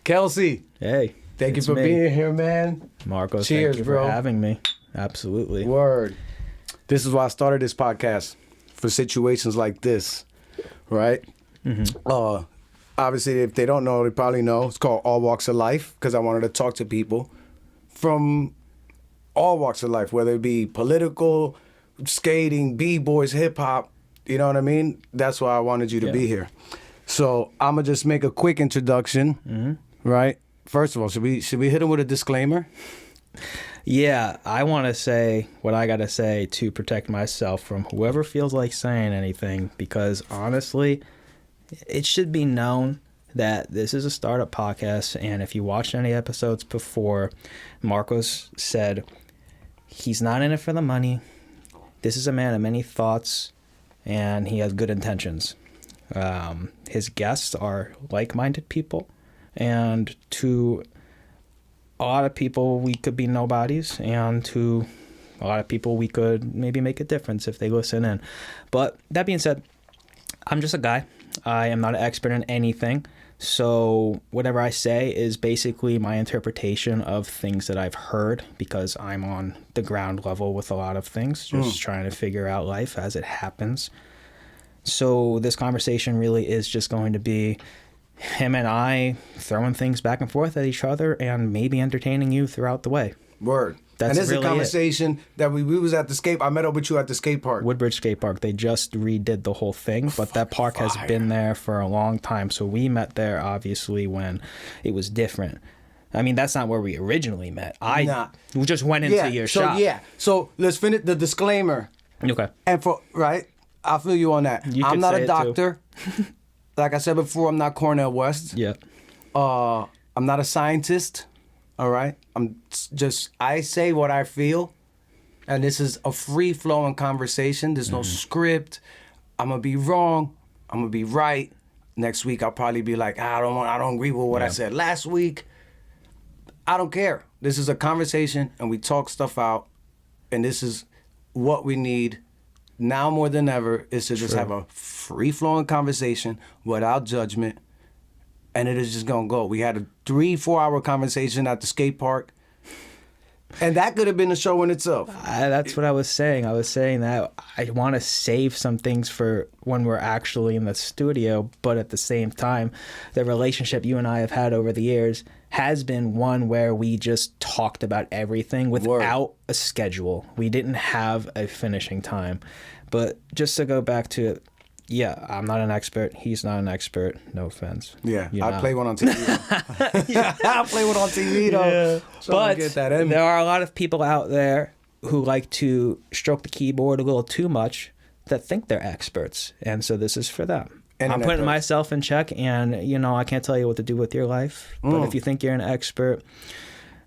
Kelsey. Hey. Thank you for being here, man. Marcos, Cheers, thank you bro. for having me. Absolutely. Word. This is why I started this podcast, for situations like this, right? Mm-hmm. Obviously, if they don't know, they probably know. It's called All Walks of Life, because I wanted to talk to people from all walks of life, whether it be political, skating, b-boys, hip-hop, you know what I mean? That's why I wanted you to be here. So I'm going to just make a quick introduction, right? First of all, should we hit him with a disclaimer? Yeah, I want to say what I got to say to protect myself from whoever feels like saying anything, because honestly, it should be known that this is a startup podcast, and if you watched any episodes before, Marcos said he's not in it for the money. This is a man of many thoughts, and he has good intentions. His guests are like-minded people, and to a lot of people, we could be nobodies, and to a lot of people, we could maybe make a difference if they listen in. But that being said, I'm just a guy. I am not an expert in anything. So whatever I say is basically my interpretation of things that I've heard, because I'm on the ground level with a lot of things, just trying to figure out life as it happens. So this conversation really is just going to be him and I throwing things back and forth at each other and maybe entertaining you throughout the way. Word. That's and this really is a conversation that we was at the skate. I met up with you at the skate park. Woodbridge Skate Park. They just redid the whole thing, but that park has been there for a long time. So we met there, obviously, when it was different. I mean, that's not where we originally met. We just went into your shop. So let's finish the disclaimer. Okay. And I'll feel you on that. I'm not a doctor. Like I said before, I'm not Cornell West. Yeah. I'm not a scientist. All right? I say what I feel, and this is a free-flowing conversation. There's no script. I'm going to be wrong. I'm going to be right. Next week, I'll probably be like, I don't agree with what I said last week. I don't care. This is a conversation, and we talk stuff out, and this is what we need now more than ever, is to just have a free-flowing conversation without judgment. And it is just going to go. We had a 3-4 hour conversation at the skate park. And that could have been a show in itself. That's what I was saying. I was saying that I want to save some things for when we're actually in the studio. But at the same time, the relationship you and I have had over the years has been one where we just talked about everything without a schedule. We didn't have a finishing time. But just to go back to it, yeah, I'm not an expert. He's not an expert. No offense. Yeah, I play one on TV. I play one on TV, though. Yeah. So but get that in. There are a lot of people out there who like to stroke the keyboard a little too much that think they're experts. And so this is for them. I'm putting myself in check, and, I can't tell you what to do with your life. But if you think you're an expert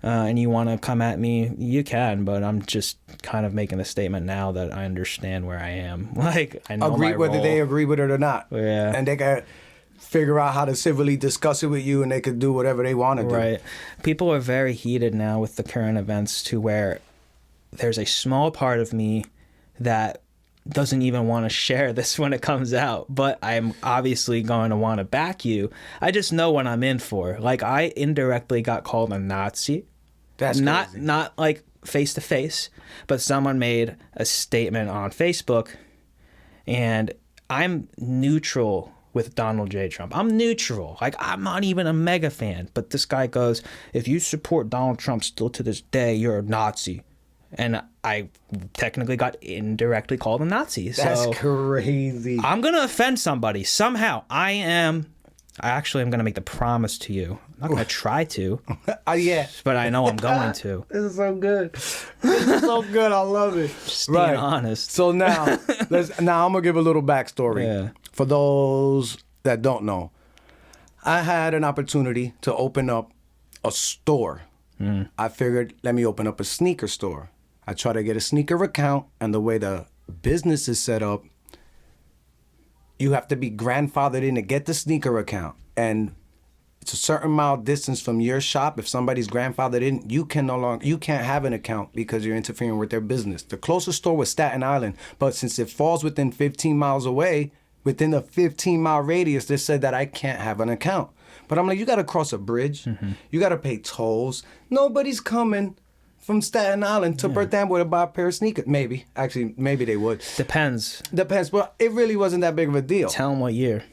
and you want to come at me, you can. But I'm just kind of making a statement now that I understand where I am. Like, I know my whether role. they agree with it or not. Yeah. And they can figure out how to civilly discuss it with you, and they could do whatever they want to do. Right. People are very heated now with the current events, to where there's a small part of me that doesn't even want to share this when it comes out, but I'm obviously going to want to back you. I just know what I'm in for. Like, I indirectly got called a Nazi. That's crazy. Not like face to face, but someone made a statement on Facebook, and I'm neutral with Donald J. Trump. I'm neutral. Like, I'm not even a mega fan, but this guy goes, if you support Donald Trump still to this day, you're a Nazi. And I technically got indirectly called a Nazi. That's crazy. I'm going to offend somebody somehow. I am going to make the promise to you. I'm not going to try to. Yeah. But I know I'm going to. This is so good. This is so good. I love it. Just being honest. So now I'm going to give a little backstory. Yeah. For those that don't know, I had an opportunity to open up a store. I figured, let me open up a sneaker store. I try to get a sneaker account, and the way the business is set up, you have to be grandfathered in to get the sneaker account. And it's a certain mile distance from your shop. If somebody's grandfathered in, you can't have an account because you're interfering with their business. The closest store was Staten Island, but since it falls within 15 miles away, within a 15-mile radius, they said that I can't have an account. But I'm like, you got to cross a bridge. You got to pay tolls. Nobody's coming from Staten Island to Perth Amboy to buy a pair of sneakers. Maybe. Actually, maybe they would. Depends. But it really wasn't that big of a deal. Tell them what year.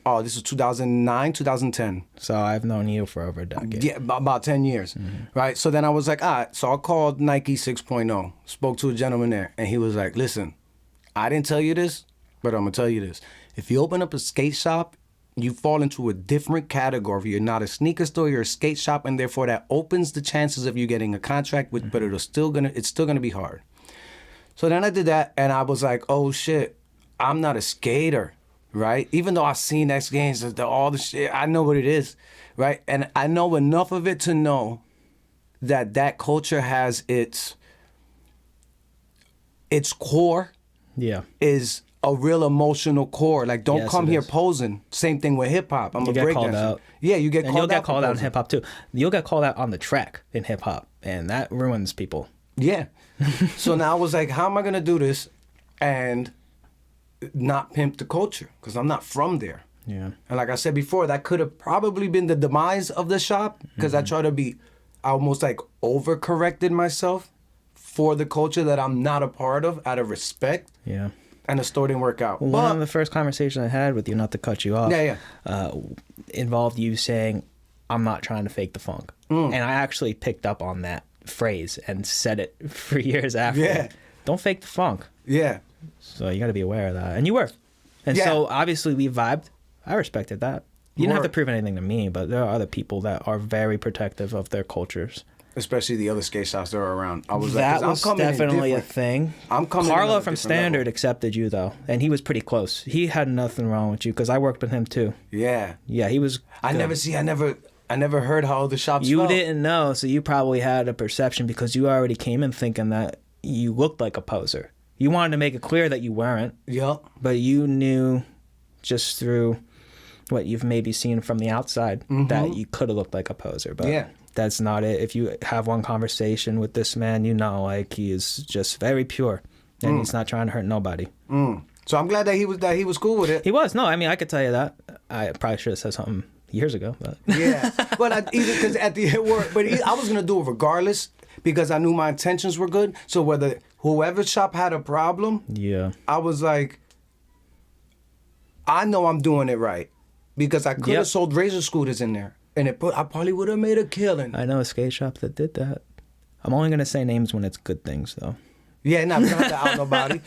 Oh, this was 2009, 2010. So I've known you for over a decade. Yeah, about 10 years, right? So then I was like, all right. So I called Nike 6.0, spoke to a gentleman there, and he was like, listen, I didn't tell you this, but I'm going to tell you this. If you open up a skate shop, you fall into a different category. You're not a sneaker store, you're a skate shop, and therefore that opens the chances of you getting a contract, but it's still gonna be hard. So then I did that, and I was like, oh shit, I'm not a skater. Right? Even though I've seen X Games, all the shit, I know what it is, right? And I know enough of it to know that culture has its core is a real emotional core. Like, don't come here posing. Same thing with hip hop. I'm a breakdancer. Yeah, you get called out. And you'll get called out in hip hop too. You'll get called out on the track in hip hop, and that ruins people. Yeah. So now I was like, how am I gonna do this and not pimp the culture? Because I'm not from there. Yeah. And like I said before, that could have probably been the demise of the shop, because I try to be, I almost like overcorrected myself for the culture that I'm not a part of out of respect. Yeah. And the store didn't work out. One of the first conversations I had with you, not to cut you off, involved you saying, I'm not trying to fake the funk. And I actually picked up on that phrase and said it for years after. Yeah. Don't fake the funk. Yeah. So you got to be aware of that. And you were. And so obviously we vibed. I respected that. You didn't have to prove anything to me, but there are other people that are very protective of their cultures. Especially the other skate shops that are around. I was that like, was definitely a thing. I'm coming. Carlo from Standard accepted you though, and he was pretty close. He had nothing wrong with you because I worked with him too. Yeah. Yeah, he was. I never heard how the shops. You felt. didn't know, so you probably had a perception because you already came in thinking that you looked like a poser. You wanted to make it clear that you weren't. Yep. But you knew just through what you've maybe seen from the outside that you could have looked like a poser. But that's not it. If you have one conversation with this man, you know, like, he is just very pure and he's not trying to hurt nobody. So I'm glad that he was cool with it. He was. No, I mean, I could tell you that. I probably should have said something years ago. But Yeah. But because at the work, I was going to do it regardless because I knew my intentions were good. So whether whoever shop had a problem, I was like, I know I'm doing it right because I could have sold razor scooters in there, and I probably would have made a killing. I know a skate shop that did that. I'm only gonna say names when it's good things, though. Yeah, not to out nobody.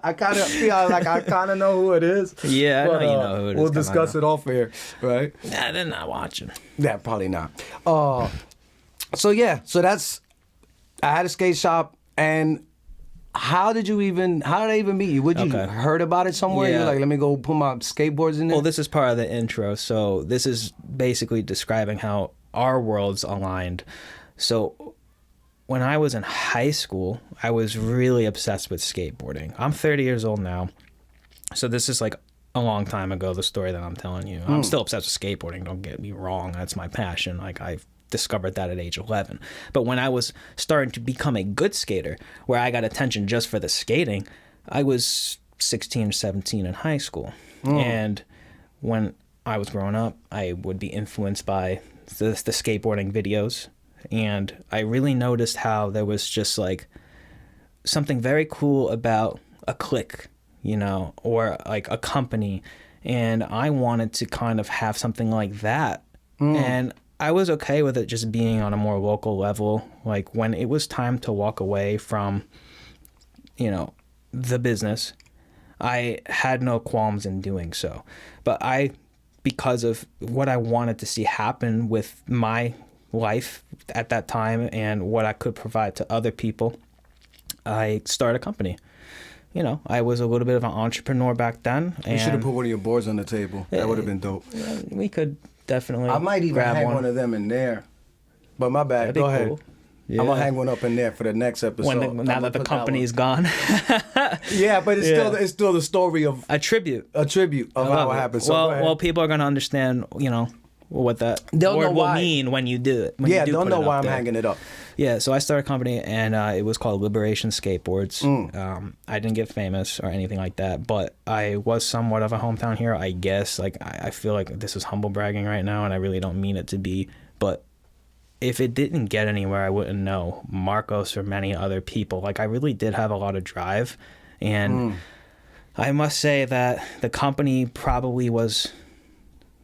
I kind of feel like I kind of know who it is. Yeah, I know you know who it is. We'll discuss it off air, right? Nah, they're not watching. Yeah, probably not. So that's. I had a skate shop, and how did I even meet you? Would you heard about it somewhere? Yeah. You're like, let me go put my skateboards in there? Well, this is part of the intro. So this is basically describing how our worlds aligned. So when I was in high school, I was really obsessed with skateboarding. I'm 30 years old now. So this is like a long time ago, the story that I'm telling you. I'm still obsessed with skateboarding, don't get me wrong. That's my passion. Like, I've discovered that at age 11. But when I was starting to become a good skater, where I got attention just for the skating, I was 16 or 17 in high school. And when I was growing up, I would be influenced by the skateboarding videos. And I really noticed how there was just like something very cool about a clique, you know, or like a company. And I wanted to kind of have something like that. And I was okay with it just being on a more local level. Like, when it was time to walk away from, you know, the business, I had no qualms in doing so. But because of what I wanted to see happen with my life at that time and what I could provide to other people, I started a company. You know, I was a little bit of an entrepreneur back then. You should have put one of your boards on the table. That would have been dope. We could definitely. I might even hang one of them in there. But my bad. Go ahead. Cool. Yeah. I'm gonna hang one up in there for the next episode. Now that the company is gone. Yeah, but it's still the story of a tribute of how it happened. So well, people are gonna understand, you know, what that word will mean when you do it. They'll know why I'm hanging it up. Yeah, so I started a company, and it was called Liberation Skateboards. I didn't get famous or anything like that, but I was somewhat of a hometown hero, I guess. Like, I feel like this is humble bragging right now, and I really don't mean it to be. But if it didn't get anywhere, I wouldn't know Marcos or many other people. Like, I really did have a lot of drive, and I must say that the company probably was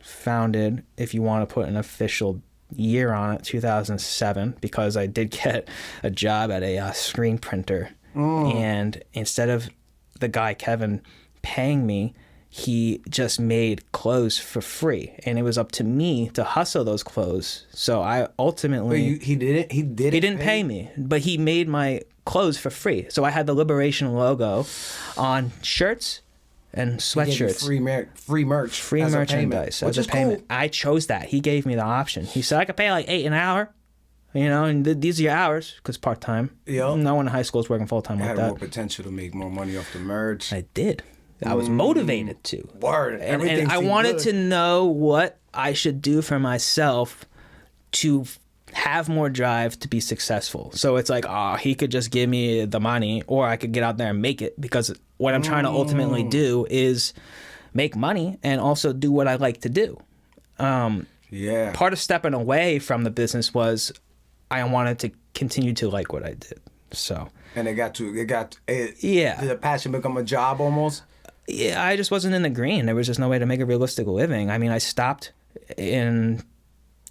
founded, if you want to put an official year on it, 2007, because I did get a job at a screen printer, and instead of the guy Kevin paying me, he just made clothes for free, and it was up to me to hustle those clothes. So I ultimately He didn't pay me, but he made my clothes for free. So I had the Liberation logo on shirts and sweatshirts. Free merch. Free as merchandise a payment, as a payment. Cool. I chose that. He gave me the option. He said I could pay like $8 an hour, you know, and these are your hours because part-time. Yep. No one in high school is working full-time like had that. more potential to make more money off the merch. I did. I was motivated to. Word. And I wanted to know what I should do for myself to have more drive to be successful. So it's like, he could just give me the money, or I could get out there and make it, because what I'm trying to ultimately do is make money and also do what I like to do. Part of stepping away from the business was I wanted to continue to like what I did. So. And did the passion become a job almost? Yeah, I just wasn't in the green. There was just no way to make a realistic living. I mean, I stopped in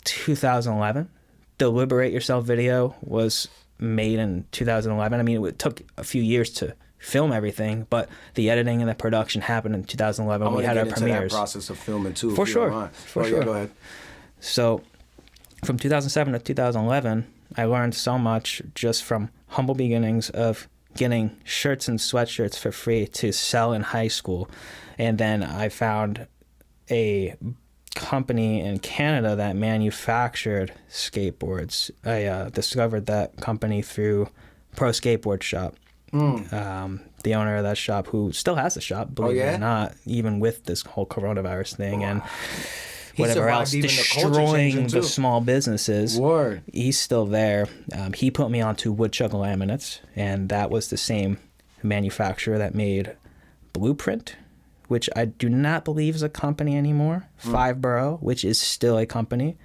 2011. The Liberate Yourself video was made in 2011. I mean, it took a few years to film everything, but the editing and the production happened in 2011. We had our premieres. That process of filming too. For sure. For sure. Yeah, go ahead. So, from 2007 to 2011, I learned so much just from humble beginnings of getting shirts and sweatshirts for free to sell in high school. And then I found a company in Canada that manufactured skateboards. I discovered that company through Pro Skateboard Shop. The owner of that shop, who still has the shop, believe it or not, even with this whole coronavirus thing and whatever else destroying the small businesses. Word. He's still there. He put me onto Woodchuck laminates, and that was the same manufacturer that made Blueprint, which I do not believe is a company anymore. Five Borough, which is still a company,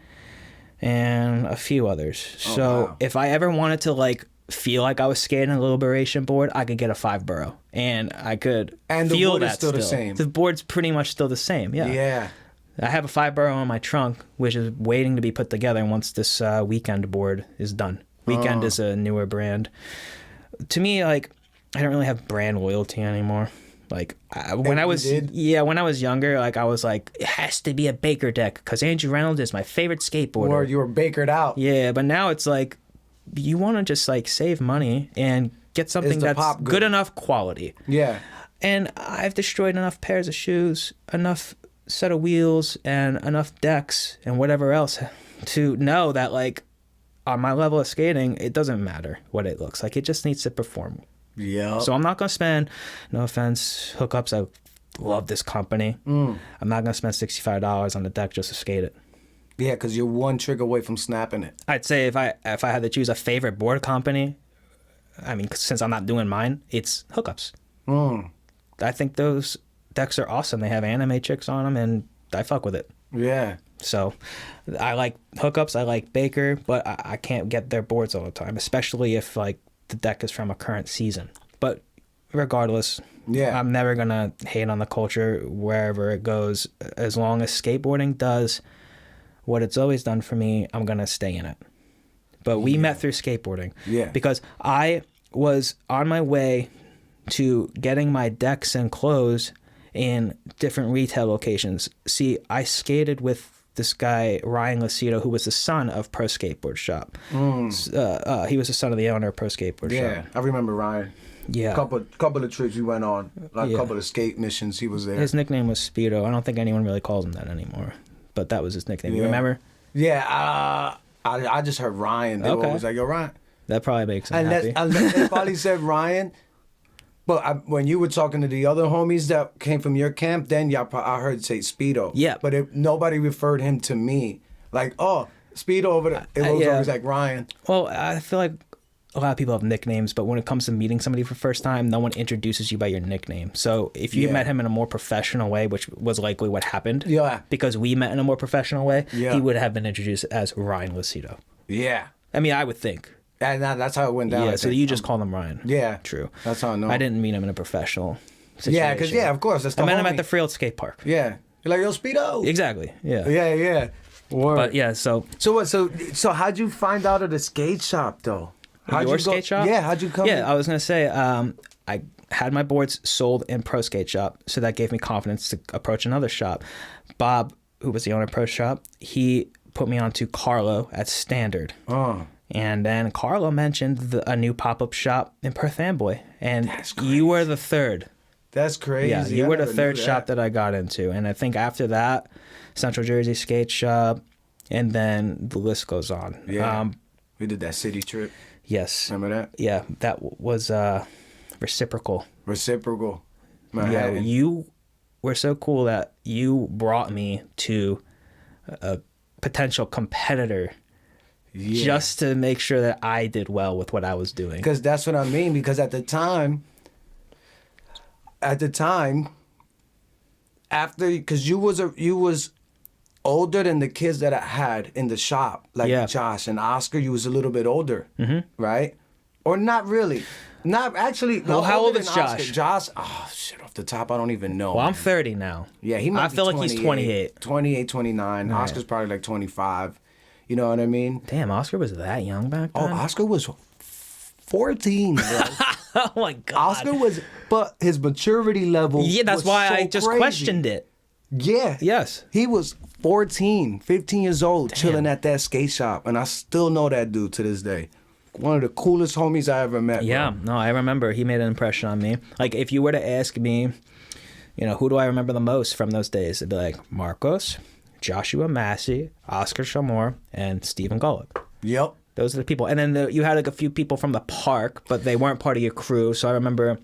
and a few others. If I ever wanted to feel like I was skating a Liberation board, I could get a Five Borough, and I could feel that still the same. The board's pretty much still the same. Yeah. I have a Five Borough in my trunk, which is waiting to be put together once this Weekend board is done. Weekend is a newer brand. To me, I don't really have brand loyalty anymore. When I was younger, I was like, it has to be a Baker deck because Andrew Reynolds is my favorite skateboarder. Or you were bakered out. Yeah, but now it's like, you want to just save money and get something that's good enough quality. Yeah. And I've destroyed enough pairs of shoes, enough set of wheels, and enough decks and whatever else to know that on my level of skating, it doesn't matter what it looks like. It just needs to perform. Yeah. So I'm not going to spend, no offense, hookups. I love this company. I'm not going to spend $65 on the deck just to skate it. Yeah, because you're one trick away from snapping it. I'd say if I had to choose a favorite board company, I mean, since I'm not doing mine, it's hookups. I think those decks are awesome. They have anime chicks on them, and I fuck with it. Yeah. So I like hookups. I like Baker, but I can't get their boards all the time, especially if the deck is from a current season. But regardless, I'm never going to hate on the culture wherever it goes. As long as skateboarding does what it's always done for me, I'm going to stay in it. But we met through skateboarding. Yeah. Because I was on my way to getting my decks and clothes in different retail locations. See, I skated with this guy, Ryan Lucido, who was the son of Pro Skateboard Shop. He was the son of the owner of Pro Skateboard Shop. Yeah, I remember Ryan. Yeah. Couple of trips we went on, a couple of skate missions, he was there. His nickname was Speedo. I don't think anyone really calls him that anymore, but that was his nickname. You remember? Yeah, I just heard Ryan. They were always like, yo, Ryan. That probably makes him happy. Unless they probably said Ryan. But when you were talking to the other homies that came from your camp, then I heard say Speedo. Yeah. But nobody referred him to me. Speedo over there. It was yeah. always like Ryan. Well, I feel like a lot of people have nicknames, but when it comes to meeting somebody for the first time, no one introduces you by your nickname. So if you met him in a more professional way, which was likely what happened, because we met in a more professional way, he would have been introduced as Ryan Lucido. Yeah. I mean, I would think. And that's how it went down. Yeah, so you just call him Ryan. Yeah. True. That's how I know. I didn't meet him in a professional situation. Yeah, because, of course. That's the I met homie. him at the Freehold skate park. Yeah. You're like, yo, Speedo. Exactly. Yeah. Yeah. Word. But yeah, so what? So how'd you find out of the skate shop, though? Your skate shop? Yeah, how'd you come? Yeah, I was going to say, I had my boards sold in Pro Skate Shop, so that gave me confidence to approach another shop. Bob, who was the owner of Pro Shop, he put me on to Carlo at Standard. Oh. And then Carlo mentioned a new pop-up shop in Perth Amboy, and you were the third. That's crazy. Yeah, you were the third shop that I got into, and I think after that, Central Jersey Skate Shop, and then the list goes on. Yeah, we did that city trip. Yes. Remember that? Yeah, that was reciprocal. Manhattan. Yeah, you were so cool that you brought me to a potential competitor just to make sure that I did well with what I was doing. Because that's what I mean. Because at the time, after, because you was older than the kids that I had in the shop, like Josh and Oscar. You was a little bit older, right? Or not really. Not actually. Well, how old is Josh? Oscar. Josh, oh shit, off the top, I don't even know. Well, I'm 30 now. Yeah, he might I feel like he's 28. 28, 29. Right. Oscar's probably like 25. You know what I mean? Damn, Oscar was that young back then? Oh, Oscar was 14, bro. Oh my God. Oscar was, but his maturity level that's was why so I just crazy. Questioned it. Yeah. Yes. He was 14, 15 years old, chilling at that skate shop. And I still know that dude to this day. One of the coolest homies I ever met. Yeah, bro. no, I remember he made an impression on me. Like, if you were to ask me, who do I remember the most from those days? It'd be like Marcos, Joshua Massey, Oscar Chamor, and Stephen Gullip. Yep. Those are the people. And then you had like a few people from the park, but they weren't part of your crew. So I remember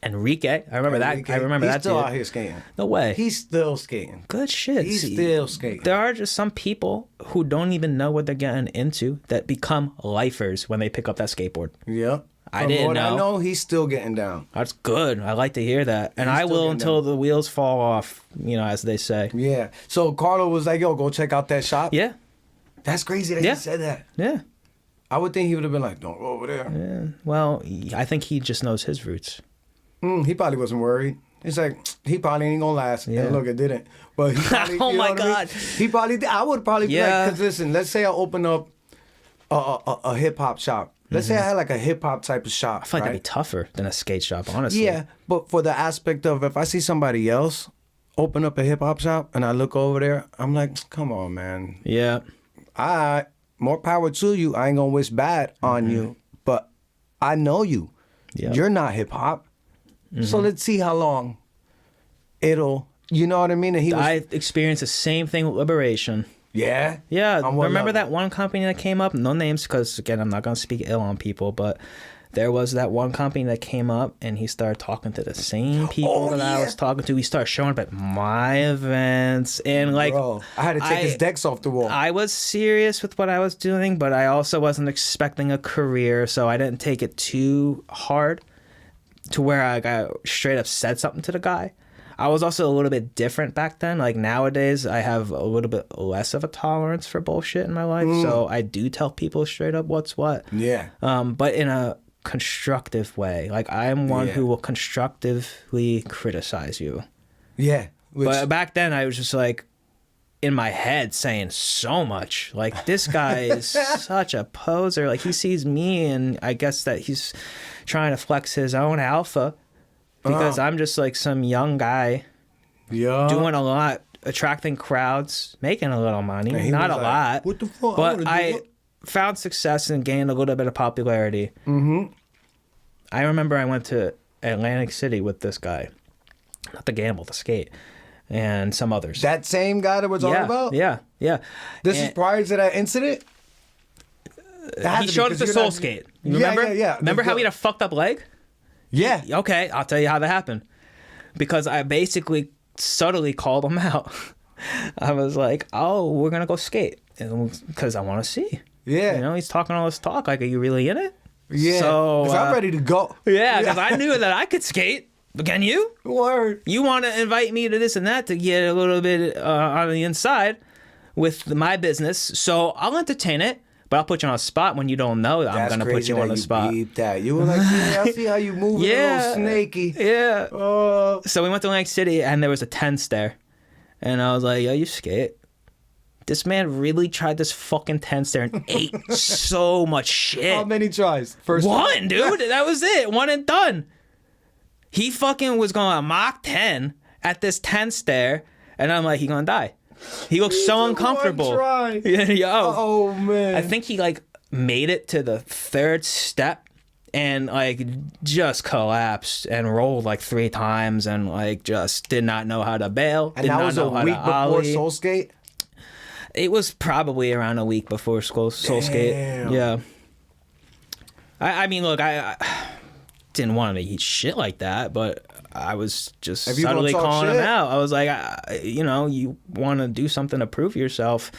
Enrique. I remember that. I remember that. He's still dude. out here skating. No way. He's still skating. Good shit. He's still skating. There are just some people who don't even know what they're getting into that become lifers when they pick up that skateboard. Yep. I didn't know. I know he's still getting down. That's good. I like to hear that. And I will until the wheels fall off, as they say. Yeah. So Carlo was like, yo, go check out that shop. Yeah. That's crazy that he said that. Yeah. I would think he would have been like, don't go over there. Yeah. Well, I think he just knows his roots. He probably wasn't worried. It's like, he probably ain't gonna last. Yeah. And look, it didn't. But he probably, Oh my God. I mean? He probably did. I would probably be like, because listen, let's say I open up a hip-hop shop. Let's say I had like a hip-hop type of shop. I feel like that'd be tougher than a skate shop, honestly. Yeah, but for the aspect of if I see somebody else open up a hip-hop shop and I look over there, I'm like, come on, man. Yeah. More power to you. I ain't gonna wish bad on you, but I know you. Yeah. You're not hip-hop. So let's see how long it'll, you know what I mean? And I experienced the same thing with Liberation. Yeah? Yeah. Remember that one company that came up? No names, because, again, I'm not going to speak ill on people, but there was that one company that came up, and he started talking to the same people I was talking to. He started showing up at my events, and, like... Bro, I had to take his decks off the wall. I was serious with what I was doing, but I also wasn't expecting a career, so I didn't take it too hard to where I got straight up said something to the guy. I was also a little bit different back then. Like nowadays, I have a little bit less of a tolerance for bullshit in my life. So I do tell people straight up what's what. Yeah. But in a constructive way. Like I am one who will constructively criticize you. Yeah. But back then, I was just like in my head saying so much. Like this guy is such a poser. Like he sees me, and I guess that he's trying to flex his own alpha. Because I'm just like some young guy doing a lot, attracting crowds, making a little money. Not a lot. What the fuck? But I found success and gained a little bit of popularity. Mm-hmm. I remember I went to Atlantic City with this guy. Not to gamble, to skate. And some others. That same guy that we're talking about? Yeah. This is prior to that incident? He showed us the soul skate. You remember? Yeah. Remember how he had a fucked up leg? Yeah. Okay, I'll tell you how that happened. Because I basically subtly called him out. I was like, oh, we're going to go skate. because I want to see. Yeah. You know, he's talking all this talk. Like, are you really in it? Yeah. So, 'Cause I'm ready to go. Yeah, because I knew that I could skate. But can you? Word. You want to invite me to this and that to get a little bit on the inside with my business. So I'll entertain it, but I'll put you on a spot when you don't know that I'm going to put you on a spot. That. You were like, yeah, I see how you moving a little snaky. Yeah. Oh. So we went to Atlantic City and there was a 10 stair. And I was like, yo, you skate. This man really tried this fucking 10 stair and ate so much shit. How many tries? First one, dude. That was it. One and done. He fucking was going to Mach 10 at this 10 stair, and I'm like, he gonna die. He looks so uncomfortable. One try. Yo. Oh, man. I think he, like, made it to the third step and, like, just collapsed and rolled, like, 3 times and, like, just did not know how to bail. And that was a week before Soul Skate? It was probably around a week before Soul Skate. Yeah. I mean, look, I didn't want him to eat shit like that, but I was just subtly calling him out. I was like, you know, you want to do something to prove yourself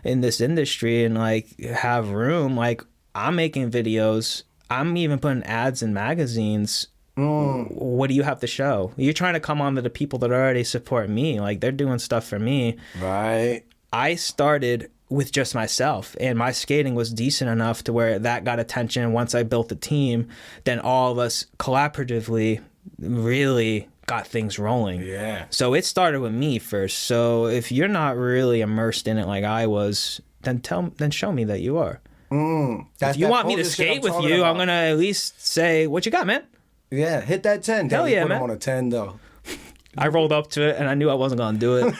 in this industry and like have room. Like, I'm making videos. I'm even putting ads in magazines. What do you have to show? You're trying to come on to the people that already support me. Like, they're doing stuff for me. Right. I started with just myself, and my skating was decent enough to where that got attention. Once I built a team, then all of us collaboratively really got things rolling. Yeah. So it started with me first. So if you're not really immersed in it like I was, then show me that you are. If you want me to skate with you, I'm gonna at least say, "What you got, man?" Yeah, hit that 10. Hell yeah, put man. him on a 10 though. I rolled up to it, and I knew I wasn't gonna do it.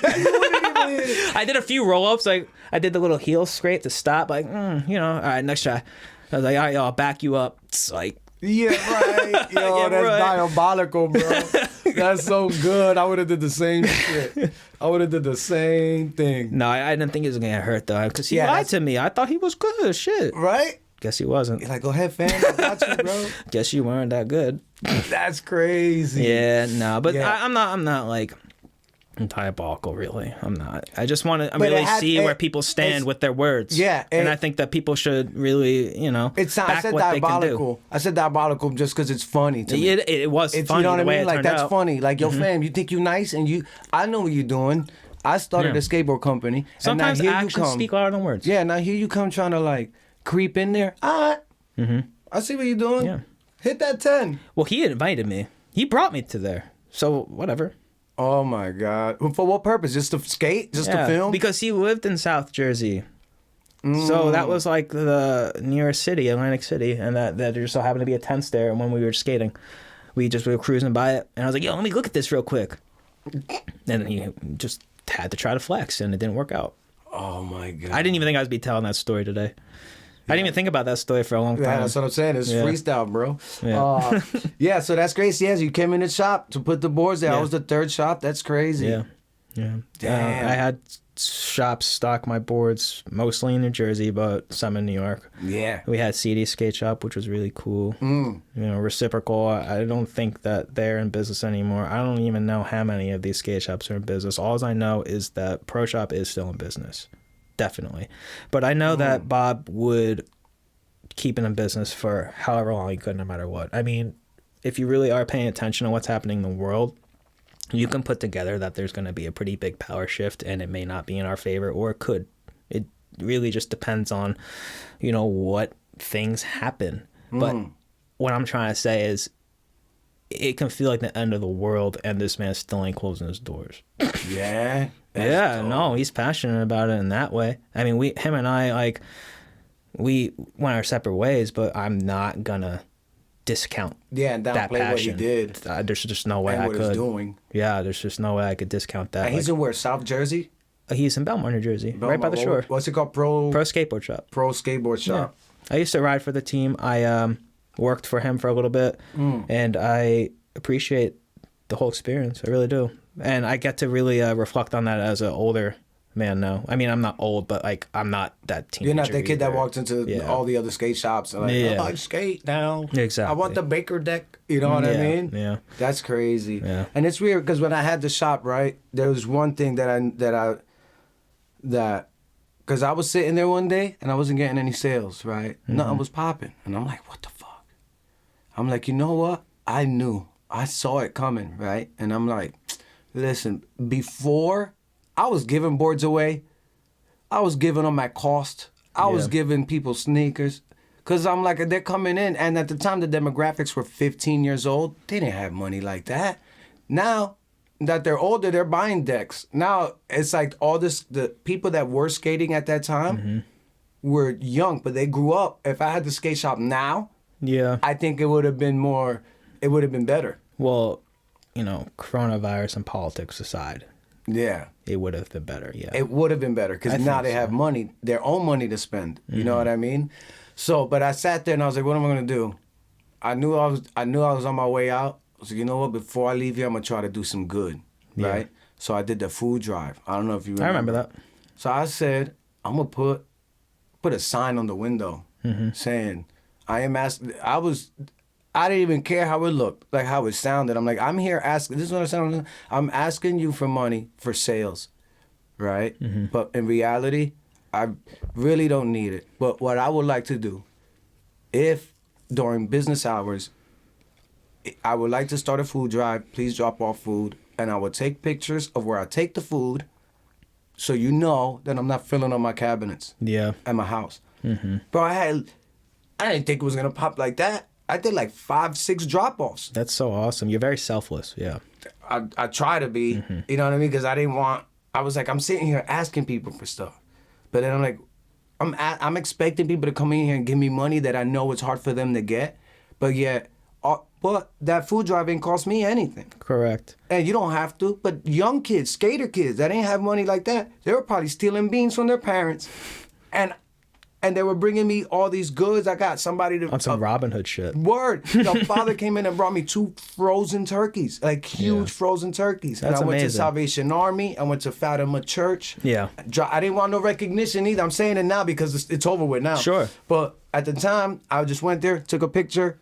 I did a few roll-ups. Like, I did the little heel scrape to stop. Like, you know, all right, next try. I was like, all right, yo, I'll back you up. It's like, yeah, right. Yo, Yeah, that's right. diabolical, bro. That's so good. I would have did the same shit. I would have did the same thing. no, I didn't think he was gonna hurt though, because he Yeah, lied to me. I thought he was good as shit. Right? Guess he wasn't. You're like, go ahead, fam. I got you, bro. Guess you weren't that good. That's crazy. Yeah, no, but Yeah. I'm not like diabolical, really. I'm not. I just want to But really see where people stand with their words. Yeah, and I think that people should really, you know, It's not, I back said what they can do. diabolical. I said diabolical just because it's funny to me. It was It's, funny you know what the I way mean? it Like, turned that's out. funny. Like, yo, fam, you think you nice and I know what you're doing. I started Yeah. a skateboard company. Sometimes and now here actions you come. speak louder than words. Yeah, now here you come trying to like creep in there. All right. I see what you're doing. Yeah. Hit that 10. Well, he invited me. He brought me to there. So whatever. Oh my God. For what purpose? Just to skate? Just to film? Because he lived in South Jersey. So that was like the nearest city, Atlantic City, and that there just so happened to be a 10 stair. And when we were skating, we were cruising by it, and I was like, "Yo, let me look at this real quick." And he just had to try to flex, and it didn't work out. Oh my God. I didn't even think I would be telling that story today. I didn't even think about that story for a long time. Yeah, that's what I'm saying. It's freestyle, bro. Yeah. Yeah, so that's crazy. Yes, you came in the shop to put the boards there. I Yeah. was the third shop. That's crazy. Yeah. Damn. I had shops stock my boards mostly in New Jersey, but some in New York. Yeah. We had CD Skate Shop, which was really cool. You know, Reciprocal. I don't think that they're in business anymore. I don't even know how many of these skate shops are in business. All I know is that Pro Shop is still in business, definitely. But I know that Bob would keep it in business for however long he could, no matter what. I mean, if you really are paying attention to what's happening in the world, you can put together that there's going to be a pretty big power shift, and it may not be in our favor, or it could. It really just depends on, you know, what things happen. But what I'm trying to say is it can feel like the end of the world, and this man still ain't closing his doors. Yeah. Yeah, no, he's passionate about it in that way. I mean, him and I, like, we went our separate ways, but I'm not going to discount Yeah, and that downplay what he passion. did There's just no way and I what could. he's doing. Yeah, there's just no way I could discount that. And he's in where? South Jersey? He's in Belmar, New Jersey, right by the shore. What's it called? Pro Skateboard Shop. Skateboard Shop. I used to ride for the team. I worked for him for a little bit, and I appreciate the whole experience. I really do. And I get to really reflect on that as an older man now. I mean, I'm not old, but like I'm not that teenager. You're not that kid that either. walks into all the other skate shops and like, Yeah. oh, I skate now. Exactly. I want the Baker deck. You know what I mean? Yeah. That's crazy. Yeah. And it's weird because when I had the shop, right, there was one thing that Because I was sitting there one day and I wasn't getting any sales, right? Nothing was popping. And I'm like, what the fuck? I'm like, you know what? I knew. I saw it coming, right? And I'm like, listen, before I was giving boards away, I was giving them at cost. I was giving people sneakers. Because I'm like, they're coming in. And at the time, the demographics were 15 years old. They didn't have money like that. Now that they're older, they're buying decks. Now it's like all this, the people that were skating at that time were young, but they grew up. If I had the skate shop now, I think it would have been more, it would have been better. Well, you know, coronavirus and politics aside. Yeah. It would have been better, It would have been better because now they have money, their own money to spend. You know what I mean? So, but I sat there and I was like, what am I going to do? I knew I was on my way out. I was like, you know what? Before I leave here, I'm going to try to do some good, right? So I did the food drive. I don't know if you remember. I remember that. So I said, I'm going to put a sign on the window saying, I didn't even care how it looked, like how it sounded. I'm like, I'm here asking, this is what I sound. I'm asking you for money for sales, right? But in reality, I really don't need it. But what I would like to do, if during business hours, I would like to start a food drive, please drop off food, and I would take pictures of where I take the food so you know that I'm not filling up my cabinets at my house. Bro, I didn't think it was going to pop like that. I did like 5-6 drop-offs. That's so awesome. You're very selfless, I try to be, you know what I mean? Because I was like, I'm sitting here asking people for stuff. But then I'm like, I'm expecting people to come in here and give me money that I know it's hard for them to get. But yet, but that food drive ain't cost me anything. Correct. And you don't have to. But young kids, skater kids that ain't have money like that, they were probably stealing beans from their parents. And they were bringing me all these goods. I got somebody to... On some Robin Hood shit. Word. The father came in and brought me 2 frozen turkeys. Like, huge frozen turkeys. That's and I went amazing. to Salvation Army. I went to Fatima Church. Yeah. I didn't want no recognition either. I'm saying it now because it's over with now. Sure. But at the time, I just went there, took a picture,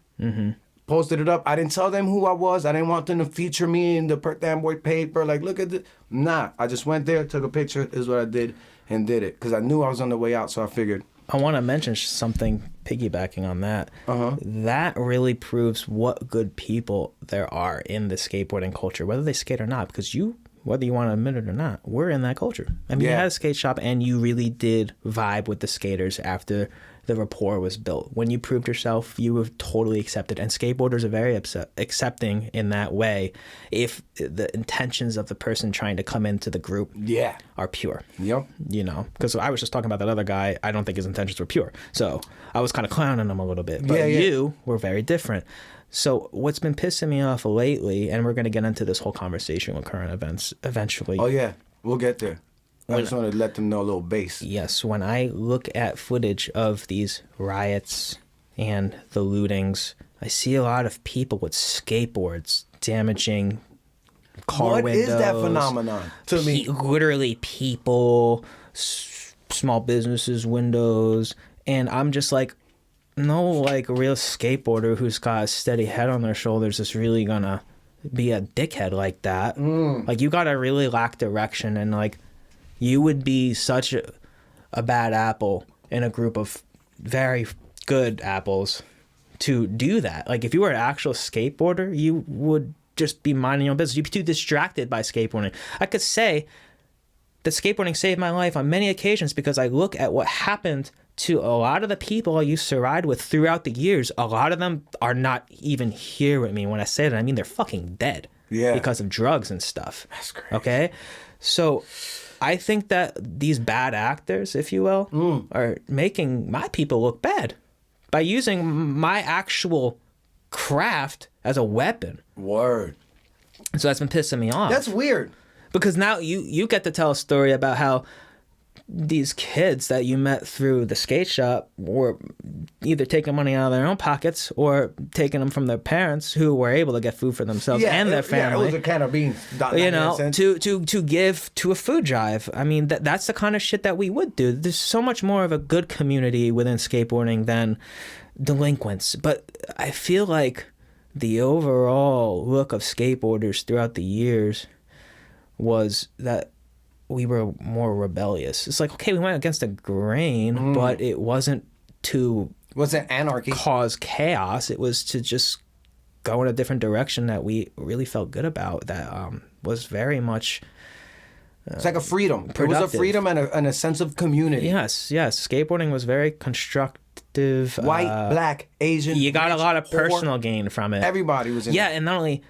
posted it up. I didn't tell them who I was. I didn't want them to feature me in the Perth Amboy paper. Like, look at this. Nah. I just went there, took a picture. This is what I did, and did it. Because I knew I was on the way out, so I figured... I want to mention something piggybacking on that. That really proves what good people there are in the skateboarding culture, whether they skate or not, because whether you want to admit it or not, we're in that culture. I mean, you had a skate shop and you really did vibe with the skaters after the rapport was built. When you proved yourself, you were totally accepted. And skateboarders are very accepting in that way if the intentions of the person trying to come into the group are pure. Yep. You know, because I was just talking about that other guy. I don't think his intentions were pure. So I was kind of clowning him a little bit. But you were very different. So what's been pissing me off lately, and we're going to get into this whole conversation with current events eventually. Oh, yeah. We'll get there. I just want to let them know a little base. Yes, when I look at footage of these riots and the lootings, I see a lot of people with skateboards damaging car windows. What is that phenomenon to me? Literally people, small businesses' windows, and I'm just like, no, like a real skateboarder who's got a steady head on their shoulders is really gonna be a dickhead like that. Like, you gotta really lack direction, and like, you would be such a bad apple in a group of very good apples to do that. Like, if you were an actual skateboarder, you would just be minding your own business. You'd be too distracted by skateboarding. I could say that skateboarding saved my life on many occasions because I look at what happened to a lot of the people I used to ride with throughout the years. A lot of them are not even here with me. When I say that, I mean they're fucking dead because of drugs and stuff. That's crazy. Okay? So I think that these bad actors, if you will, are making my people look bad by using my actual craft as a weapon. Word. So that's been pissing me off. That's weird. Because now you get to tell a story about how these kids that you met through the skate shop were either taking money out of their own pockets or taking them from their parents who were able to get food for themselves and their family. Yeah, it was a can of beans. You know, to give to a food drive. I mean, that's the kind of shit that we would do. There's so much more of a good community within skateboarding than delinquents. But I feel like the overall look of skateboarders throughout the years was that we were more rebellious. It's like, okay, we went against the grain, but it wasn't to Wasn't anarchy. cause chaos. It was to just go in a different direction that we really felt good about. That was very much. It's like a freedom. It was a productive. freedom and a sense of community. Yes. Skateboarding was very constructive. White, black, Asian. You got a rich, lot of poor. personal gain from it. Everybody was in Yeah, it. and not only,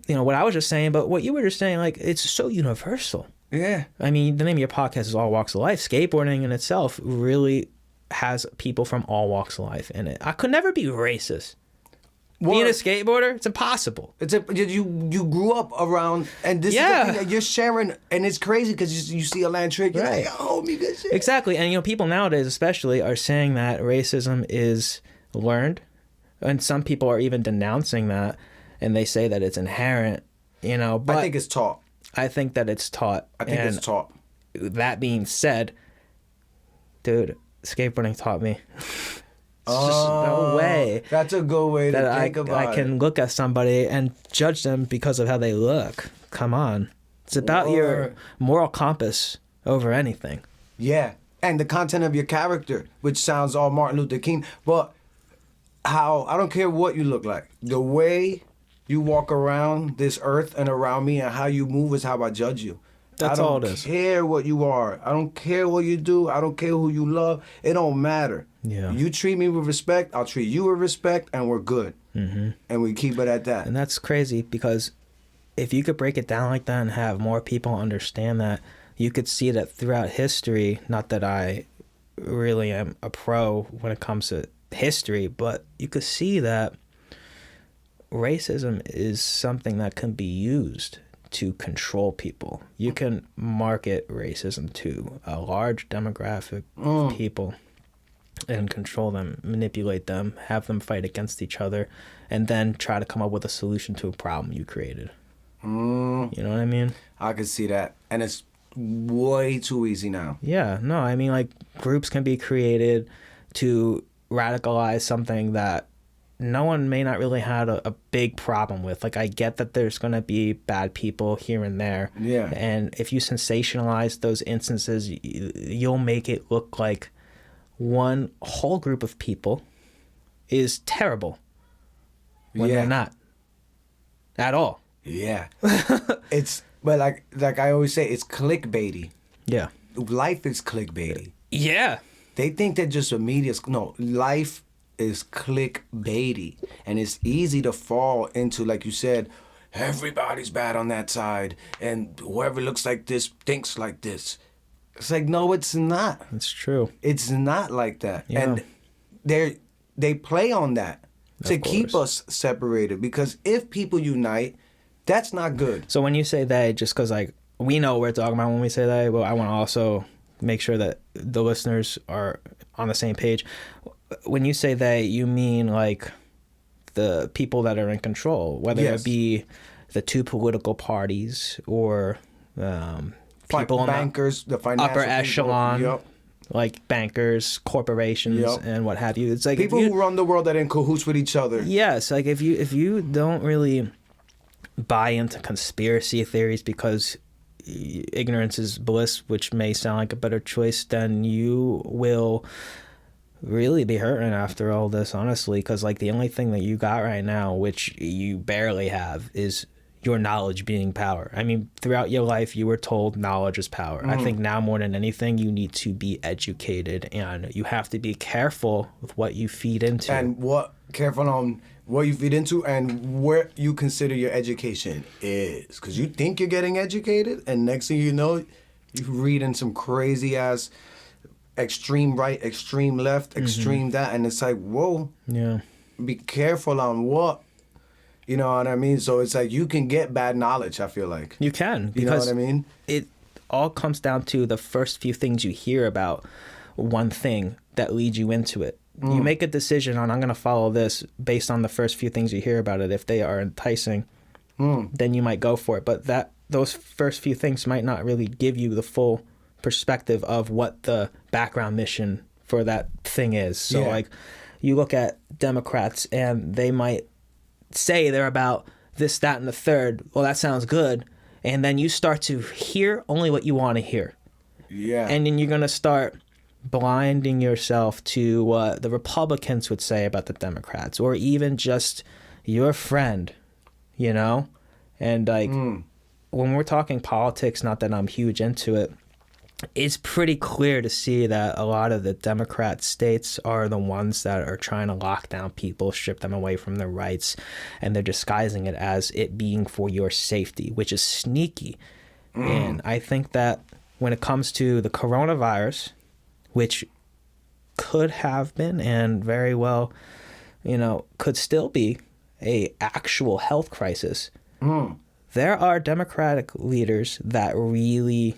what I was just saying, but what you were just saying, like, it's so universal. Yeah. I mean, the name of your podcast is All Walks of Life. Skateboarding in itself really has people from all walks of life in it. I could never be racist. Being a skateboarder, it's impossible. You grew up around, and this is the thing that you're sharing, and it's crazy because you see a land trick, you're like, oh, me good shit. Exactly, and people nowadays especially are saying that racism is learned, and some people are even denouncing that, and they say that it's inherent. But I think it's taught. I think that it's taught. I think it's taught. That being said, dude, skateboarding taught me. It's just no way. That's a good way to that think about it. I can look at somebody and judge them because of how they look. Come on. It's about your moral compass over anything. Yeah. And the content of your character, which sounds all Martin Luther King, but how, I don't care what you look like. The way you walk around this earth and around me and how you move is how I judge you. That's all it is. I don't care what you are. I don't care what you do. I don't care who you love. It don't matter. Yeah. You treat me with respect, I'll treat you with respect, and we're good. Mm-hmm. And we keep it at that. And that's crazy because if you could break it down like that and have more people understand that, you could see that throughout history, not that I really am a pro when it comes to history, but you could see that racism is something that can be used to control people. You can market racism to a large demographic of people and control them, manipulate them, have them fight against each other, and then try to come up with a solution to a problem you created. You know what I mean? I can see that. And it's way too easy now. Yeah, no, I mean, like, groups can be created to radicalize something that no one may not really have a big problem with. Like, I get that there's going to be bad people here and there. Yeah. And if you sensationalize those instances, you'll make it look like one whole group of people is terrible when they're not at all. Yeah. But like I always say, it's clickbaity. Yeah. Life is clickbaity. Yeah. They think that just a media's no, life is clickbaity. And it's easy to fall into, like you said, everybody's bad on that side and whoever looks like this thinks like this. It's like, no, it's not. It's true. It's not like that. Yeah. And they play on that to keep course. us separated, because if people unite, that's not good. So when you say they, just because, like, we know what we're talking about when we say they, but I want to also make sure that the listeners are on the same page. When you say they, you mean like the people that are in control, whether it be the two political parties or people in bankers, the financial upper echelon, Yep. like bankers, corporations, Yep. and what have you. It's like People who run the world that are in cahoots with each other. Yes, like if you don't really buy into conspiracy theories because ignorance is bliss, which may sound like a better choice, then you will really be hurting after all this, honestly, because like the only thing that you got right now, which you barely have, is your knowledge being power. I mean, throughout your life, you were told knowledge is power. I think now more than anything, you need to be educated, and you have to be careful with what you feed into. And careful on what you feed into and where you consider your education is. Because you think you're getting educated, and next thing you know, you're reading some crazy ass extreme right, extreme left, extreme that, and it's like, whoa. Yeah. Be careful on what. You know what I mean? So it's like you can get bad knowledge, I feel like. You can. You know what I mean? It all comes down to the first few things you hear about one thing that leads you into it. You make a decision on, I'm going to follow this based on the first few things you hear about it. If they are enticing, then you might go for it. But those first few things might not really give you the full perspective of what the background mission for that thing is. So, like, you look at Democrats and they might say they're about this, that, and the third. Well, that sounds good. and then you start to hear only what you want to hear. Yeah. And then you're going to start blinding yourself to what the Republicans would say about the Democrats, or even just your friend, you know? And like, when we're talking politics, not that I'm huge into it, it's pretty clear to see that a lot of the Democrat states are the ones that are trying to lock down people, strip them away from their rights, and they're disguising it as it being for your safety, which is sneaky. And I think that when it comes to the coronavirus, which could have been and very well, you know, could still be a actual health crisis, there are Democratic leaders that really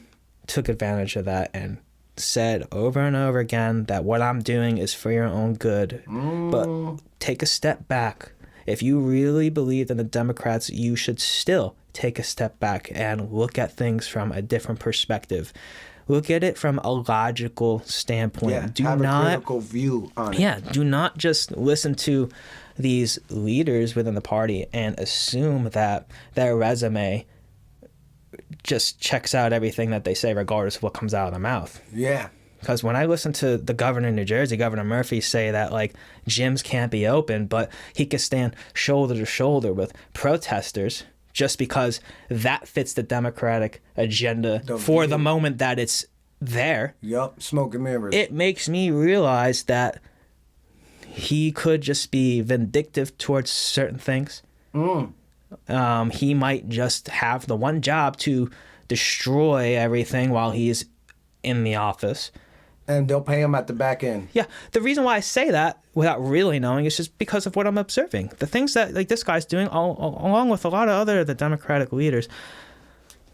took advantage of that and said over and over again that what I'm doing is for your own good. But take a step back. If you really believe in the Democrats, you should still take a step back and look at things from a different perspective. Look at it from a logical standpoint. Yeah, do have not, a critical view on it. Yeah, do not just listen to these leaders within the party and assume that their resume just checks out everything that they say regardless of what comes out of their mouth. Yeah. Because when I listen to the governor of New Jersey, Governor Murphy, say that like gyms can't be open, but he can stand shoulder to shoulder with protesters just because that fits the Democratic agenda for the moment that it's there. Yup, smoke and mirrors. It makes me realize that he could just be vindictive towards certain things. He might just have the one job to destroy everything while he's in the office. And they'll pay him at the back end. Yeah, the reason why I say that without really knowing is just because of what I'm observing. The things that like this guy's doing, along with a lot of the Democratic leaders,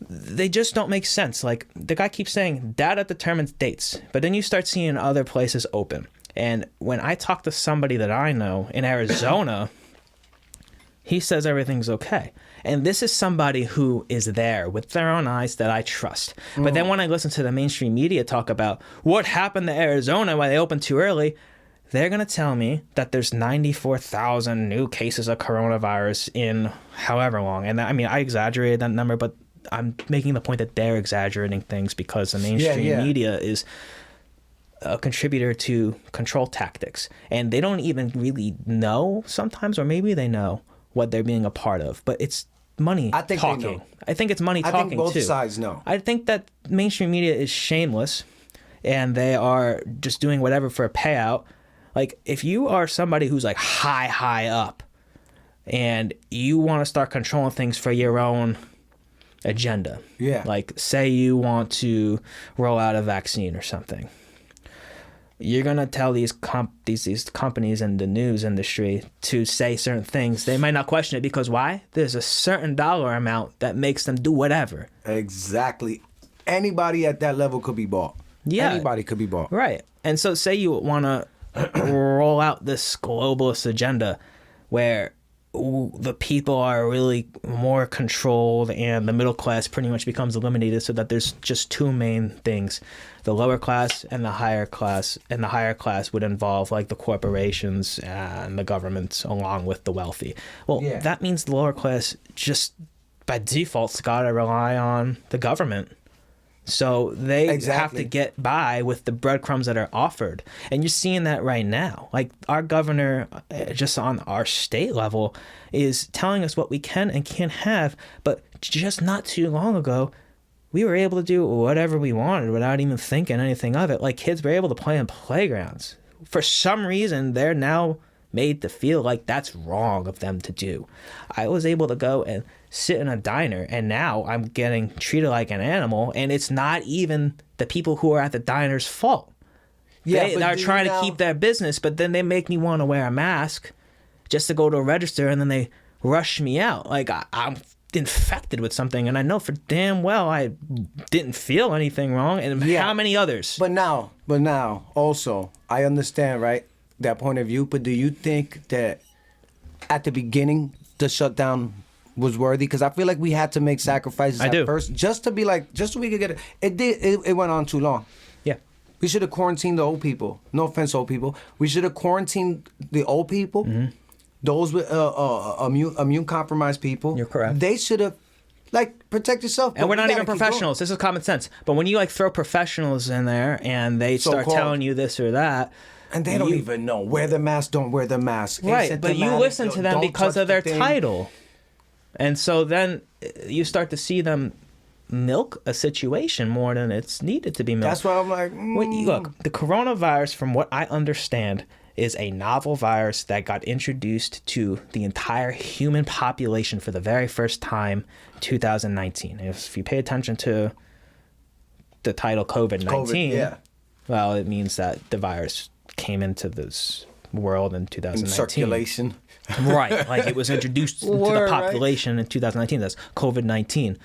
they just don't make sense. Like the guy keeps saying data determines dates, but then you start seeing other places open. And when I talk to somebody that I know in Arizona, he says everything's okay. And this is somebody who is there with their own eyes that I trust. But then when I listen to the mainstream media talk about what happened to Arizona, why they opened too early, they're going to tell me that there's 94,000 new cases of coronavirus in however long. And I mean, I exaggerated that number, but I'm making the point that they're exaggerating things because the mainstream media is a contributor to control tactics. And they don't even really know sometimes, or maybe they know what they're being a part of, but it's money I think talking. they know. I think it's money talking too. I think both sides know. I think that mainstream media is shameless and they are just doing whatever for a payout. Like if you are somebody who's like high up and you want to start controlling things for your own agenda. Yeah. Like say you want to roll out a vaccine or something. You're going to tell these companies in the news industry to say certain things. They might not question it because why? There's a certain dollar amount that makes them do whatever. Exactly. Anybody at that level could be bought. Yeah. Anybody could be bought. Right. And so say you want to roll out this globalist agenda where the people are really more controlled and the middle class pretty much becomes eliminated so that there's just two main things, the lower class and the higher class. And the higher class would involve like the corporations and the governments along with the wealthy. Well, that means the lower class just by default's got to rely on the government. So they have to get by with the breadcrumbs that are offered. And you're seeing that right now. Like our governor, just on our state level, is telling us what we can and can't have. But just not too long ago, we were able to do whatever we wanted without even thinking anything of it. Like kids were able to play in playgrounds. For some reason, they're now made to feel like that's wrong of them to do. I was able to go and sit in a diner, and now I'm getting treated like an animal, and it's not even the people who are at the diner's fault. They are trying to keep their business, but then they make me want to wear a mask just to go to a register, and then they rush me out. Like I'm infected with something, and I know for damn well I didn't feel anything wrong, and how many others? But now, also, I understand, right, that point of view, but do you think that at the beginning the shutdown was worthy? Because I feel like we had to make sacrifices first just to be like, just so we could get it. It went on too long. Yeah. We should have quarantined the old people. No offense, old people. We should have quarantined the old people, those with immune compromised people. You're correct. They should have Like, protect yourself. And we're not even gotta keep professionals. This is common sense. But when you like throw professionals in there and they start So-called. telling you this or that, going. And they don't even know. Wear the mask, don't wear the mask. right? But you listen to them Don't because touch of their the thing. title, and so then you start to see them milk a situation more than it's needed to be milked. That's why I'm like, Look, the coronavirus, from what I understand, is a novel virus that got introduced to the entire human population for the very first time 2019. If you pay attention to the title COVID-19, COVID, yeah. well, it means that the virus came into this world in 2019. Circulation. Right, like it was introduced to the Word, right? population in 2019. That's COVID-19.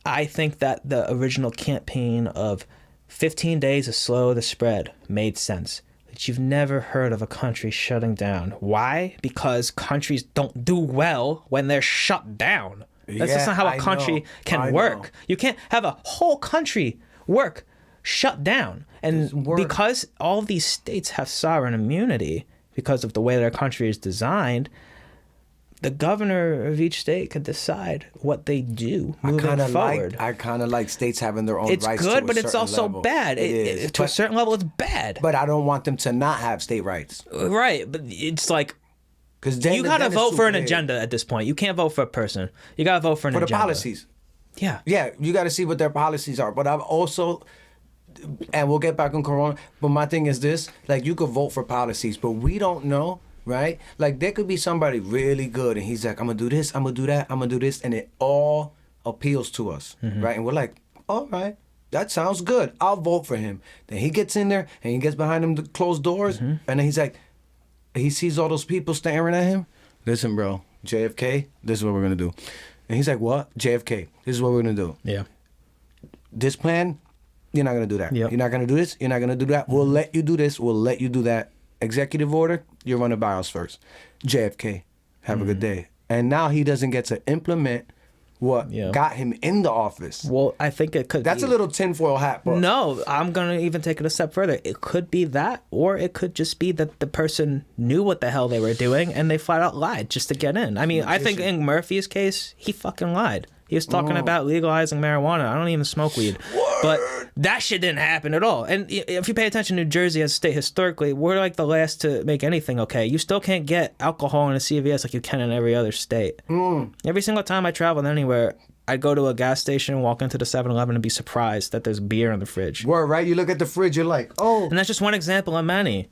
I think that the original campaign of 15 days to slow the spread made sense. But you've never heard of a country shutting down. Why? Because countries don't do well when they're shut down. That's just not how a country can work. You can't have a whole country work shut down. And because all of these states have sovereign immunity, because of the way their country is designed, the governor of each state could decide what they do moving forward. I kind of like states having their own It's rights. good, to a but it's certain also level. bad. It is. To a certain level, it's bad. But I don't want them to not have state rights. Right, but it's like Because you gotta vote for an agenda at this point. You can't vote for a person. You gotta vote for an agenda. For the policies. Yeah. Yeah, you got to see what their policies are. But I've also, and we'll get back on Corona, but my thing is this, like, you could vote for policies, but we don't know, right? Like, there could be somebody really good, and he's like, I'm going to do this, I'm going to do that, I'm going to do this, and it all appeals to us, right? And we're like, all right, that sounds good. I'll vote for him. Then he gets in there, and he gets behind him the closed doors, and then he's like, he sees all those people staring at him. Listen, bro, JFK, this is what we're going to do. And he's like, what? JFK, this is what we're going to do. Yeah. This plan, you're not going to do that. Yep. You're not going to do this. You're not going to do that. We'll let you do this. We'll let you do that. Executive order, you're running by us first. JFK, have a good day. And now he doesn't get to implement what got him in the office. Well, I think it could That's be. a little tinfoil hat. But No, I'm going to even take it a step further. It could be that, or it could just be that the person knew what the hell they were doing and they flat out lied just to get in. I mean, I think in Murphy's case, he fucking lied. He was talking about legalizing marijuana. I don't even smoke weed. But that shit didn't happen at all. And if you pay attention to New Jersey as a state historically, we're like the last to make anything okay. You still can't get alcohol in a CVS like you can in every other state. Every single time I traveled anywhere, I'd go to a gas station, walk into the 7-Eleven and be surprised that there's beer in the fridge. Word, right? You look at the fridge, you're like, oh. And that's just one example of many.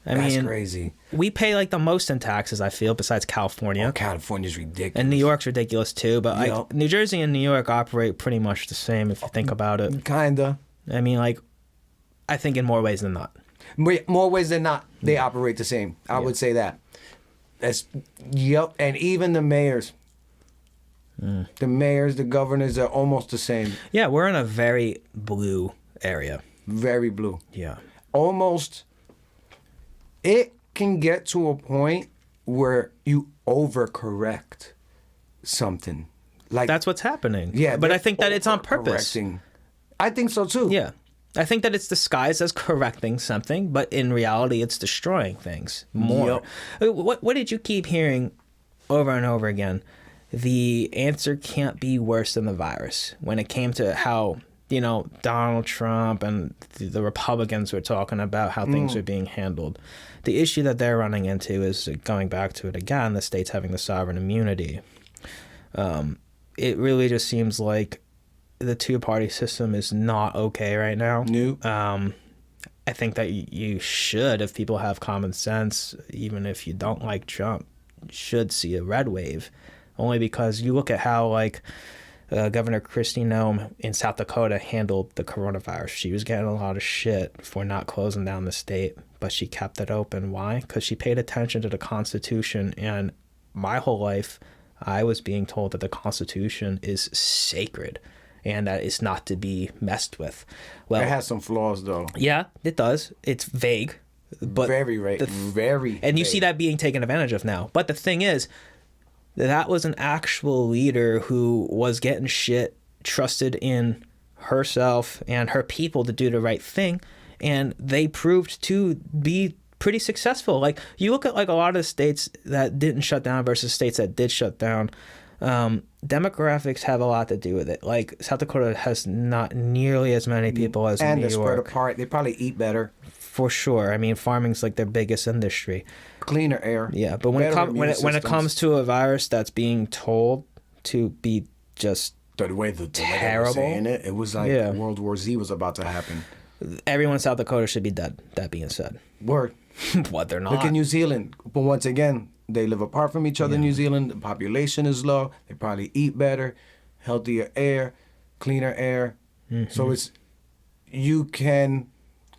That's crazy. We pay like the most in taxes, I feel, besides California. Oh, California's ridiculous. And New York's ridiculous too, but like New Jersey and New York operate pretty much the same if you think about it. Kinda. I mean, like, I think in more ways than not. More ways than not, they operate the same. I would say that. And even the mayors. The mayors, the governors are almost the same. Yeah, we're in a very blue area. Very blue. Yeah. Almost. It can get to a point where you overcorrect something. Like That's what's happening. Yeah, but I think that it's on purpose. overcorrecting. I think so too. Yeah. I think that it's disguised as correcting something, but in reality, it's destroying things more. What did you keep hearing over and over again? The answer can't be worse than the virus. When it came to how, Donald Trump and the Republicans were talking about how things are being handled. The issue that they're running into is, going back to it again, the states having the sovereign immunity. It really just seems like the two-party system is not okay right now. Nope. I think that you should, if people have common sense, even if you don't like Trump, should see a red wave. Only because you look at how, Governor Kristi Noem in South Dakota handled the coronavirus. She was getting a lot of shit for not closing down the state, but she kept it open. Why? Because she paid attention to the Constitution, and my whole life, I was being told that the Constitution is sacred and that it's not to be messed with. Well, it has some flaws, though. Yeah, it does. It's vague. But very and vague. you see that being taken advantage of now. But the thing is, that was an actual leader who was getting shit, trusted in herself and her people to do the right thing, and they proved to be pretty successful. Like, you look at a lot of the states that didn't shut down versus states that did shut down. Demographics have a lot to do with it. Like, South Dakota has not nearly as many people as And New they're spread York. apart. They probably eat better. For sure. I mean, farming's like their biggest industry. Cleaner air. Yeah, but when it comes to a virus that's being told to be just the way they were terrible, saying it was like World War Z was about to happen. Everyone in South Dakota should be dead. That being said. Word. What, they're not. Look at New Zealand. But once again, they live apart from each other in New Zealand. The population is low. They probably eat better, healthier air, cleaner air. So you can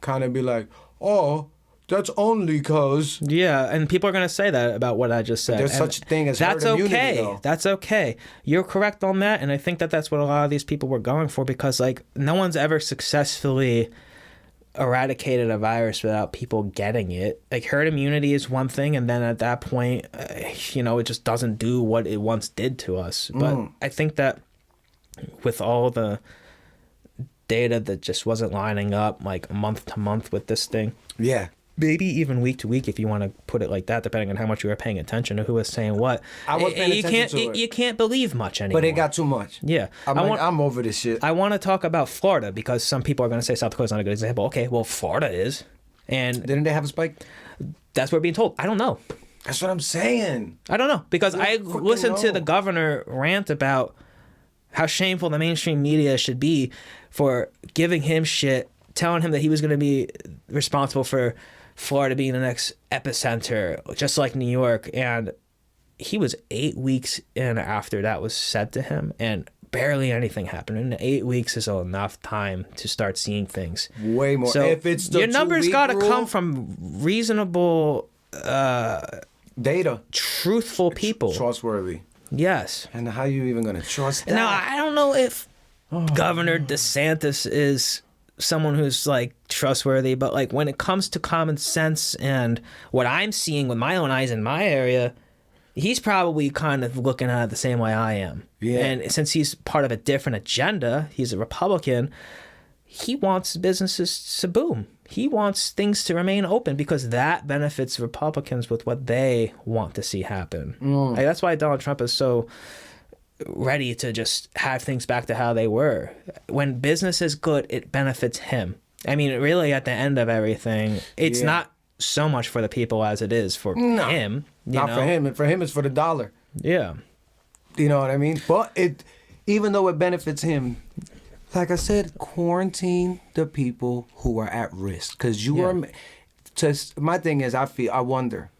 kind of be like, oh, that's only because. Yeah, and people are going to say that about what I just said. There's such a thing as that's herd immunity, okay. though. That's okay. You're correct on that, and I think that that's what a lot of these people were going for, because like no one's ever successfully eradicated a virus without people getting it. Like, herd immunity is one thing, and then at that point, it just doesn't do what it once did to us. But I think that with all the data that just wasn't lining up like month to month with this thing, maybe even week to week, if you want to put it like that, depending on how much you were paying attention to who was saying what. I was paying attention to it. You can't believe much anymore. But it got too much. Yeah. I'm over this shit. I want to talk about Florida, because some people are going to say South Dakota's not a good example. Okay, well, Florida is. And Didn't they have a spike? that's what we're being told. I don't know. That's what I'm saying. I don't know, because I fucking listened to know. the governor rant about how shameful the mainstream media should be for giving him shit, telling him that he was going to be responsible for Florida being the next epicenter, just like New York. And he was 8 weeks in after that was said to him, and barely anything happened. And 8 weeks is enough time to start seeing things. Way more. So if it's the your numbers 2-week got to rule, come from reasonable, data, truthful people. trustworthy. Yes. And how you even gonna trust that? Now, I don't know if Governor DeSantis is someone who's like trustworthy, but like when it comes to common sense and what I'm seeing with my own eyes in my area, he's probably kind of looking at it the same way I am. Yeah. And since he's part of a different agenda, he's a Republican, he wants businesses to boom. He wants things to remain open, because that benefits Republicans with what they want to see happen. Like, that's why Donald Trump is so ready to just have things back to how they were. When business is good, it benefits him. I mean, really, at the end of everything, it's not so much for the people as it is for him. Not for him. For him, it's for the dollar. Yeah. You know what I mean? But even though it benefits him, like I said, quarantine the people who are at risk. Because my thing is, I wonder,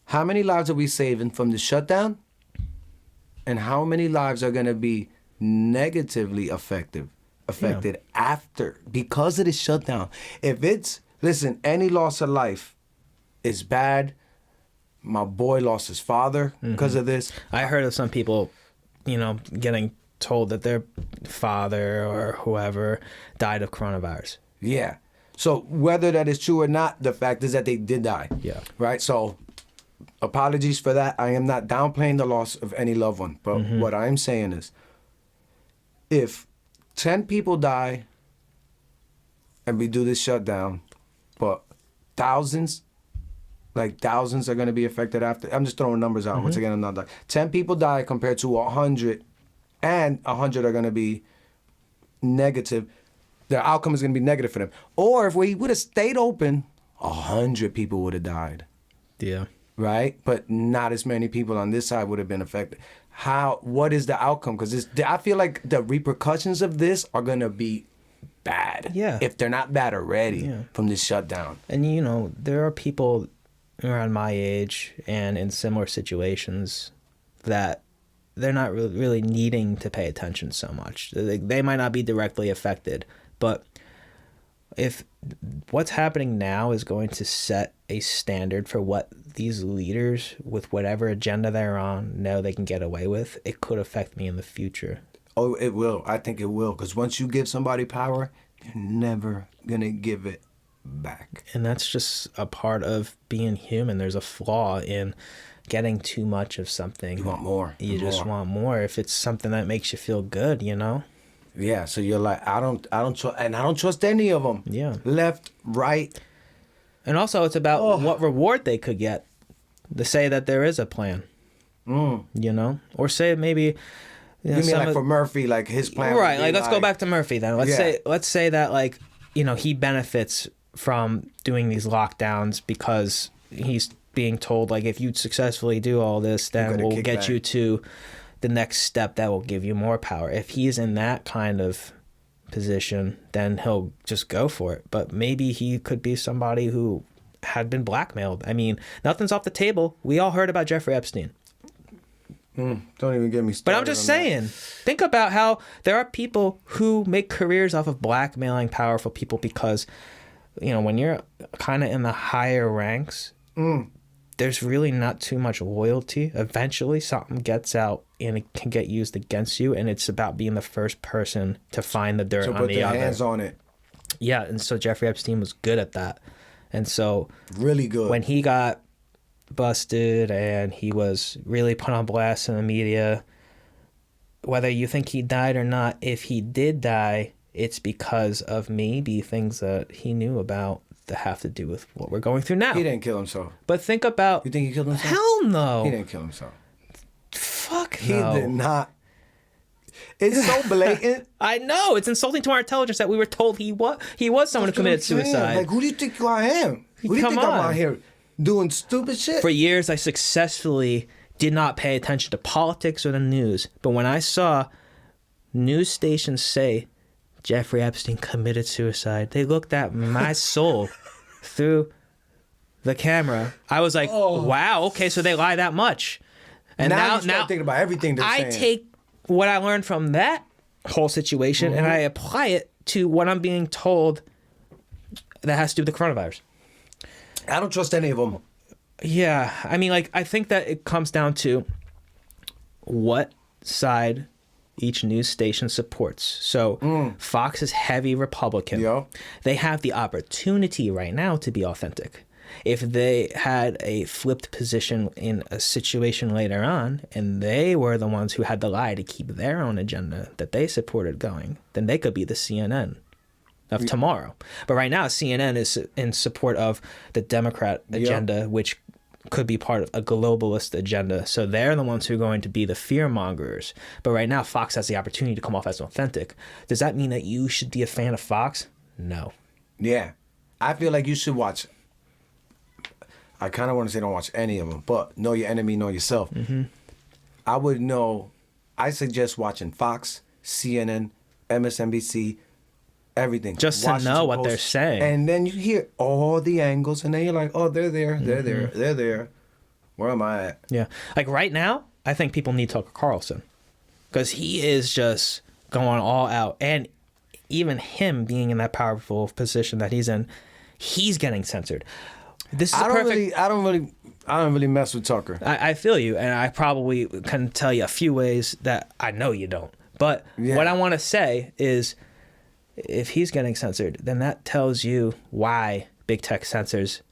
how many lives are we saving from the shutdown? And how many lives are going to be negatively affected after, because of the shutdown? Listen, any loss of life is bad. My boy lost his father because of this. I heard of some people, getting told that their father or whoever died of coronavirus. Yeah. So whether that is true or not, the fact is that they did die. Yeah. Right? So apologies for that. I am not downplaying the loss of any loved one. But what I'm saying is, if 10 people die and we do this shutdown, but thousands are going to be affected after. I'm just throwing numbers out. Once again, I'm not like 10 people die compared to 100, and 100 are going to be negative. The outcome is going to be negative for them. Or if we would have stayed open, 100 people would have died. Yeah. Right? But not as many people on this side would have been affected. What is the outcome? Because I feel like the repercussions of this are going to be bad. Yeah. If they're not bad already from this shutdown. And, there are people around my age and in similar situations that they're not really needing to pay attention so much. They might not be directly affected, but if what's happening now is going to set a standard for what these leaders, with whatever agenda they're on, know they can get away with, it could affect me in the future. Oh, it will. I think it will. Because once you give somebody power, you're never going to give it back. And that's just a part of being human. There's a flaw in getting too much of something. You want more. You just want more. If it's something that makes you feel good, Yeah, so you're like, I don't trust any of them. Yeah. Left, right. And also it's about what reward they could get to say that there is a plan. You know, or say maybe. You mean like for Murphy, like his plan? Right. Like, let's go back to Murphy then. Let's say that, like, you know, he benefits from doing these lockdowns because he's being told, like, if you successfully do all this, then we'll get you to the next step that will give you more power. If he's in that kind of position, then he'll just go for it. But maybe he could be somebody who had been blackmailed. I mean, nothing's off the table. We all heard about Jeffrey Epstein. Don't even get me started. But I'm just saying, think about how there are people who make careers off of blackmailing powerful people because, you know, when you're kind of in the higher ranks, there's really not too much loyalty. Eventually, something gets out and it can get used against you, and it's about being the first person to find the dirt on the other. So put their hands on it. Yeah, and so Jeffrey Epstein was good at that. And so... really good. When he got busted and he was really put on blast in the media, whether you think he died or not, if he did die, it's because of maybe things that he knew about that have to do with what we're going through now. He didn't kill himself. But think about... You think he killed himself? Hell no. He didn't kill himself. Fuck He no. did not. It's so blatant. I know. It's insulting to our intelligence that we were told he was someone who committed suicide. Like, who do you think I am? Who do you think I'm out here doing stupid shit? For years, I successfully did not pay attention to politics or the news. But when I saw news stations say Jeffrey Epstein committed suicide, they looked at my soul through the camera. I was like, wow, okay, so they lie that much. And now you start thinking about everything they're saying. I take what I learned from that whole situation and I apply it to what I'm being told that has to do with the coronavirus. I don't trust any of them. Yeah. I mean, like, I think that it comes down to what side each news station supports. So Fox is heavy Republican. Yo. They have the opportunity right now to be authentic. If they had a flipped position in a situation later on, and they were the ones who had to lie to keep their own agenda that they supported going, then they could be the CNN of tomorrow. But right now, CNN is in support of the Democrat agenda, which could be part of a globalist agenda. So they're the ones who are going to be the fear mongers. But right now, Fox has the opportunity to come off as authentic. Does that mean that you should be a fan of Fox? No. Yeah. I feel like you should watch... I kind of want to say don't watch any of them, but know your enemy, know yourself. I would know... I suggest watching Fox, CNN, MSNBC, everything. Just to know what they're saying. And then you hear all the angles, and then you're like, oh, they're there, they're there, they're there. Where am I at? Yeah. Like right now, I think people need Tucker Carlson. Because he is just going all out. And even him being in that powerful position that he's in, he's getting censored. This is I don't really mess with Tucker. I feel you, and I probably can tell you a few ways that I know you don't. But what I want to say is, if he's getting censored, then that tells you why big tech censors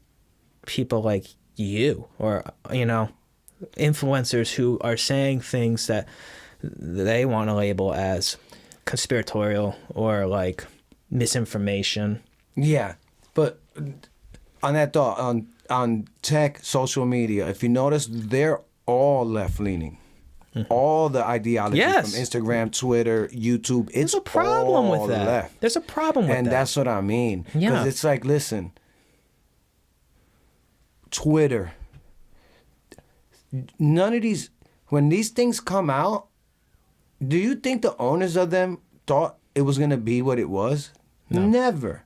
people like you, or, you know, influencers who are saying things that they want to label as conspiratorial or like misinformation. Yeah, but on that thought, on tech, social media, if you notice, they're all left-leaning. All the ideology from Instagram, Twitter, YouTube, it's There's a problem all with that. left. There's a problem with that. And that's what I mean. Yeah. Because it's like, listen, Twitter, none of these, when these things come out, do you think the owners of them thought it was going to be what it was? No. Never.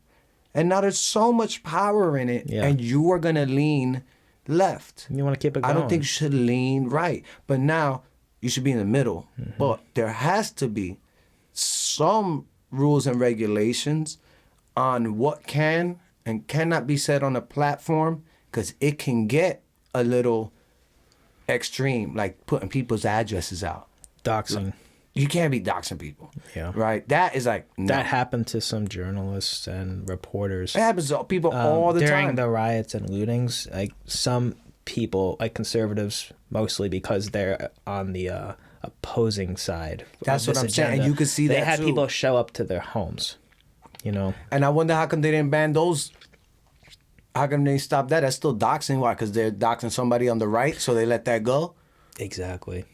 And now there's so much power in it, and you are going to lean left. You want to keep it going. I don't think you should lean right. But now you should be in the middle. But there has to be some rules and regulations on what can and cannot be said on a platform, because it can get a little extreme, like putting people's addresses out. Doxing. You can't be doxing people. Yeah. Right? That is like... No. That happened to some journalists and reporters. It happens to people all the during time. the riots and lootings. Like some people, like conservatives, mostly because they're on the opposing side. That's what I'm saying. And you could see they that had too. people show up to their homes, you know. And I wonder how come they didn't ban those. How come they stopped that? That's still doxing. Why? Because they're doxing somebody on the right, so they let that go? Exactly.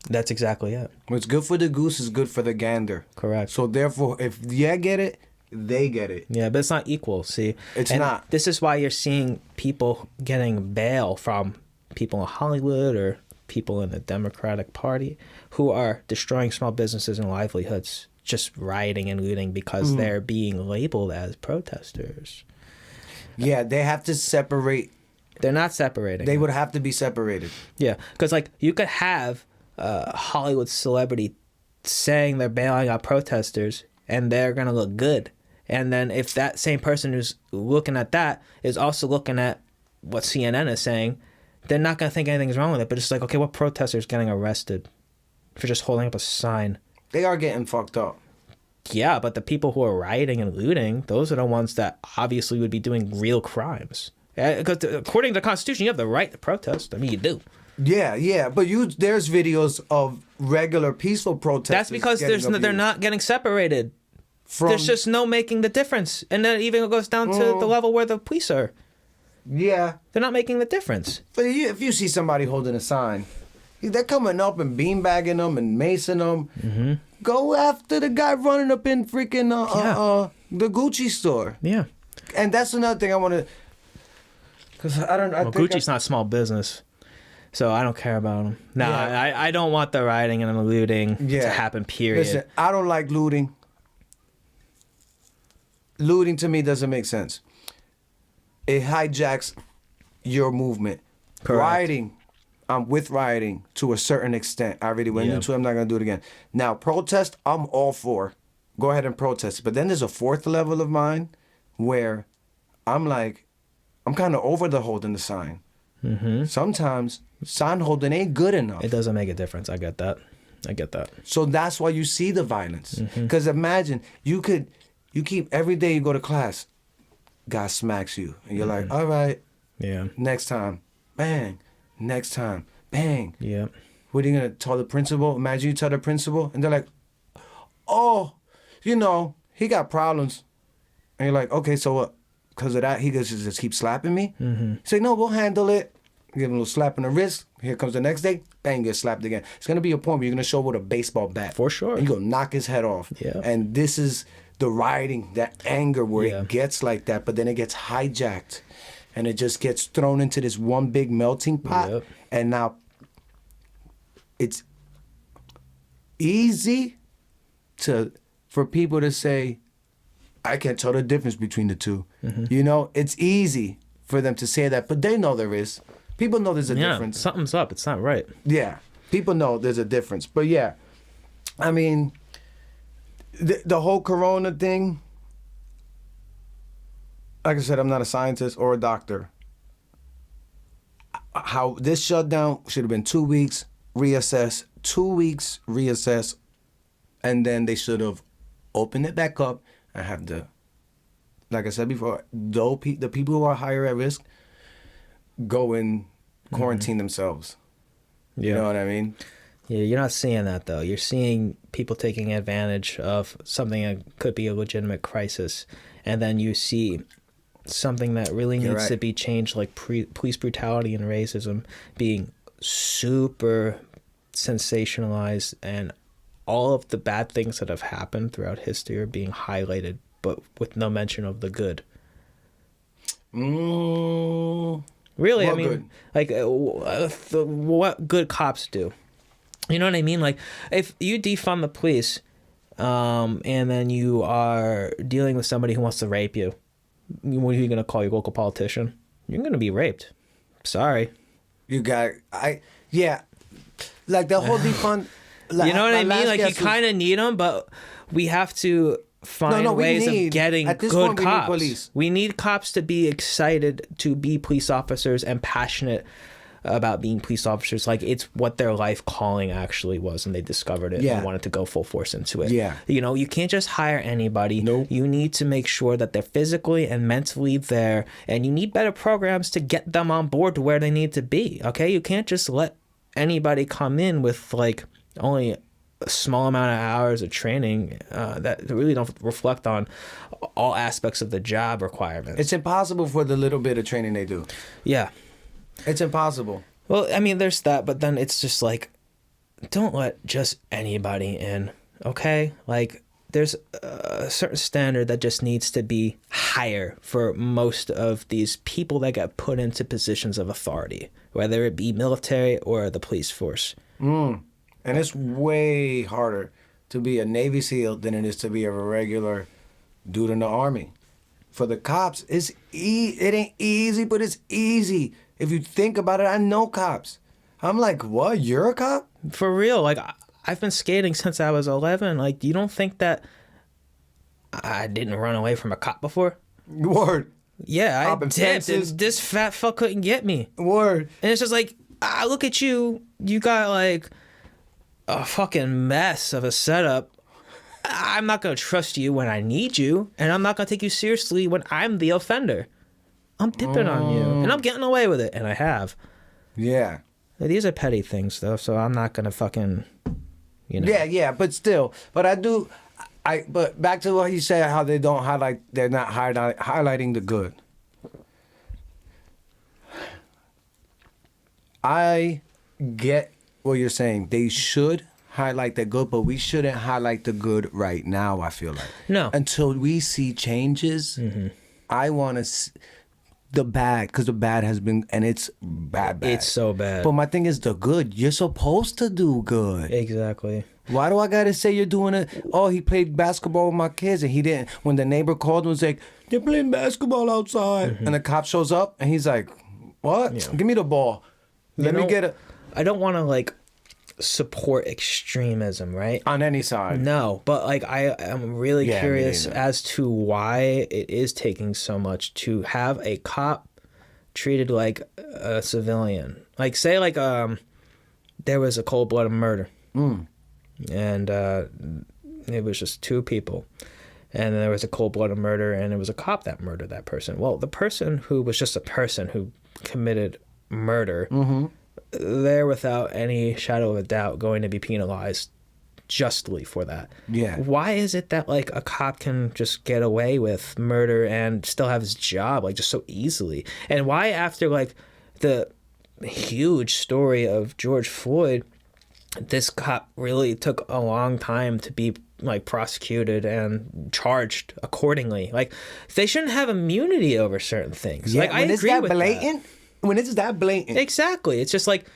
That's exactly it. What's good for the goose is good for the gander. Correct. So therefore, if you get it, they get it. Yeah, but it's not equal, see? It's and not. This is why you're seeing people getting bail from people in Hollywood or people in the Democratic Party who are destroying small businesses and livelihoods, just rioting and looting because they're being labeled as protesters. Yeah, they have to separate. They're not separating. They would have to be separated. Yeah, because like you could have a Hollywood celebrity saying they're bailing out protesters and they're going to look good. And then if that same person who's looking at that is also looking at what CNN is saying, they're not going to think anything's wrong with it. But it's like, okay, what protester is getting arrested for just holding up a sign? They are getting fucked up. Yeah, but the people who are rioting and looting, those are the ones that obviously would be doing real crimes. Because according to the Constitution, you have the right to protest. I mean, you do. Yeah, but there's videos of regular peaceful protesters. That's because they're not getting separated. There's just no making the difference. And then it even goes down to the level where the police are. Yeah. They're not making the difference. But if you see somebody holding a sign, they're coming up and beanbagging them and macing them. Mm-hmm. Go after the guy running up in freaking the Gucci store. Yeah. And that's another thing I want to... Because I don't... Well, Gucci's not small business. So I don't care about them. No, yeah. I don't want the rioting and the looting to happen, period. Listen, I don't like looting. Looting to me doesn't make sense. It hijacks your movement. Correct. Rioting, I'm with rioting to a certain extent. I already went into it. I'm not going to do it again. Now, protest, I'm all for. Go ahead and protest. But then there's a fourth level of mine where I'm like, I'm kind of over the holding the sign. Mm-hmm. Sometimes sign holding ain't good enough. It doesn't make a difference. I get that. So that's why you see the violence. Because imagine, you keep every day you go to class, God smacks you. And you're like, all right. Yeah. Next time. Bang. Next time. Bang. Yeah. What are you going to tell the principal? Imagine you tell the principal and they're like, oh, he got problems. And you're like, okay, so what? Because of that, he just keep slapping me? Mm-hmm. Say, no, we'll handle it. Give him a little slap in the wrist. Here comes the next day. Bang, get slapped again. It's going to be a point where you're going to show up with a baseball bat. For sure. And you're going to knock his head off. Yeah. And this is the rioting, that anger where it gets like that, but then it gets hijacked. And it just gets thrown into this one big melting pot. Yep. And now it's easy for people to say, I can't tell the difference between the two. Mm-hmm. It's easy for them to say that, but they know there is. People know there's a difference. Something's up. It's not right. Yeah. People know there's a difference. But yeah, I mean, the whole corona thing, like I said, I'm not a scientist or a doctor. How this shutdown should have been 2 weeks, reassess, 2 weeks, reassess, and then they should have opened it back up and have like I said before, the people who are higher at risk go and quarantine themselves. Yeah. You know what I mean? Yeah, you're not seeing that, though. You're seeing people taking advantage of something that could be a legitimate crisis, and then you see something that really needs to be changed, like police brutality and racism being super sensationalized, and all of the bad things that have happened throughout history are being highlighted, but with no mention of the good. Really, I mean, good? Like, what good cops do? You know what I mean? Like, if you defund the police, and then you are dealing with somebody who wants to rape you, what are you going to call your local politician? You're going to be raped. Sorry. Like the whole defund. Like, you know what I mean? Like, you kind of need them, but we have to find ways of getting good cops. We need cops to be excited to be police officers and passionate about being police officers. Like, it's what their life calling actually was, and they discovered it and wanted to go full force into it. Yeah. You can't just hire anybody. Nope. You need to make sure that they're physically and mentally there, and you need better programs to get them on board to where they need to be. Okay? You can't just let anybody come in with, like, only a small amount of hours of training that really don't reflect on all aspects of the job requirements. It's impossible for the little bit of training they do. Yeah. It's impossible. Well, I mean, there's that, but then it's just like, don't let just anybody in, okay? Like, there's a certain standard that just needs to be higher for most of these people that get put into positions of authority, whether it be military or the police force. And it's way harder to be a Navy SEAL than it is to be a regular dude in the Army. For the cops, it ain't easy, but it's easy. If you think about it, I know cops. I'm like, what? You're a cop? For real, like, I've been skating since I was 11. Like, you don't think that I didn't run away from a cop before? Word. Yeah, I Popping did. fences. This fat fuck couldn't get me. Word. And it's just like, I look at you. You got like a fucking mess of a setup. I'm not going to trust you when I need you. And I'm not going to take you seriously when I'm the offender. I'm dipping on you. And I'm getting away with it. And I have. Yeah. These are petty things, though. So I'm not going to fucking, you know. Yeah, but still. But but back to what you said, how they're not highlighting the good. I get what you're saying. They should highlight the good, but we shouldn't highlight the good right now, I feel like. No. Until we see changes, I want to see the bad, because the bad has been, and it's bad. It's so bad. But my thing is the good. You're supposed to do good. Exactly. Why do I gotta say you're doing it? Oh, he played basketball with my kids and he didn't. When the neighbor called and was like, they're playing basketball outside. And the cop shows up and he's like, what? Yeah. Give me the ball. Let me get it. I don't want to like support extremism, right? On any side. No, but like I am really Yeah, me curious neither. as to why it is taking so much to have a cop treated like a civilian. Like say like there was a cold-blooded murder. And it was just two people. And there was a cold-blooded murder and it was a cop that murdered that person. Well, the person who was just a person who committed murder, they're without any shadow of a doubt going to be penalized justly for that. Yeah. Why is it that like a cop can just get away with murder and still have his job like just so easily? And why after like the huge story of George Floyd, this cop really took a long time to be like prosecuted and charged accordingly? Like they shouldn't have immunity over certain things. Yeah, like I when it's agree that with blatant, when it's that blatant. Exactly. It's just like,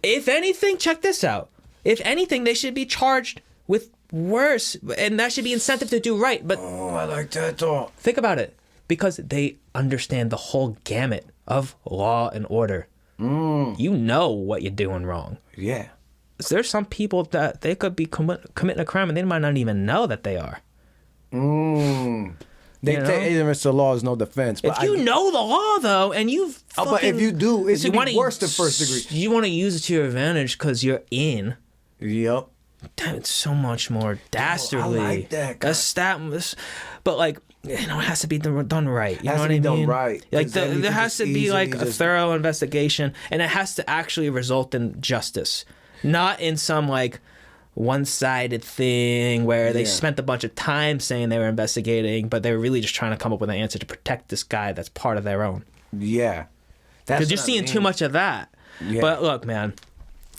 if anything, check this out. If anything, they should be charged with worse, and that should be incentive to do right. But Oh, I like that thought. think about it, because they understand the whole gamut of law and order. You know what you're doing wrong. Yeah. There's some people that they could be committing a crime and they might not even know that they are. They say ignorance to law is no defense. But If you know the law, though, and you've but if you do, it's worse than first degree. You want to use it to your advantage because you're in. Yep. Damn, it's so much more dastardly. I like that, But like, you know, it has to be done right. You Has know to what be I mean? done right, Like 'cause then you there can has to just be like easily a just- thorough investigation, and it has to actually result in justice, not in some like one-sided thing where they Yeah. spent a bunch of time saying they were investigating, but they were really just trying to come up with an answer to protect this guy that's part of their own. Yeah. Because you're seeing too much of that. Yeah. But look, man,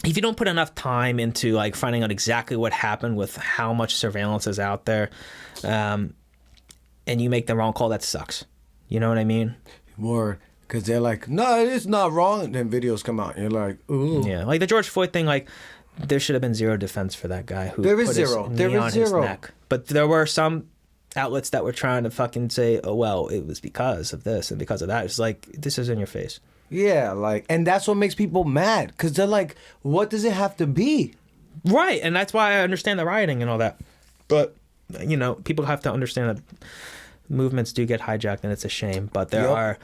if you don't put enough time into like finding out exactly what happened with how much surveillance is out there, and you make the wrong call, that sucks. You know what I mean? More. Because they're like, no, it's not wrong. And then videos come out. And you're like, ooh. Yeah, like the George Floyd thing, like there should have been zero defense for that guy who There is put zero. his There knee is on his zero. neck. But there were some outlets that were trying to fucking say, oh, well, it was because of this and because of that. It's like, this is in your face. Yeah, like, and that's what makes people mad. Because they're like, what does it have to be? Right, and that's why I understand the rioting and all that. But, you know, people have to understand that movements do get hijacked and it's a shame. But there are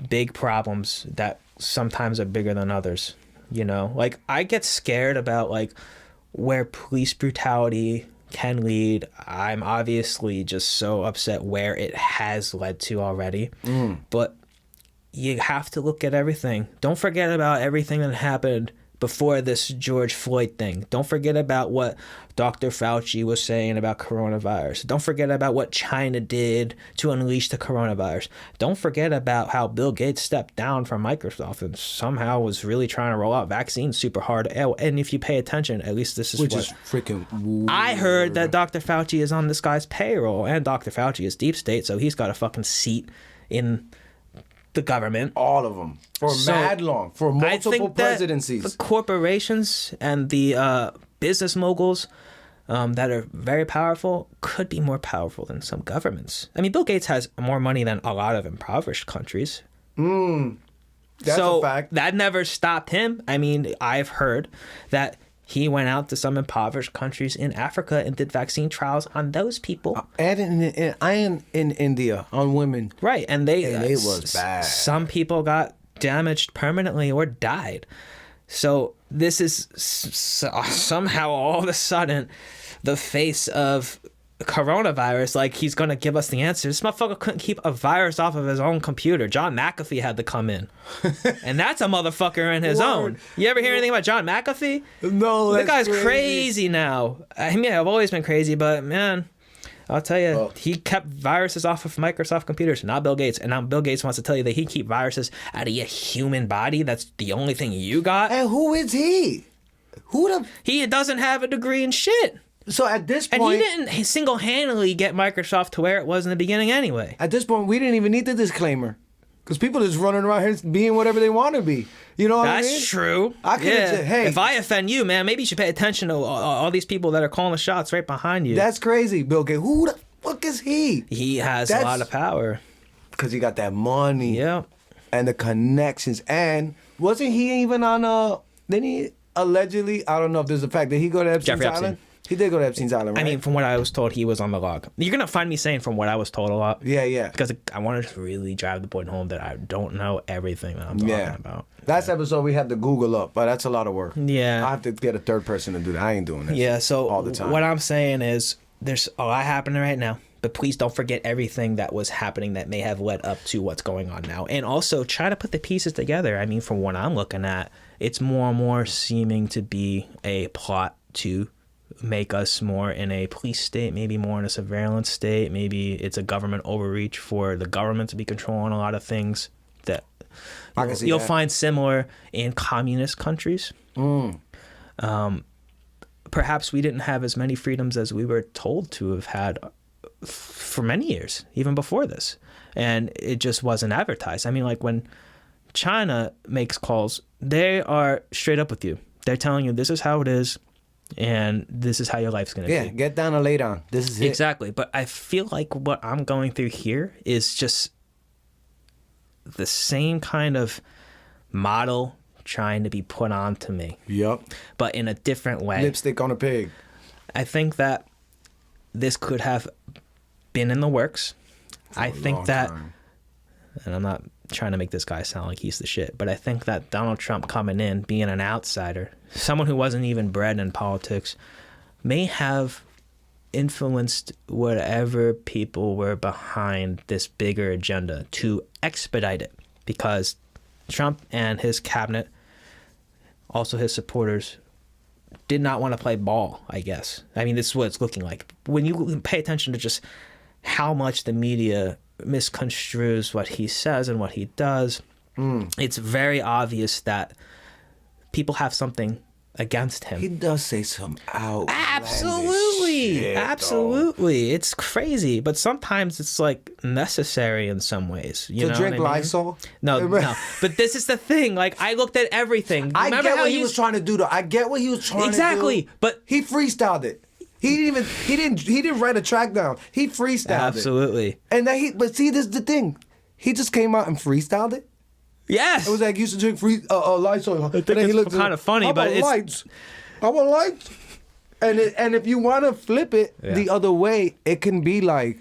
big problems that sometimes are bigger than others, you know? Like, I get scared about, like, where police brutality can lead. I'm obviously just so upset where it has led to already. But you have to look at everything. Don't forget about everything that happened before this George Floyd thing. Don't forget about what Dr. Fauci was saying about coronavirus. Don't forget about what China did to unleash the coronavirus. Don't forget about how Bill Gates stepped down from Microsoft and somehow was really trying to roll out vaccines super hard. And if you pay attention, at least this is Which what... is freaking weird. I heard that Dr. Fauci is on this guy's payroll, and Dr. Fauci is deep state, so he's got a fucking seat in the government. All of them. For mad long. For multiple presidencies. The corporations and the business moguls that are very powerful could be more powerful than some governments. I mean, Bill Gates has more money than a lot of impoverished countries. That's a fact. That never stopped him. I mean, I've heard that he went out to some impoverished countries in Africa and did vaccine trials on those people. And in India on women. Right, and it was bad. Some people got damaged permanently or died. So this is somehow all of a sudden the face of coronavirus, like he's going to give us the answer. This motherfucker couldn't keep a virus off of his own computer. John McAfee had to come in. And that's a motherfucker in his own. You ever hear anything about John McAfee? No, that guy's crazy now. I mean, I've always been crazy, but man, I'll tell you, he kept viruses off of Microsoft computers, not Bill Gates. And now Bill Gates wants to tell you that he keep viruses out of your human body. That's the only thing you got. And who is he? He doesn't have a degree in shit. So at this point... And he didn't single-handedly get Microsoft to where it was in the beginning anyway. At this point, we didn't even need the disclaimer. Because people are just running around here being whatever they want to be. You know what I mean? That's true. I could have said, hey... If I offend you, man, maybe you should pay attention to all these people that are calling the shots right behind you. That's crazy, Bill Gates. Who the fuck is he? He has a lot of power. Because he got that money. Yeah. And the connections. And wasn't he even on... Didn't he allegedly... I don't know if there's a fact. Did he go to Epstein's Island? He did go to Epstein's Island, right? I mean, from what I was told, he was on the log. You're going to find me saying from what I was told a lot. Yeah. Because I want to really drive the point home that I don't know everything that I'm talking about. Last episode, we had to Google up, but that's a lot of work. Yeah. I have to get a third person to do that. I ain't doing this. Yeah, so all the time. What I'm saying is there's a lot happening right now, but please don't forget everything that was happening that may have led up to what's going on now. And also try to put the pieces together. I mean, from what I'm looking at, it's more and more seeming to be a plot to make us more in a police state, maybe more in a surveillance state. Maybe it's a government overreach for the government to be controlling a lot of things that you'll find similar in communist countries. Perhaps we didn't have as many freedoms as we were told to have had for many years, even before this. And it just wasn't advertised. I mean, like when China makes calls, they are straight up with you. They're telling you this is how it is. And this is how your life's going to be. Yeah, get down and lay down. This is it. Exactly. But I feel like what I'm going through here is just the same kind of model trying to be put onto me. Yep. But in a different way. Lipstick on a pig. I think that this could have been in the works. I think that, and I'm not trying to make this guy sound like he's the shit, but I think that Donald Trump coming in, being an outsider, someone who wasn't even bred in politics, may have influenced whatever people were behind this bigger agenda to expedite it, because Trump and his cabinet, also his supporters, did not want to play ball, I guess. I mean, this is what it's looking like. When you pay attention to just how much the media misconstrues what he says and what he does, it's very obvious that people have something against him. He does say some absolutely shit, it's crazy, but sometimes it's like necessary in some ways. You to know drink what I mean? Lysol? No. But this is the thing. Like, I looked at everything. I Remember get how what he was trying to do, though. I get what he was trying exactly, to do. But he freestyled it. He didn't write a track down. He freestyled absolutely. it. And then but see, this is the thing. He just came out and freestyled it. Yes. It was like, used to drink Lysol. I think it's kind of funny, but it's... lights. I want lights. And if you want to flip it the other way, it can be like,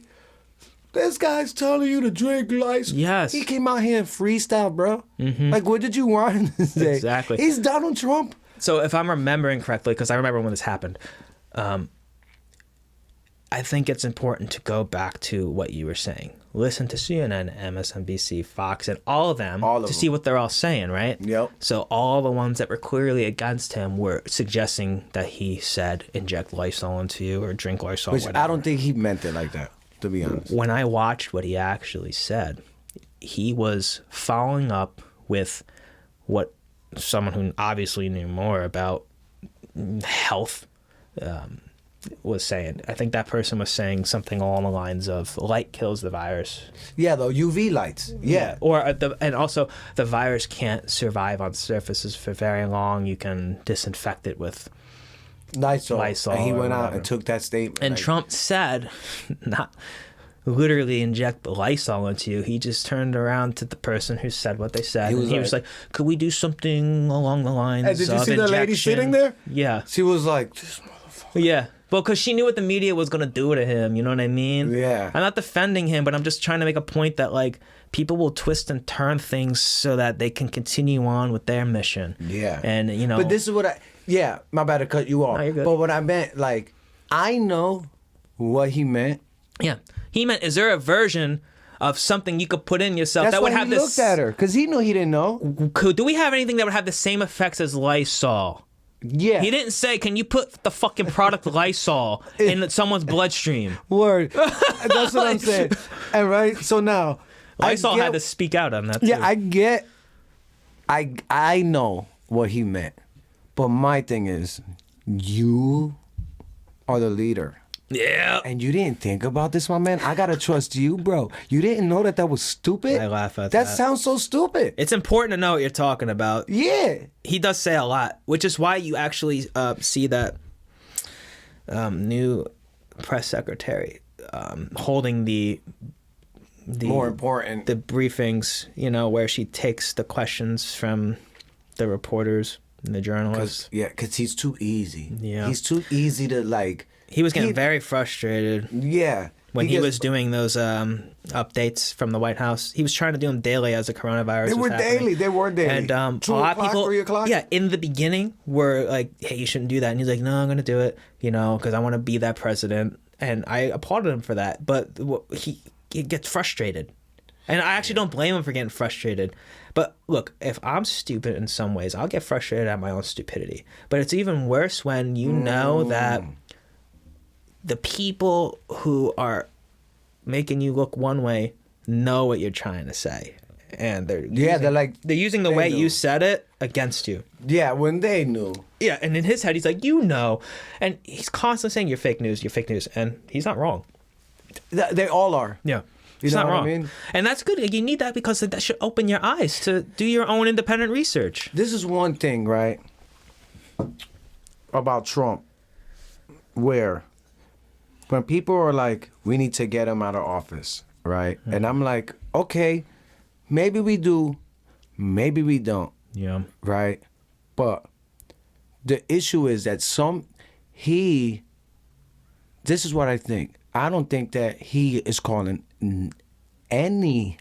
this guy's telling you to drink Lysol. Yes. He came out here and freestyle, bro. Mm-hmm. Like, what did you want to say? Exactly. He's Donald Trump. So if I'm remembering correctly, because I remember when this happened, I think it's important to go back to what you were saying. Listen to CNN, MSNBC, Fox, and all of them to see what they're all saying, right? Yep. So all the ones that were clearly against him were suggesting that he said inject Lysol into you or drink Lysol. Which whatever. I don't think he meant it like that, to be honest. When I watched what he actually said, he was following up with what someone who obviously knew more about health was saying. I think that person was saying something along the lines of light kills the virus. Yeah, the UV lights. Yeah. And also the virus can't survive on surfaces for very long. You can disinfect it with Lysol. And he went out whatever. and took that statement. And like, Trump said, not literally inject the Lysol into you. He just turned around to the person who said what they said. He was like, could we do something along the lines of Hey, did you see injection? the lady sitting there? Yeah. She was like, this motherfucker. Yeah. Well, because she knew what the media was going to do to him. You know what I mean? Yeah. I'm not defending him, but I'm just trying to make a point that, like, people will twist and turn things so that they can continue on with their mission. Yeah. And, you know. But this is what yeah, my bad to cut you off. No, you're good. But what I meant, like, I know what he meant. Yeah. He meant, is there a version of something you could put in yourself That's that why would have he looked at her, because he knew he didn't know. Do we have anything that would have the same effects as Lysol? Yeah. He didn't say, can you put the fucking product Lysol in someone's bloodstream? Word. That's what I'm saying. And right, so now. Lysol had to speak out on that, too. Yeah, I know what he meant. But my thing is, you are the leader. Yeah. And you didn't think about this, my man? I gotta trust you, bro. You didn't know that was stupid? I laugh at that. That sounds so stupid. It's important to know what you're talking about. Yeah. He does say a lot, which is why you actually see that new press secretary holding the more important, the briefings, you know, where she takes the questions from the reporters and the journalists. Because he's too easy. Yeah. He's too easy to, like... He was getting very frustrated. Yeah. When he was doing those updates from the White House. He was trying to do them daily as the coronavirus was happening. They were daily. And 2 a lot of o'clock, people, 3 o'clock? yeah, in the beginning were like, hey, you shouldn't do that. And he's like, no, I'm going to do it, you know, because I want to be that president. And I applauded him for that. But he gets frustrated. And I actually don't blame him for getting frustrated. But look, if I'm stupid in some ways, I'll get frustrated at my own stupidity. But it's even worse when you know that the people who are making you look one way know what you're trying to say. And they're using the way you said it against you. Yeah, when they knew. Yeah, and in his head, he's like, you know. And he's constantly saying, you're fake news. And he's not wrong. They all are. Yeah. You It's know not what wrong. I mean? And that's good. You need that because that should open your eyes to do your own independent research. This is one thing, right, about Trump, where when people are like, we need to get him out of office, right? And I'm like, okay, maybe we do, maybe we don't, Yeah. right? But the issue is that this is what I think. I don't think that he is calling any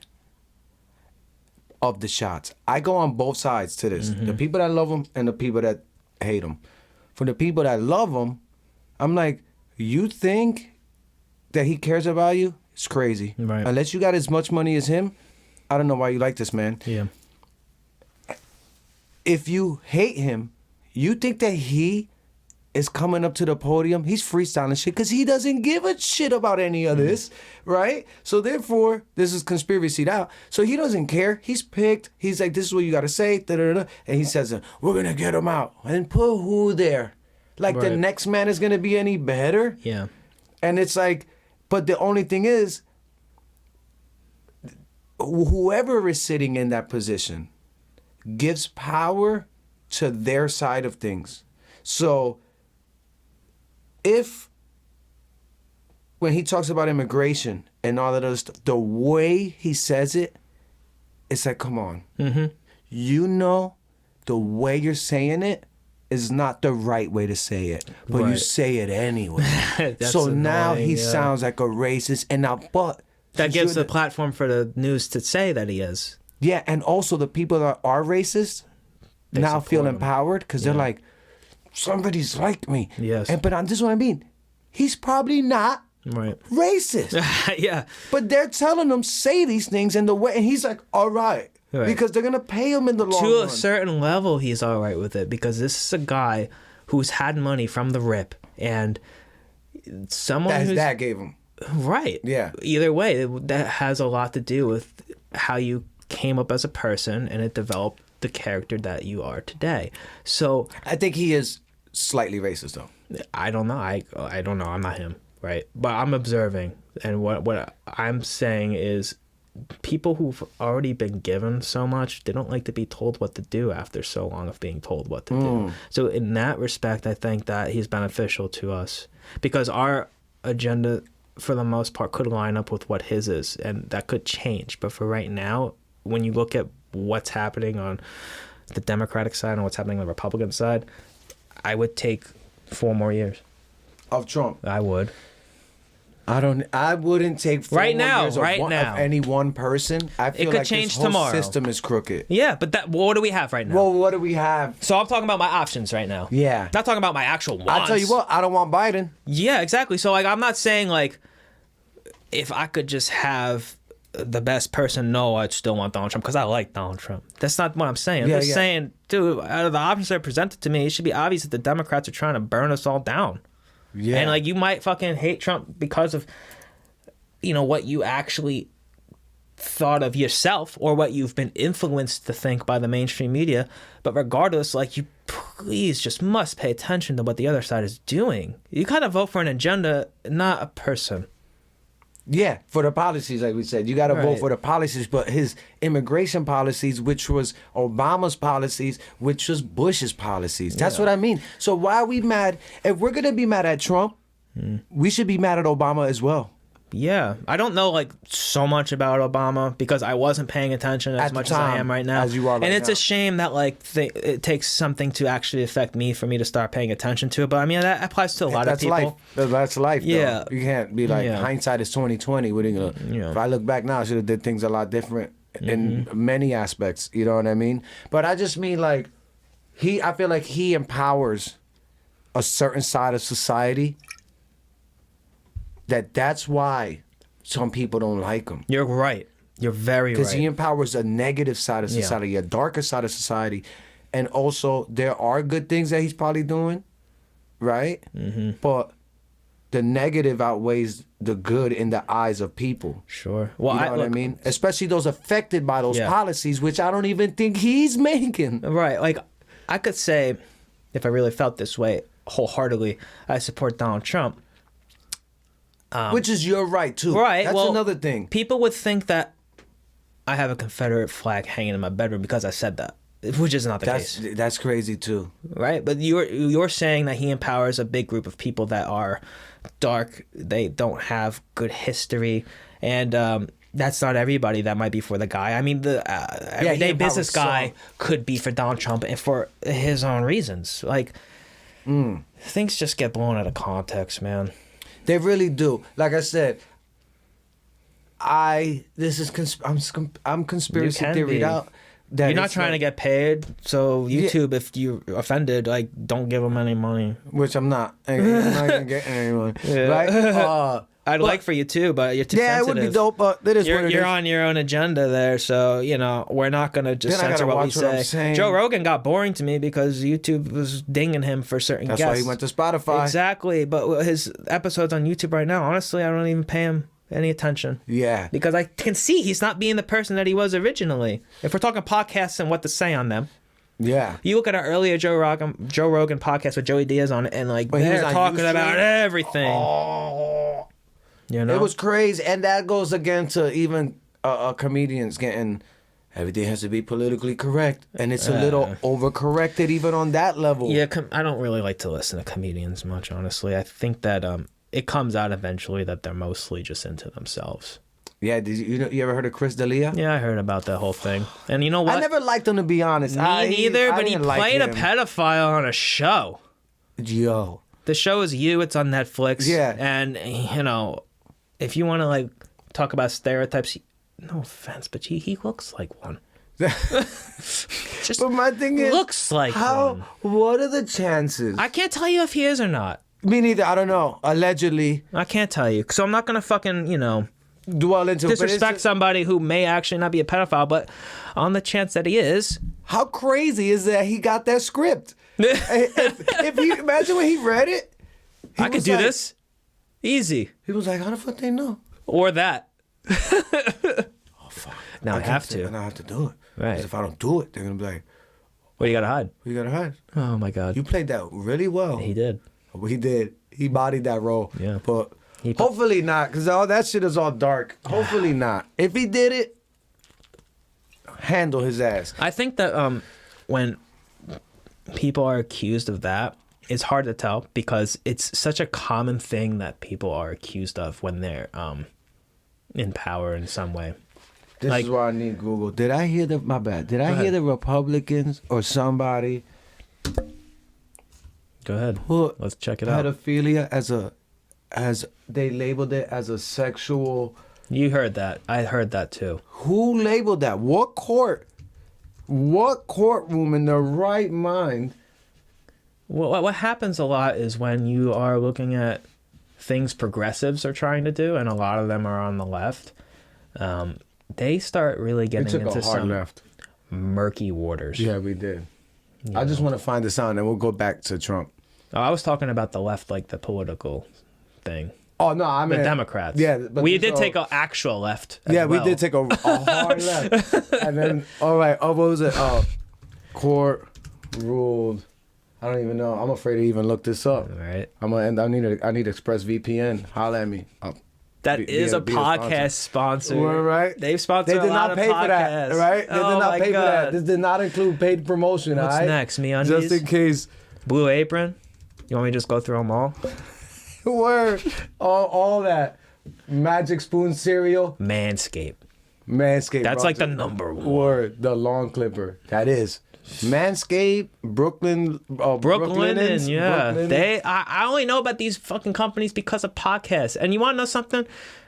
of the shots. I go on both sides to this. The people that love him and the people that hate him. For the people that love him, I'm like, you think that he cares about you? It's crazy. Right. Unless you got as much money as him, I don't know why you like this man. Yeah. If you hate him, you think that he is coming up to the podium, he's freestyling shit because he doesn't give a shit about any of this, right? So therefore, this is conspiracy out. So he doesn't care. He's picked. He's like, this is what you got to say, da-da-da. And he says, we're going to get him out. And put who there? Like the Right. next man is going to be any better? Yeah. And it's like, but the only thing is, whoever is sitting in that position gives power to their side of things. So if when he talks about immigration and all that other stuff, the way he says it, it's like, come on. Mm-hmm. You know the way you're saying it is not the right way to say it, but you Right. say it anyway. That's So now annoying, he yeah. sounds like a racist. And now, but That gives you're the platform for the news to say that he is. Yeah, and also the people that are racist They now feel support him. empowered because they're like, somebody's like me. Yes. But this is what I mean. He's probably not, Right. Racist. Yeah. But they're telling him say these things in the way, and he's like, all right. Right. Because they're going to pay him in the long To run. a certain level, he's all right with it because this is a guy who's had money from the rip, and someone That his who's dad gave him. right. Yeah. Either way, that has a lot to do with how you came up as a person, and it developed the character that you are today. So I think he is slightly racist, though. I don't know. I don't know. I'm not him, right? But I'm observing, and what I'm saying is, people who've already been given so much, they don't like to be told what to do after so long of being told what to do. So in that respect, I think that he's beneficial to us because our agenda, for the most part, could line up with what his is, and that could change. But for right now, when you look at what's happening on the Democratic side and what's happening on the Republican side, I would take 4 more years. Of Trump. I would. I wouldn't take 4 Right more now, years of right one, now. of any one person. I feel could like change this whole tomorrow. system is crooked. Yeah, but what do we have right now? Well, what do we have? So I'm talking about my options right now. Yeah. Not talking about my actual wants. I'll tell you what, I don't want Biden. Yeah, exactly. So, like, I'm not saying, like, if I could just have the best person, no, I'd still want Donald Trump because I like Donald Trump. That's not what I'm saying. I'm just saying, dude, out of the options that are presented to me, it should be obvious that the Democrats are trying to burn us all down. Yeah. And, like, you might fucking hate Trump because of, you know, what you actually thought of yourself or what you've been influenced to think by the mainstream media. But regardless, like, you please just must pay attention to what the other side is doing. You kind of vote for an agenda, not a person. Yeah, for the policies, like we said. You got to vote Right. for the policies, but his immigration policies, which was Obama's policies, which was Bush's policies. That's what I mean. So why are we mad? If we're going to be mad at Trump, we should be mad at Obama as well. Yeah, I don't know like so much about Obama because I wasn't paying attention as At the much as I time, am right now. as you are and right it's now. a shame that like it takes something to actually affect me for me to start paying attention to it. But I mean that applies to a lot That's of people. life. That's life. Yeah. Though. You can't be like Yeah. hindsight is 20/20. What are you gonna? Yeah. If I look back now, I should have did things a lot different in many aspects. You know what I mean? But I just mean like I feel like he empowers a certain side of society. That's why some people don't like him. You're right. You're very right. Because he empowers a negative side of society, a darker side of society. And also, there are good things that he's probably doing, right? Mm-hmm. But the negative outweighs the good in the eyes of people. Sure. Well, You know what I mean? Especially those affected by those policies, which I don't even think he's making. Right. Like, I could say, if I really felt this way wholeheartedly, I support Donald Trump. Which is your right, too. Right. That's well, another thing. People would think that I have a Confederate flag hanging in my bedroom because I said that, which is not the case. That's crazy, too. Right? But you're saying that he empowers a big group of people that are dark. They don't have good history. And that's not everybody that might be for the guy. I mean, the everyday business guy could be for Donald Trump and for his own reasons. Like, things just get blown out of context, man. They really do. Like I said, I'm conspiracy theoried out. You're not trying to get paid, so YouTube, if you're offended, like, don't give them any money. Which I'm not. I'm not even getting anyone. Right? I'd like for you too, but you're too sensitive. Yeah, it would be dope, but that is what it is. You're on your own agenda there, so, you know, we're not going to just Then I censor gotta what we watch what I'm say. saying. Joe Rogan got boring to me because YouTube was dinging him for certain That's guests. why he went to Spotify. Exactly, but his episodes on YouTube right now, honestly, I don't even pay him any attention. Yeah. Because I can see he's not being the person that he was originally. If we're talking podcasts and what to say on them. Yeah. You look at our earlier Joe Rogan podcast with Joey Diaz on it, and like When he was they're on talking Ustream? about everything. Oh. You know, It was crazy. And that goes again to even comedians getting... Everything has to be politically correct. And it's a little overcorrected even on that level. yeah. I don't really like to listen to comedians much, honestly. I think that it comes out eventually that they're mostly just into themselves. Yeah, did you ever heard of Chris D'Elia? Yeah, I heard about that whole thing. And you know what? I never liked him, to be honest. Me neither, but he didn't like played a him. pedophile on a show. Yo. The show is You. It's on Netflix. Yeah. And, you know, if you want to, like, talk about stereotypes, no offense, but he looks like one. Just But my thing is... looks like one. What are the chances? I can't tell you if he is or not. Me neither. I don't know. Allegedly, I can't tell you. So I'm not gonna fucking, dwell into disrespect somebody who may actually not be a pedophile, but on the chance that he is. How crazy is that he got that script? if he imagine when he read it, I could do this easy. He was like, "How the fuck they know?" Or that. Oh fuck! Now I have to. And I have to do it. Right. Because if I don't do it, they're gonna be like, What do you gotta hide? "You gotta hide." Oh my god. You played that really well. He did. He did. He bodied that role. Yeah. But hopefully not, because all that shit is all dark. Hopefully not. If he did it, handle his ass. I think that when people are accused of that, it's hard to tell because it's such a common thing that people are accused of when they're in power in some way. This is why I need Google. Did I hear my bad? Did I hear the Republicans or somebody? Go ahead. Let's check it out. Pedophilia as they labeled it as a sexual. You heard that. I heard that too. Who labeled that? What court? What courtroom in their right mind? Well, what happens a lot is when you are looking at things progressives are trying to do, and a lot of them are on the left, they start really getting into some murky waters. Yeah, we did. I just want to find this out, and then we'll go back to Trump. Oh, I was talking about the left, like the political thing. Oh no, I mean the Democrats. Yeah, but we did take an actual left. We did take a hard left, and then all right. Oh, what was it? Court ruled. I don't even know. I'm afraid to even look this up. All right. I'm gonna end. I need ExpressVPN. Holla at me. That is a podcast sponsor. Right? They've sponsored They did a lot not of pay podcasts. for that, right? They did not pay for that. This did not include paid promotion. What's all right? next? MeUndies? Just in case. Blue Apron? You want me to just go through them all? Word. All that. Magic Spoon cereal. Manscaped. bro. That's like the number one. Word. The lawn clipper. That is. Manscaped, Brooklyn, Brooklyn, yeah. Brooklyn. I only know about these fucking companies because of podcasts. And you want to know something?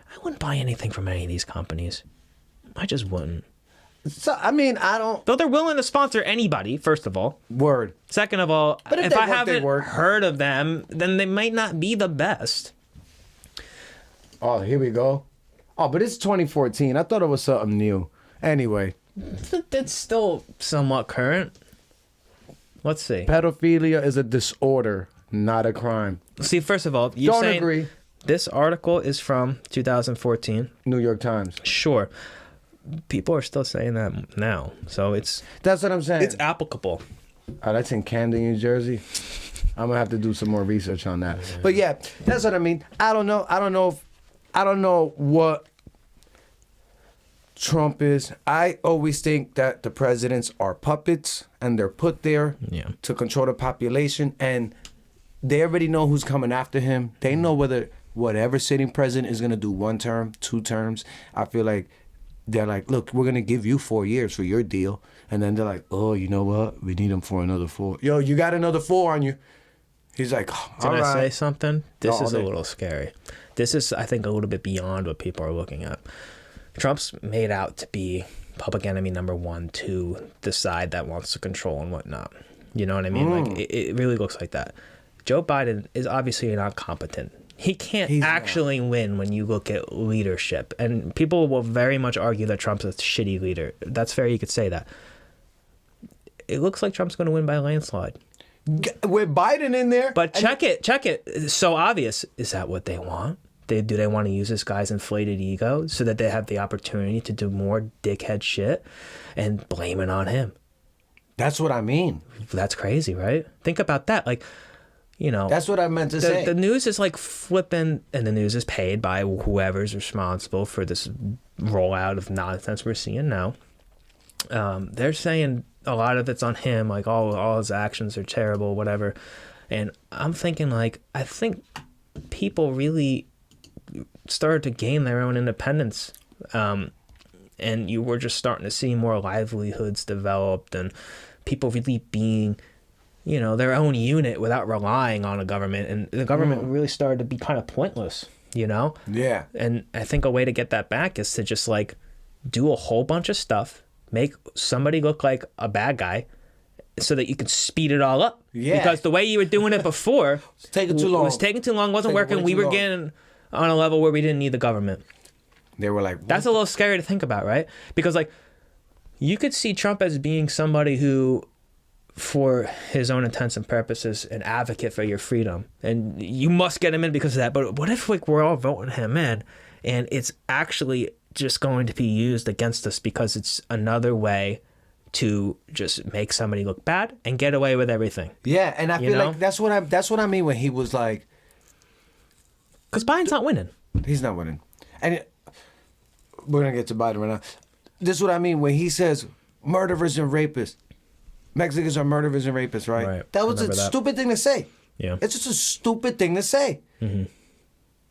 I wouldn't buy anything from any of these companies. I just wouldn't. So I mean, I don't. Though they're willing to sponsor anybody, first of all. Word. Second of all, but if I haven't heard of them, then they might not be the best. Oh, here we go. Oh, but it's 2014. I thought it was something new. Anyway. It's still somewhat current. Let's see. Pedophilia is a disorder, not a crime. See, first of all, you're don't saying agree. This article is from 2014. New York Times. Sure. People are still saying that now. So that's what I'm saying. It's applicable. Oh, that's in Camden, New Jersey. I'm gonna have to do some more research on that. But yeah, that's what I mean. I don't know what Trump is. I always think that the presidents are puppets and they're put there to control the population, and they already know who's coming after him. They know whether whatever sitting president is gonna do 1 term, 2 terms. I feel like they're like, look, we're gonna give you 4 years for your deal, and then they're like, oh, you know what? We need him for another 4. Yo, you got another 4 on you. He's like, oh, Can I say something? This is a little scary. This is, I think, a little bit beyond what people are looking at. Trump's made out to be public enemy number 1 to the side that wants to control and whatnot. You know what I mean? Like it really looks like that. Joe Biden is obviously not competent. He can't actually win when you look at leadership. And people will very much argue that Trump's a shitty leader. That's fair, you could say that. It looks like Trump's going to win by a landslide. With Biden in there? But check it. It's so obvious. Is that what they want? Do they want to use this guy's inflated ego so that they have the opportunity to do more dickhead shit and blame it on him? That's what I mean. That's crazy, right? Think about that. Like, you know, that's what I meant to say. The news is like flipping, and the news is paid by whoever's responsible for this rollout of nonsense we're seeing now. They're saying a lot of it's on him, like all his actions are terrible, whatever. And I'm thinking, like, I think people really started to gain their own independence, and you were just starting to see more livelihoods developed and people really being, you know, their own unit without relying on a government. And the government really started to be kind of pointless, you know? Yeah. And I think a way to get that back is to just like do a whole bunch of stuff, make somebody look like a bad guy so that you can speed it all up. Yeah. Because the way you were doing it before It's taking too long. was taking too long, wasn't Taking working. way We too were long. getting on a level where we didn't need the government. They were like, That's a little scary to think about, right? Because like you could see Trump as being somebody who, for his own intents and purposes, an advocate for your freedom, and you must get him in because of that. But what if like we're all voting him in, and it's actually just going to be used against us because it's another way to just make somebody look bad and get away with everything? yeah, and I feel know? like that's what I mean when he was like, Because Biden's not winning. he's not winning, and we're gonna get to Biden right now. This is what I mean when he says murderers and rapists. Mexicans are murderers and rapists, right? Right. That was a Remember that. stupid thing to say. Yeah. It's just a stupid thing to say.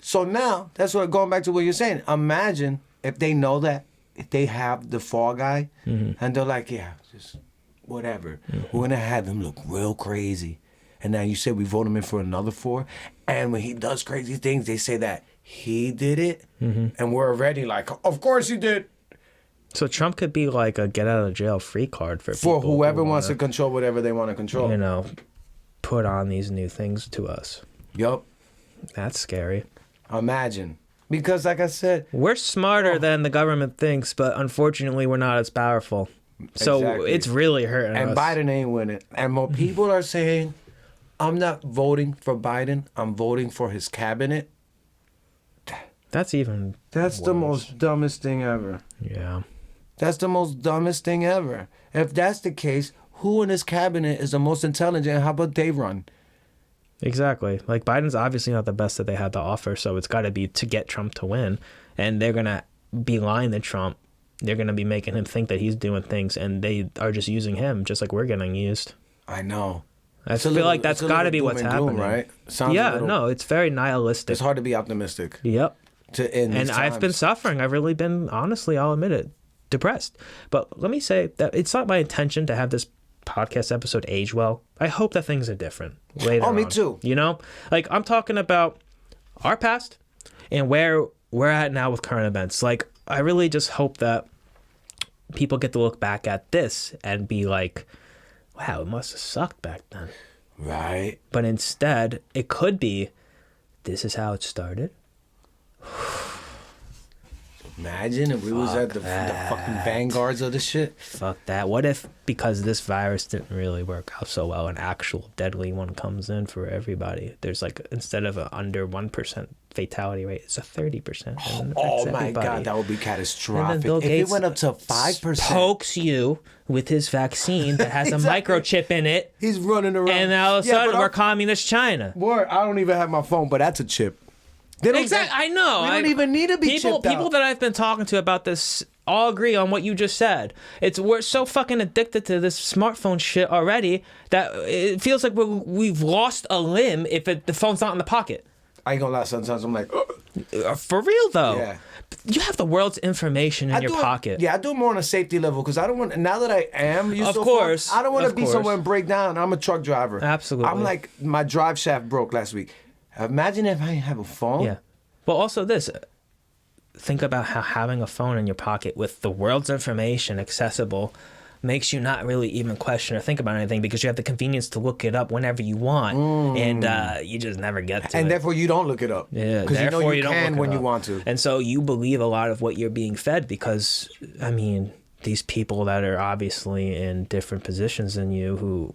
So now, that's what, going back to what you're saying, imagine if they know that, if they have the fall guy, and they're like, yeah, just whatever. We're going to have him look real crazy. And now you say we vote him in for another 4, and when he does crazy things, they say that he did it, and we're already like, of course he did. So Trump could be like a get out of jail free card for people Whoever who wants to wanna, control whatever they want to control. you know, put on these new things to us. Yup. That's scary. Imagine. Because like I said, We're smarter than the government thinks, but unfortunately we're not as powerful. So Exactly. it's really hurting and us. Biden ain't winning. And more people are saying, I'm not voting for Biden. I'm voting for his cabinet. That's even That's the worse. most dumbest thing ever. Yeah. That's the most dumbest thing ever. If that's the case, who in his cabinet is the most intelligent? How about they run? Exactly. Like Biden's obviously not the best that they had to offer, so it's got to be to get Trump to win, and they're gonna be lying to Trump. They're gonna be making him think that he's doing things, and they are just using him, just like we're getting used. I know. I It's a feel little- like that's it's a got to little be doom what's and gloom, happening, right? Sounds a yeah, little- no, it's very nihilistic. It's hard to be optimistic. Yep. To end And these I've been times. suffering. I've really been, honestly, I'll admit it, depressed. But let me say that it's not my intention to have this podcast episode age well. I hope that things are different later Oh, me on. too. You know? Like, I'm talking about our past and where we're at now with current events. Like, I really just hope that people get to look back at this and be like, wow, it must have sucked back then. Right. But instead, it could be, this is how it started. Imagine if we was at the fucking vanguards of the shit. Fuck that. What if, because this virus didn't really work out so well, an actual deadly one comes in for everybody? There's like, instead of an under 1% fatality rate, it's a 30%. and it Oh affects my everybody. God, that would be And catastrophic. then Bill If it Gates went up to 5%, pokes you with his vaccine that has a Exactly. microchip in it, he's running around. and all of a Yeah, sudden but we're I'm- communist China. Boy, I don't even have my phone, but that's a chip. They don't, Exactly, I know. We don't even need to be people. chipped out. People that I've been talking to about this all agree on what you just said. We're so fucking addicted to this smartphone shit already that it feels like we've lost a limb if the phone's not in the pocket. I ain't gonna lie. Sometimes I'm like, For real though, Yeah. you have the world's information in your do it- pocket. Yeah, I do it more on a safety level because I don't want. Now that I am used Of to a course, phone, I don't want to of be course. somewhere and break down. I'm a truck driver. Absolutely. I'm like, my drive shaft broke last week. Imagine if I didn't have a phone. Yeah. But also this, think about how having a phone in your pocket with the world's information accessible makes you not really even question or think about anything because you have the convenience to look it up whenever you want, and you just never get to And it. therefore, you don't look it up. Yeah, Because you know therefore you don't can look it when you up. want to. And so you believe a lot of what you're being fed because, I mean, these people that are obviously in different positions than you who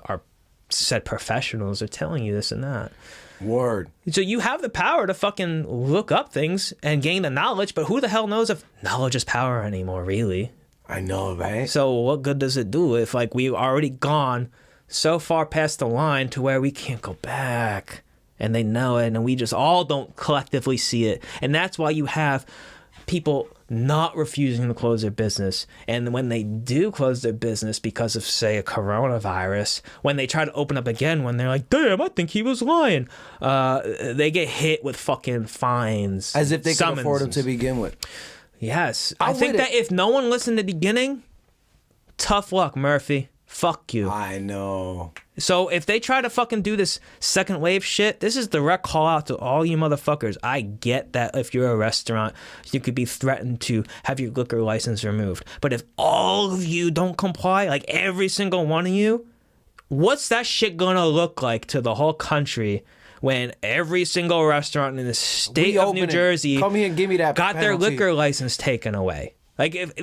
are said professionals are telling you this and that. Word. So you have the power to fucking look up things and gain the knowledge, but who the hell knows if knowledge is power anymore, really? I know, right? So what good does it do if like we've already gone so far past the line to where we can't go back, and they know it, and we just all don't collectively see it, and that's why you have people not refusing to close their business, and when they do close their business because of, say, a coronavirus, when they try to open up again, when they're like, damn, I think he was lying, they get hit with fucking fines. As if they could afford them summonses. to begin with. Yes. I'm I think with that it. if no one listened at the beginning, tough luck, Murphy. Fuck you. I know. So if they try to fucking do this second wave shit, this is direct call out to all you motherfuckers. I get that if you're a restaurant, you could be threatened to have your liquor license removed. But if all of you don't comply, like every single one of you, what's that shit gonna look like to the whole country when every single restaurant in the state of New Jersey come here and give me that got penalty. their liquor license taken away? Like if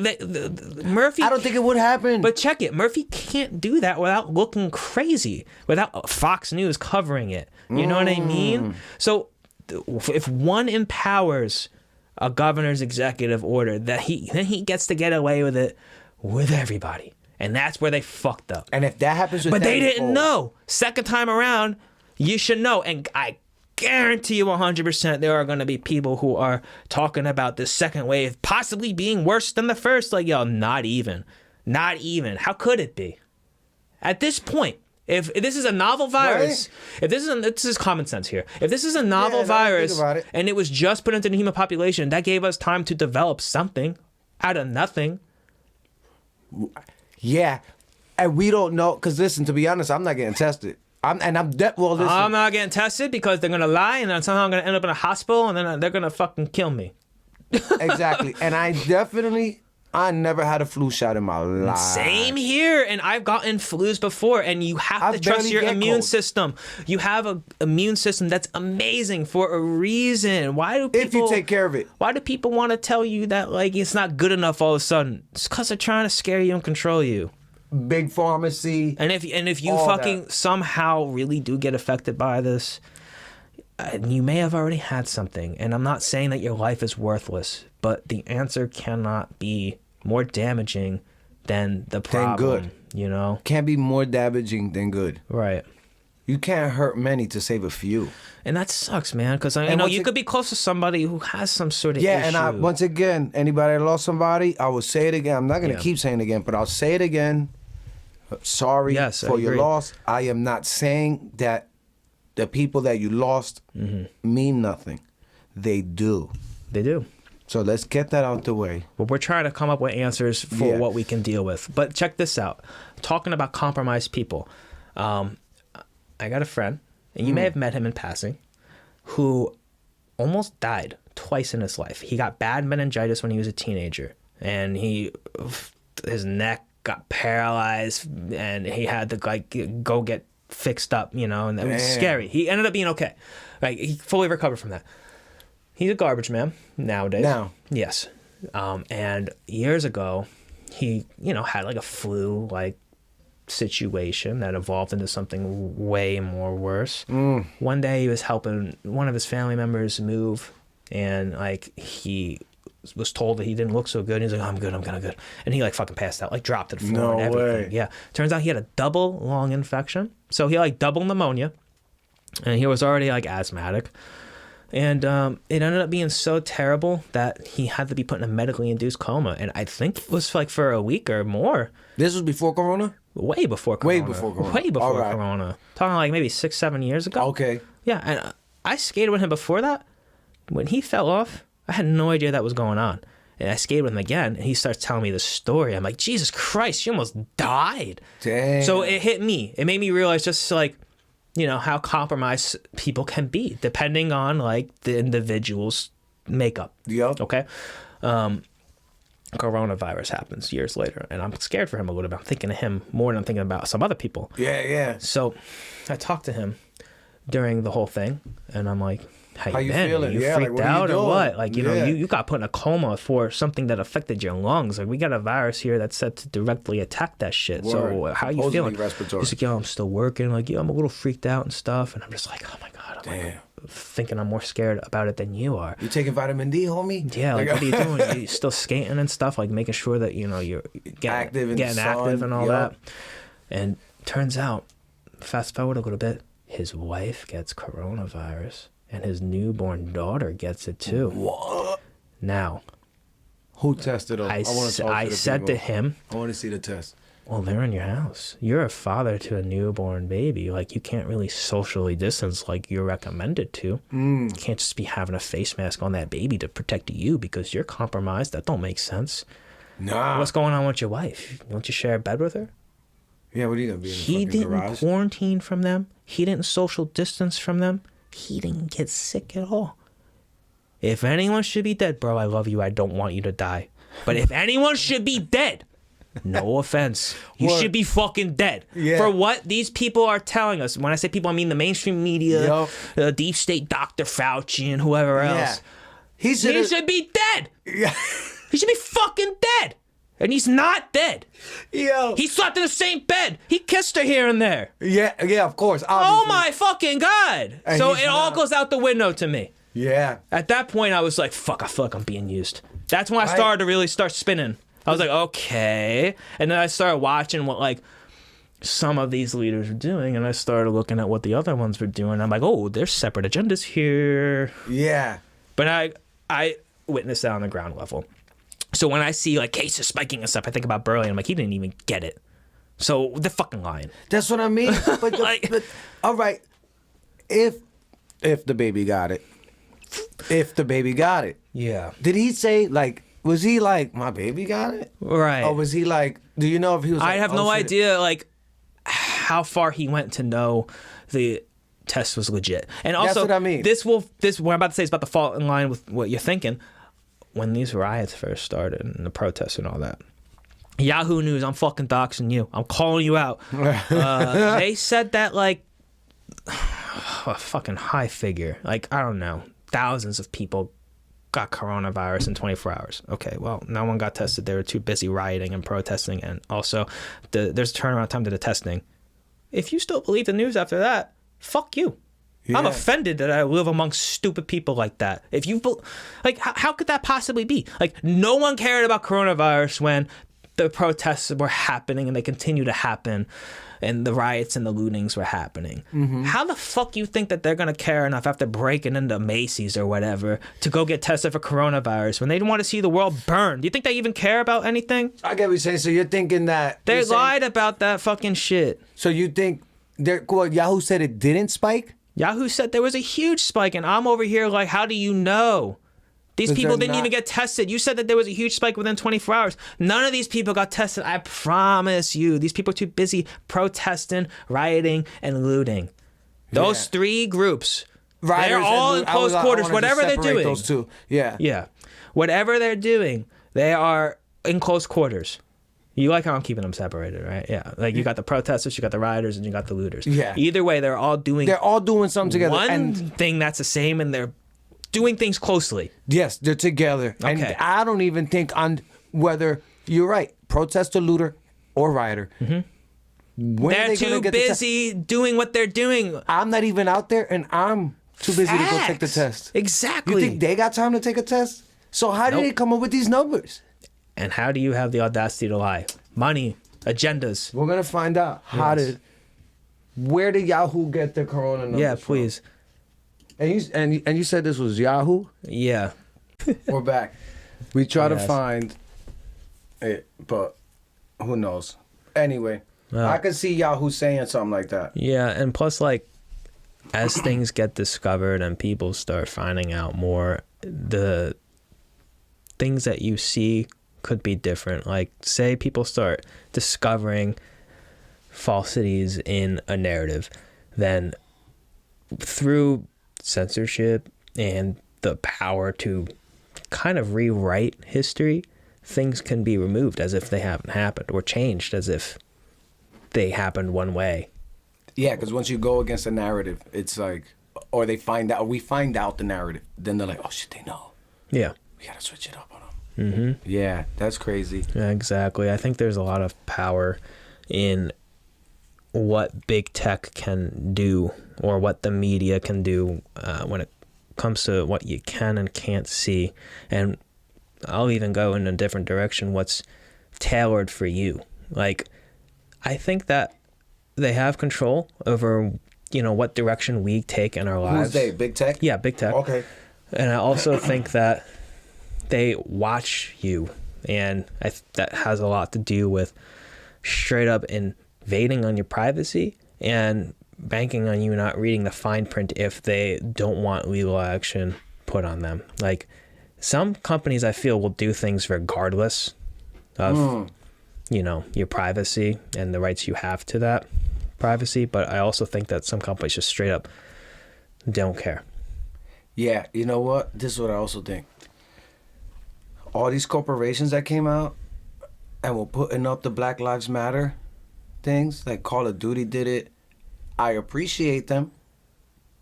Murphy, I don't think it would happen. But check it, Murphy can't do that without looking crazy, without Fox News covering it. You know what I mean? So if one empowers a governor's executive order, then he gets to get away with it with everybody, and that's where they fucked up. And if that happens, But they didn't know. Second time around, you should know, and I guarantee you 100% there are going to be people who are talking about this second wave possibly being worse than the first. Like, yo, not even. How could it be? At this point, if this is a novel virus, right? This is common sense here. If this is a novel virus and it was just put into the human population, that gave us time to develop something out of nothing. Yeah, and we don't know, because listen, to be honest, I'm not getting tested. I'm not getting tested because they're gonna lie, and then somehow I'm gonna end up in a hospital, and then they're gonna fucking kill me. Exactly. And I never had a flu shot in my life. Same here, and I've gotten flus before, and you have to trust your immune system. You have an immune system that's amazing for a reason. Why do people, if you take care of it, why do people want to tell you that like it's not good enough all of a sudden? It's because they're trying to scare you and control you. Big pharmacy. And if you fucking somehow really do get affected by this, you may have already had something. And I'm not saying that your life is worthless, but the answer cannot be more damaging than the problem. Than good. You know? Can't be more damaging than good. Right. You can't hurt many to save a few. And that sucks, man, because you could be close to somebody who has some sort of issue. And once again, anybody that lost somebody, I will say it again. I'm not going to keep saying it again, but I'll say it again. Sorry for your loss. I am not saying that the people that you lost mean nothing. They do. They do. So let's get that out the way. Well, we're trying to come up with answers for what we can deal with. But check this out. Talking about compromised people. I got a friend, and you may have met him in passing, who almost died twice in his life. He got bad meningitis when he was a teenager, and his neck got paralyzed, and he had to go get fixed up, and that was scary. He ended up being okay. He fully recovered from that. He's a garbage man nowadays. Now. Yes. And years ago, he, had a flu situation that evolved into something way more worse. One day he was helping one of his family members move, and he was told that he didn't look so good. And he's like, oh, I'm good. And he fucking passed out, dropped to the floor and everything. Way. Yeah. Turns out he had a double lung infection. So he double pneumonia, and he was already asthmatic. And it ended up being so terrible that he had to be put in a medically induced coma. And I think it was for a week or more. This was before Corona? Way before Corona. Corona. Talking maybe 6-7 years ago. Okay. Yeah. And I skated with him before that. When he fell off, I had no idea that was going on. And I skated with him again, and he starts telling me the story. I'm like, Jesus Christ, you almost died. Damn. So it hit me. It made me realize just how compromised people can be, depending on the individual's makeup. Yep. Okay. Coronavirus happens years later, and I'm scared for him a little bit. I'm thinking of him more than I'm thinking about some other people. Yeah. So I talked to him during the whole thing, and I'm like, how you been? Feeling? You freaked out or what? You got put in a coma for something that affected your lungs. We got a virus here that's set to directly attack that shit. Word. So how you feeling? Respiratory. He's like, yo, I'm still working. I'm a little freaked out and stuff. And I'm just like, oh my God. I'm thinking I'm more scared about it than you are. You taking vitamin D, homie? Yeah, what are you doing? You still skating and stuff, making sure that, you're getting active and all that. And turns out, fast forward a little bit, his wife gets coronavirus. And his newborn daughter gets it too. What? Now, who tested him? I said to him, I want to see the test. Well, they're in your house. You're a father to a newborn baby. You can't really socially distance like you're recommended to. You can't just be having a face mask on that baby to protect you because you're compromised. That don't make sense. Nah. What's going on with your wife? Don't you share a bed with her? Yeah, what are you gonna be in the He fucking didn't garage? quarantine from them. He didn't social distance from them. He didn't get sick at all. If anyone should be dead, bro, I love you. I don't want you to die. But if anyone should be dead, no offense, you What? should be fucking dead. Yeah. For what these people are telling us. When I say people, I mean the mainstream media, deep state Dr. Fauci, and whoever else. He Should be dead. Yeah. He should be fucking dead. And he's not dead. Yo. He slept in the same bed. He kissed her here and there. Yeah, of course. Oh Obviously. my fucking God. And So he's it all not- goes out the window to me. Yeah. At that point, I was like, fuck, I feel like I'm being used. That's when I started to really start spinning. I was like, okay. And then I started watching what, like, some of these leaders were doing, and I started looking at what the other ones were doing. I'm like, oh, there's separate agendas here. Yeah. But I witnessed that on the ground level. So when I see, like, cases spiking and stuff, I think about Burley, and I'm like, he didn't even get it. So they're fucking lying. That's what I mean. But, but all right, if the baby got it, Yeah. did he say, like, was he like, my baby got it? Right. Or was he like, do you know if he was? I like, have oh, no shit. idea, like, how far he went to know the test was legit. And also, That's what I mean. This what I'm about to say is about to fall in line with what you're thinking. When these riots first started and the protests and all that, Yahoo News, I'm fucking doxing you. I'm calling you out. They said that, like, a fucking high figure, like, I don't know, thousands of people got coronavirus in 24 hours. Okay, well, no one got tested. They were too busy rioting and protesting, and also there's a turnaround time to the testing. If you still believe the news after that, fuck you. Yeah. I'm offended that I live amongst stupid people like that. If you like, how could that possibly be? Like, no one cared about coronavirus when the protests were happening, and they continue to happen, and the riots and the lootings were happening. Mm-hmm. How the fuck you think that they're gonna care enough after breaking into Macy's or whatever to go get tested for coronavirus when they want to see the world burn? Do you think they even care about anything? I get what you're saying. So you're thinking that They lied about that fucking shit. So you think Yahoo said it didn't spike? Yahoo said there was a huge spike, and I'm over here like, how do you know? These people didn't even get tested. You said that there was a huge spike within 24 hours. None of these people got tested. I promise you. These people are too busy protesting, rioting, and looting. Those three groups, they're all in close quarters. Whatever they're doing. Those two. Yeah. Yeah. Whatever they're doing, they are in close quarters. You like how I'm keeping them separated, right? Yeah. Like, you got the protesters, you got the rioters, and you got the looters. Yeah. Either way, they're all doing something together. One thing that's the same, and they're doing things closely. Yes, they're together. Okay. And I don't even think on whether you're right, protester, looter, or rioter. Mm-hmm. They're too busy doing what they're doing. I'm not even out there, and I'm too busy to go take the test. Exactly. You think they got time to take a test? So how did they come up with these numbers? And how do you have the audacity to lie? Money, agendas. We're gonna find out. Where did Yahoo get their corona numbers? Yeah, please. And you said this was Yahoo? Yeah. We're back. We try to find it, but who knows? Anyway, I could see Yahoo saying something like that. Yeah, and plus, like, as things get discovered and people start finding out more, the things that you see could be different. Like, say people start discovering falsities in a narrative, then through censorship and the power to kind of rewrite history, things can be removed as if they haven't happened, or changed as if they happened one way. Yeah, because once you go against a narrative, it's like, or we find out the narrative, then they're like, oh shit, they know. Yeah. We gotta switch it up on them. Mm-hmm. Yeah, that's crazy. Yeah, exactly. I think there's a lot of power in what big tech can do, or what the media can do when it comes to what you can and can't see. And I'll even go in a different direction, what's tailored for you. Like, I think that they have control over, what direction we take in our lives. Who's they? Big tech? Yeah, big tech. Okay. And I also think that they watch you, and that has a lot to do with straight up invading on your privacy and banking on you not reading the fine print if they don't want legal action put on them. Like, some companies, I feel, will do things regardless of your privacy and the rights you have to that privacy. But I also think that some companies just straight up don't care. Yeah, you know what? This is what I also think. All these corporations that came out and were putting up the Black Lives Matter things, like Call of Duty did it. I appreciate them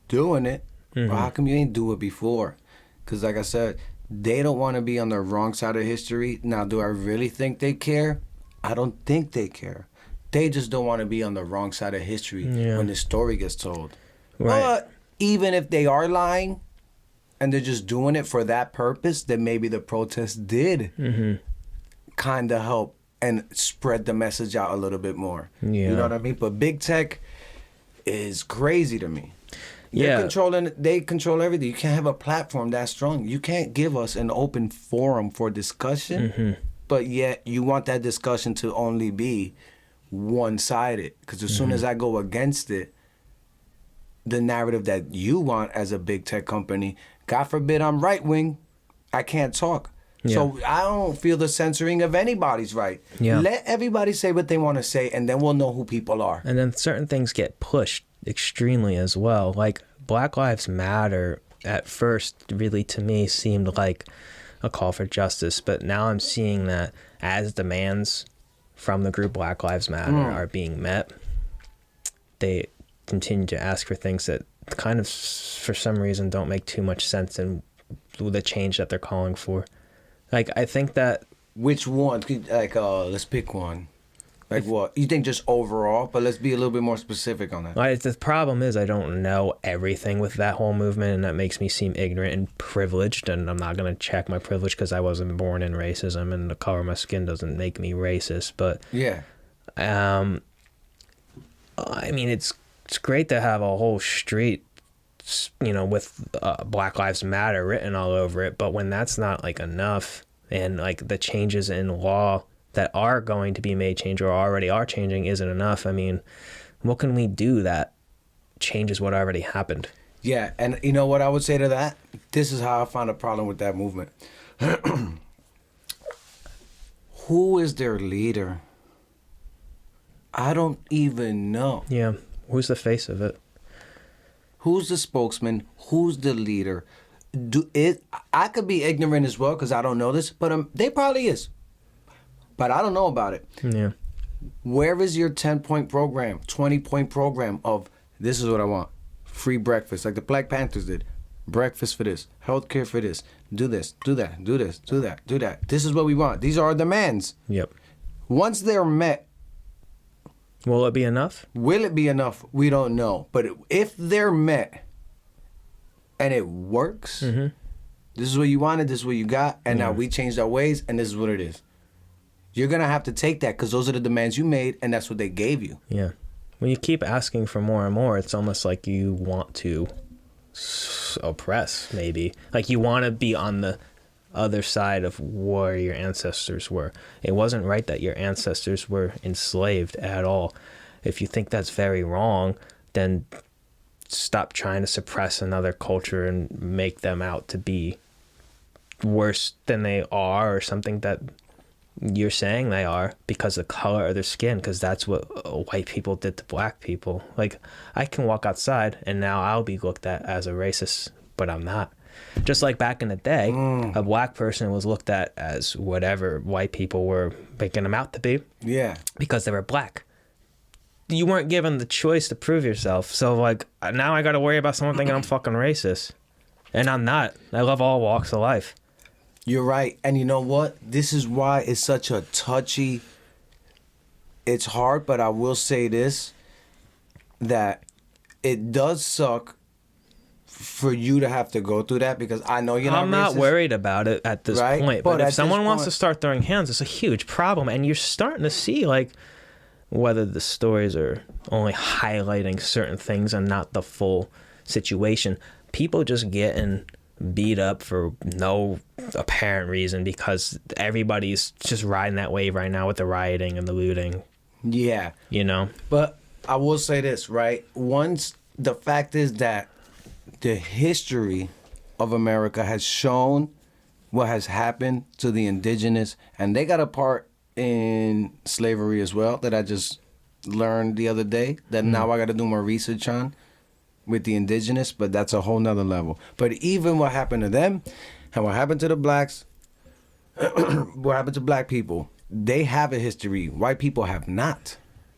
doing it, but how come you ain't do it before? Because like I said, they don't want to be on the wrong side of history. Now, do I really think they care? I don't think they care. They just don't want to be on the wrong side of history when the story gets told. Right. But even if they are lying and they're just doing it for that purpose, then maybe the protest did kind of help and spread the message out a little bit more. Yeah. You know what I mean? But big tech is crazy to me. Yeah. They control everything. You can't have a platform that strong. You can't give us an open forum for discussion, but yet you want that discussion to only be one-sided. Because as soon as I go against it, the narrative that you want as a big tech company, God forbid I'm right-wing, I can't talk. Yeah. So I don't feel the censoring of anybody's right. Yeah. Let everybody say what they want to say, and then we'll know who people are. And then certain things get pushed extremely as well. Like Black Lives Matter at first really to me seemed like a call for justice, but now I'm seeing that as demands from the group Black Lives Matter are being met, they continue to ask for things that kind of for some reason don't make too much sense in the change that they're calling for. Like, I think that... Which one? Like, let's pick one. Like what? You think just overall? But let's be a little bit more specific on that. The problem is I don't know everything with that whole movement, and that makes me seem ignorant and privileged, and I'm not going to check my privilege because I wasn't born in racism, and the color of my skin doesn't make me racist. But, yeah. I mean, it's great to have a whole street, with Black Lives Matter written all over it, but when that's not, like, enough, and, like, the changes in law that are going to be made change or already are changing isn't enough. I mean, what can we do that changes what already happened? Yeah, and you know what I would say to that? This is how I found a problem with that movement. Who is their leader? I don't even know. Yeah, who's the face of it? Who's the spokesman? Who's the leader? I could be ignorant as well because I don't know this, but they probably is. But I don't know about it. Yeah. Where is your 10-point program, 20-point program of this is what I want? Free breakfast, like the Black Panthers did. Breakfast for this, healthcare for this, do this, do that, do this, do that, do that. This is what we want. These are our demands. Yep. Once they're met, will it be enough? Will it be enough? We don't know. But if they're met and it works, this is what you wanted, this is what you got, and now we changed our ways, and this is what it is. You're going to have to take that because those are the demands you made, and that's what they gave you. Yeah. When you keep asking for more and more, it's almost like you want to oppress, maybe. Like you want to be on the other side of where your ancestors were. It wasn't right that your ancestors were enslaved at all. If you think that's very wrong, then stop trying to suppress another culture and make them out to be worse than they are or something that you're saying they are because of the color of their skin, because that's what white people did to black people. Like, I can walk outside and now I'll be looked at as a racist, but I'm not. Just like back in the day, a black person was looked at as whatever white people were making them out to be. Yeah. Because they were black. You weren't given the choice to prove yourself. So, like, now I got to worry about someone thinking I'm fucking racist. And I'm not. I love all walks of life. You're right. And you know what? This is why it's such a touchy... It's hard, but I will say this, that it does suck for you to have to go through that, because I know you're not I'm not racist. worried about it at this Right? point. But But at if someone this wants point- to start throwing hands, it's a huge problem. And you're starting to see, like, whether the stories are only highlighting certain things and not the full situation. People just getting beat up for no apparent reason because everybody's just riding that wave right now with the rioting and the looting, Yeah. you know? But I will say this, right? Once the fact is that the history of America has shown what has happened to the indigenous, and they got a part in slavery as well that I just learned the other day that now I got to do more research on with the indigenous, but that's a whole nother level. But even what happened to them and what happened to the blacks, what happened to black people, they have a history. White people have not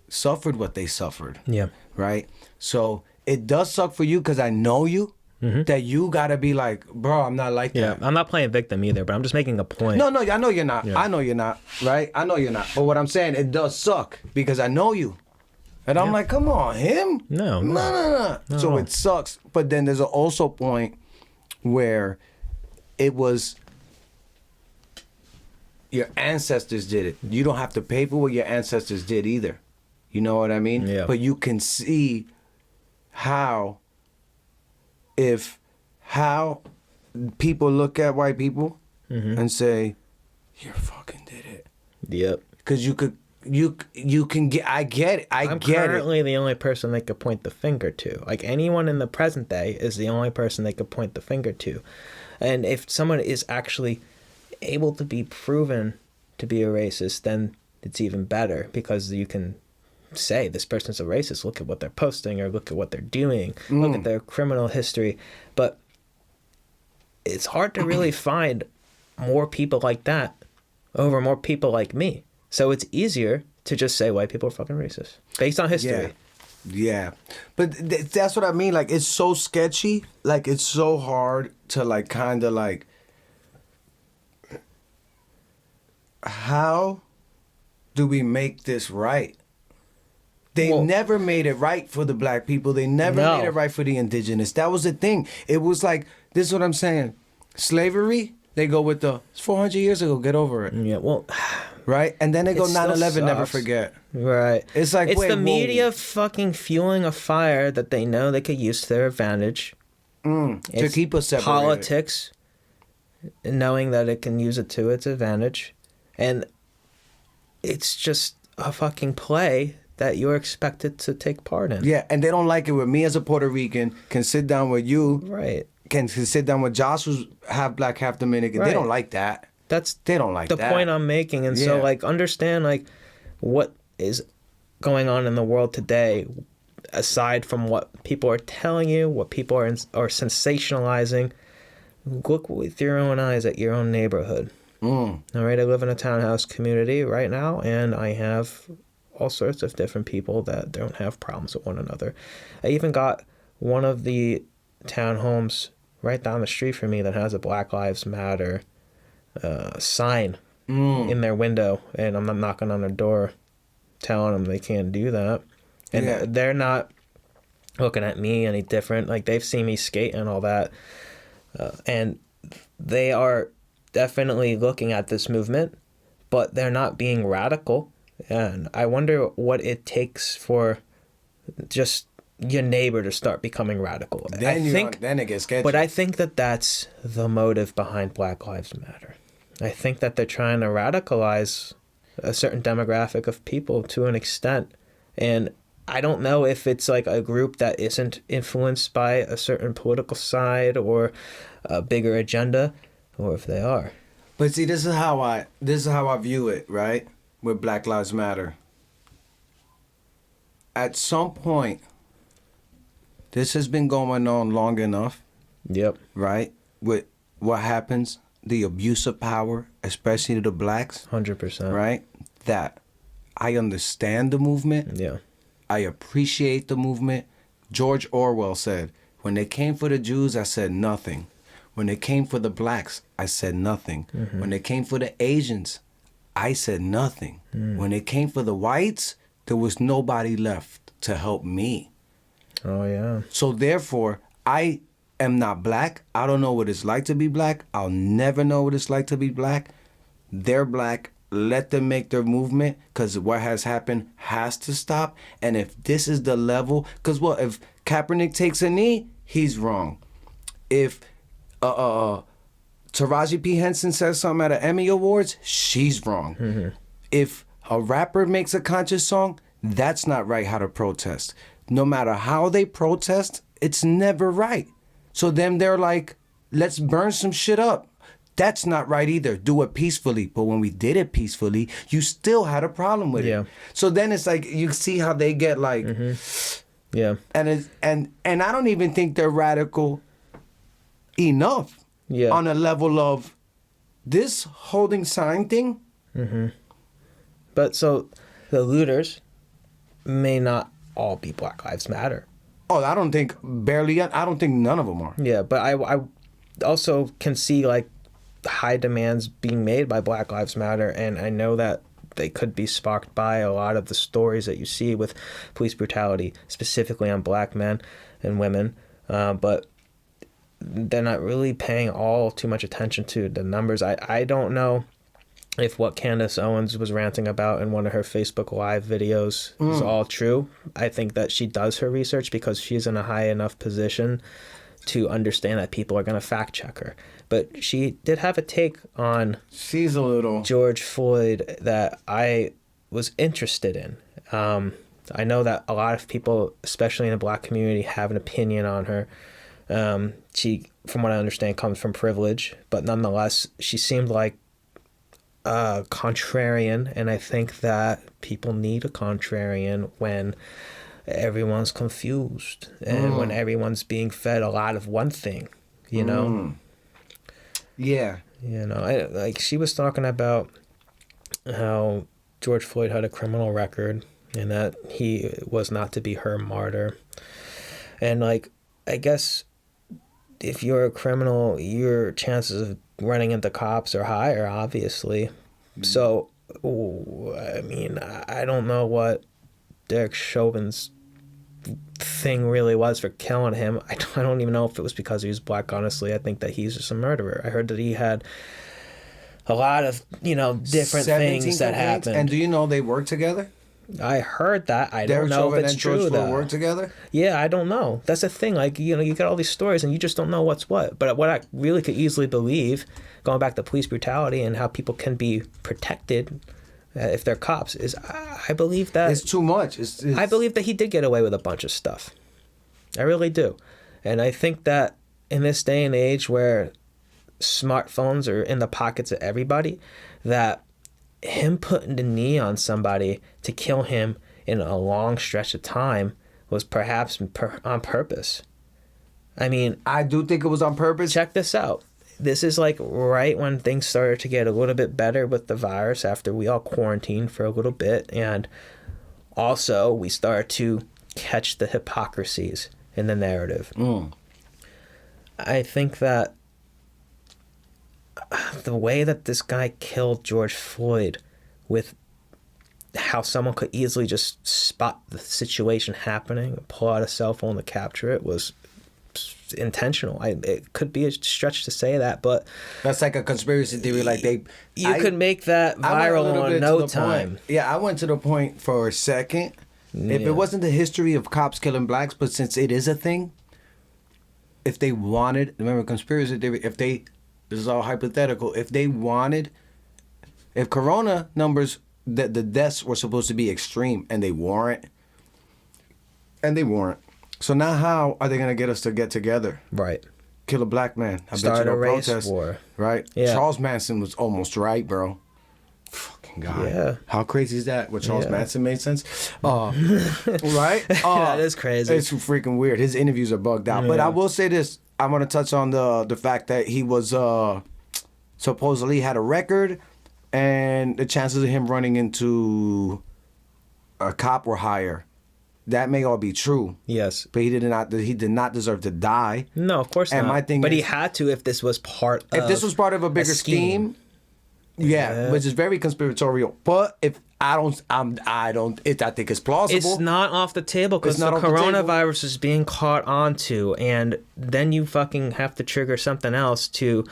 suffered what they suffered. Yeah. Right? So it does suck for you because I know you. That you gotta be like, bro, I'm not like that. Yeah, I'm not playing victim either, but I'm just making a point. No, I know you're not. Yeah. I know you're not, right? I know you're not. But what I'm saying, it does suck because I know you. And I'm like, come on, him? No. So it sucks. But then there's also a point where it was your ancestors did it. You don't have to pay for what your ancestors did either. You know what I mean? Yeah. But you can see how people look at white people and say, you fucking did it. Yep. Because you can get, I get it. I'm currently the only person they could point the finger to. Like, anyone in the present day is the only person they could point the finger to. And if someone is actually able to be proven to be a racist, then it's even better because you can say this person's a racist. Look at what they're posting or look at what they're doing. Look at their criminal history. But it's hard to really find more people like that over more people like me. So it's easier to just say white people are fucking racist based on history. Yeah. But that's what I mean. Like, it's so sketchy. Like, it's so hard to, like, kind of, like, how do we make this right? They never made it right for the black people. They never made it right for the indigenous. That was the thing. It was like, this is what I'm saying. Slavery, they go with it's 400 years ago, get over it. Yeah, well... Right? And then they go It still 9/11, never sucks. forget. Right. It's like, it's wait, the whoa. media fucking fueling a fire that they know they could use to their advantage. To It's keep us separated. politics, knowing that it can use it to its advantage. And it's just a fucking play that you're expected to take part in. Yeah, and they don't like it when me as a Puerto Rican can sit down with you. Right. Can sit down with Josh, who's half black, half Dominican. Right. They don't like that. They don't like the that. point I'm making. And so, Yeah. like, understand, like, what is going on in the world today, aside from what people are telling you, what people are sensationalizing. Look with your own eyes at your own neighborhood. All right, I live in a townhouse community right now, and I have all sorts of different people that don't have problems with one another. I even got one of the townhomes right down the street from me that has a Black Lives Matter sign in their window, and I'm not knocking on their door telling them they can't do that. And they're not looking at me any different. Like, they've seen me skate and all that. And they are definitely looking at this movement, but they're not being radical. And I wonder what it takes for just your neighbor to start becoming radical. Then it gets sketchy. But I think that that's the motive behind Black Lives Matter. I think that they're trying to radicalize a certain demographic of people to an extent. And I don't know if it's like a group that isn't influenced by a certain political side or a bigger agenda, or if they are. But see, this is how I view it, right? With Black Lives Matter. At some point, this has been going on long enough. Yep. Right? With what happens, the abuse of power, especially to the blacks. 100%. Right? That I understand the movement. Yeah. I appreciate the movement. George Orwell said, when they came for the Jews, I said nothing. When they came for the blacks, I said nothing. Mm-hmm. When they came for the Asians, I said nothing. When they came for the whites, there was nobody left to help me. Oh, yeah. So therefore, I am not black. I don't know what it's like to be black. I'll never know what it's like to be black. They're black. Let them make their movement, because what has happened has to stop. And if this is the level, because if Kaepernick takes a knee, he's wrong. If Taraji P. Henson says something at an Emmy Awards, she's wrong. Mm-hmm. If a rapper makes a conscious song, that's not right how to protest. No matter how they protest, it's never right. So then they're like, let's burn some shit up. That's not right either. Do it peacefully. But when we did it peacefully, you still had a problem with it. So then it's like you see how they get like, yeah, and I don't even think they're radical enough on a level of this holding sign thing. But so the looters may not all be Black Lives Matter. Oh, I don't think none of them are. Yeah, but I also can see like high demands being made by Black Lives Matter, and I know that they could be sparked by a lot of the stories that you see with police brutality, specifically on Black men and women, but they're not really paying too much attention to the numbers. I don't know if what Candace Owens was ranting about in one of her Facebook Live videos is all true. I think that she does her research because she's in a high enough position to understand that people are going to fact check her. But she did have a take on George Floyd that I was interested in. I know that a lot of people, especially in the Black community, have an opinion on her. She, from what I understand, comes from privilege, but nonetheless, she seemed like a contrarian, and I think that people need a contrarian when everyone's confused and when everyone's being fed a lot of one thing, you know? Yeah. You know, like she was talking about how George Floyd had a criminal record and that he was not to be her martyr. And like, I guess if you're a criminal, your chances of running into cops are higher, obviously. So, I mean, I don't know what Derek Chauvin's thing really was for killing him. I don't even know if it was because he was Black, honestly. I think that he's just a murderer. I heard that he had a lot of, different things that happened. And do you know they work together? I heard that. I Derek don't know Chauvin if it's and true, George Floyd though. work together? Yeah, I don't know. That's the thing. Like, you got all these stories and you just don't know what's what. But what I really could easily believe, going back to police brutality and how people can be protected if they're cops, is I believe that... It's too much. I believe that he did get away with a bunch of stuff. I really do. And I think that in this day and age where smartphones are in the pockets of everybody, that him putting the knee on somebody to kill him in a long stretch of time was perhaps on purpose. I mean... I do think it was on purpose. Check this out. This is like right when things started to get a little bit better with the virus after we all quarantined for a little bit. And also we started to catch the hypocrisies in the narrative. I think that the way that this guy killed George Floyd, with how someone could easily just spot the situation happening, pull out a cell phone to capture it, was intentional. It could be a stretch to say that, but that's like a conspiracy theory. Like you could make that viral in no time. Yeah, I went to the point for a second. If it wasn't the history of cops killing blacks, but since it is a thing, if they wanted, remember conspiracy theory, this is all hypothetical, if corona numbers, the deaths were supposed to be extreme and they weren't. So now how are they going to get us to get together? Right. Kill a black man. Start a race war. Right? Yeah. Charles Manson was almost right, bro. Fucking God. Yeah. How crazy is that? What Charles Manson made sense? Right? That is crazy. It's freaking weird. His interviews are bugged out. Yeah. But I will say this. I want to touch on the fact that he was supposedly had a record, and the chances of him running into a cop were higher. That may all be true. Yes. But he did not deserve to die. No, of course and not. My thing but is, he had to if this was part of a bigger scheme. Yeah, which is very conspiratorial. But if I think it's plausible. It's not off the table because the coronavirus is being caught onto, and then you fucking have to trigger something else to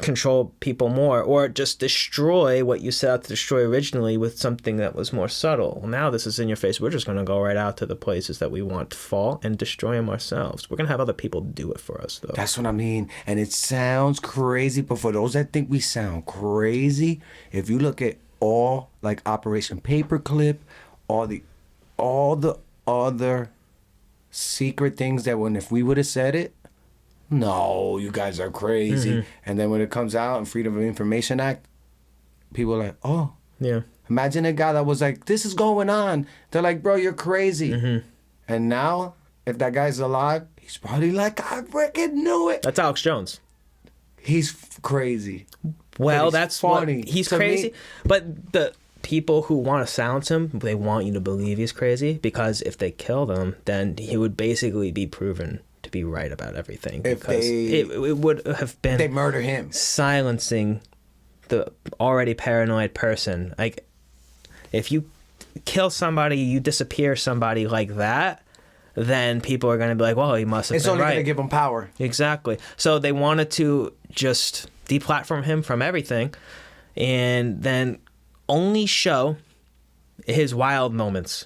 control people more, or just destroy what you set out to destroy originally with something that was more subtle. Well, now this is in your face. We're just going to go right out to the places that we want to fall and destroy them ourselves. We're going to have other people do it for us, though. That's what I mean. And it sounds crazy, but for those that think we sound crazy, if you look at all like Operation Paperclip, all the other secret things that if we would have said it, no, you guys are crazy. And then when it comes out in Freedom of Information Act, people are like, oh. Yeah. Imagine a guy that was like, this is going on. They're like, bro, you're crazy. And now, if that guy's alive, he's probably like, I freaking knew it. That's Alex Jones. He's crazy. Well, that's funny. He's To crazy. me- But the people who want to silence him, they want you to believe he's crazy, because if they kill him, then he would basically be proven to be right about everything. If Because they- it would have been They murder him. silencing the already paranoid person. Like, if you kill somebody, you disappear somebody like that, then people are going to be like, well, he must have It's been only right. going to give him power. Exactly. So they wanted to just deplatform him from everything and then only show his wild moments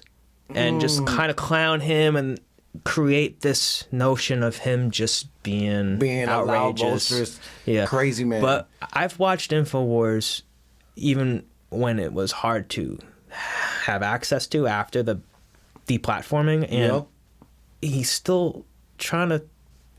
and just kind of clown him and create this notion of him just being A loud, outrageous. boisterous, Yeah. crazy man. But I've watched InfoWars even when it was hard to have access to after the deplatforming, and Yep. he's still trying to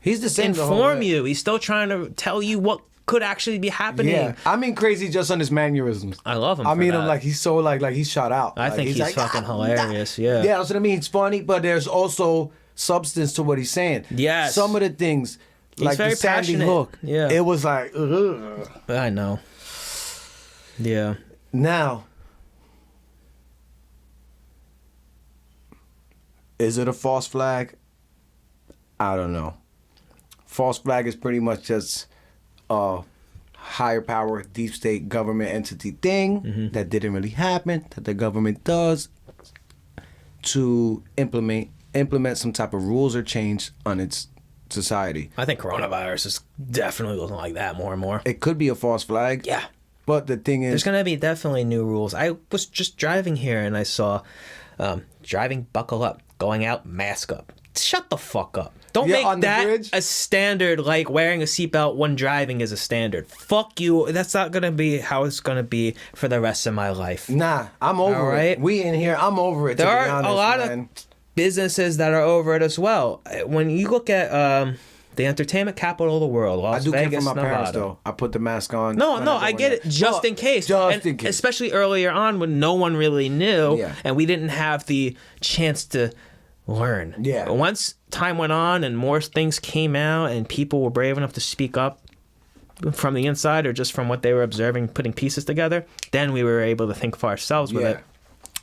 He's the same. the whole inform way. you. He's still trying to tell you what could actually be happening. Yeah, I mean crazy just on his mannerisms. I love him. I for mean that. him like he's so like he's shot out. I Like, think he's like, fucking "Ah, hilarious. nah." Yeah. Yeah, that's what I mean. It's funny, but there's also substance to what he's saying. Yes. Some of the things, like very the Sandy passionate. Hook. Yeah. It was like, ugh. I know. Yeah. Now, is it a false flag? I don't know. False flag is pretty much just a higher power, deep state government entity thing that didn't really happen, that the government does to implement some type of rules or change on its society. I think coronavirus is definitely looking like that more and more. It could be a false flag. Yeah. But the thing is, There's going to be definitely new rules. I was just driving here and I saw driving buckle up, going out mask up. Shut the fuck up. Don't Yeah, make on the that bridge? a standard like wearing a seatbelt when driving is a standard. Fuck you. That's not going to be how it's going to be for the rest of my life. nah, I'm over All it. right. We in here, I'm over it. There to are be honest, a lot man. of businesses that are over it as well. When you look at the entertainment capital of the world, I Las do Vegas, care for my Nevada. parents though. I put the mask on. No, when no, go I in get there. it. Just Oh, in case. Just And in case. especially earlier on when no one really knew Yeah. and we didn't have the chance to learn. Yeah. Once time went on and more things came out and people were brave enough to speak up from the inside or just from what they were observing, putting pieces together, then we were able to think for ourselves with Yeah. it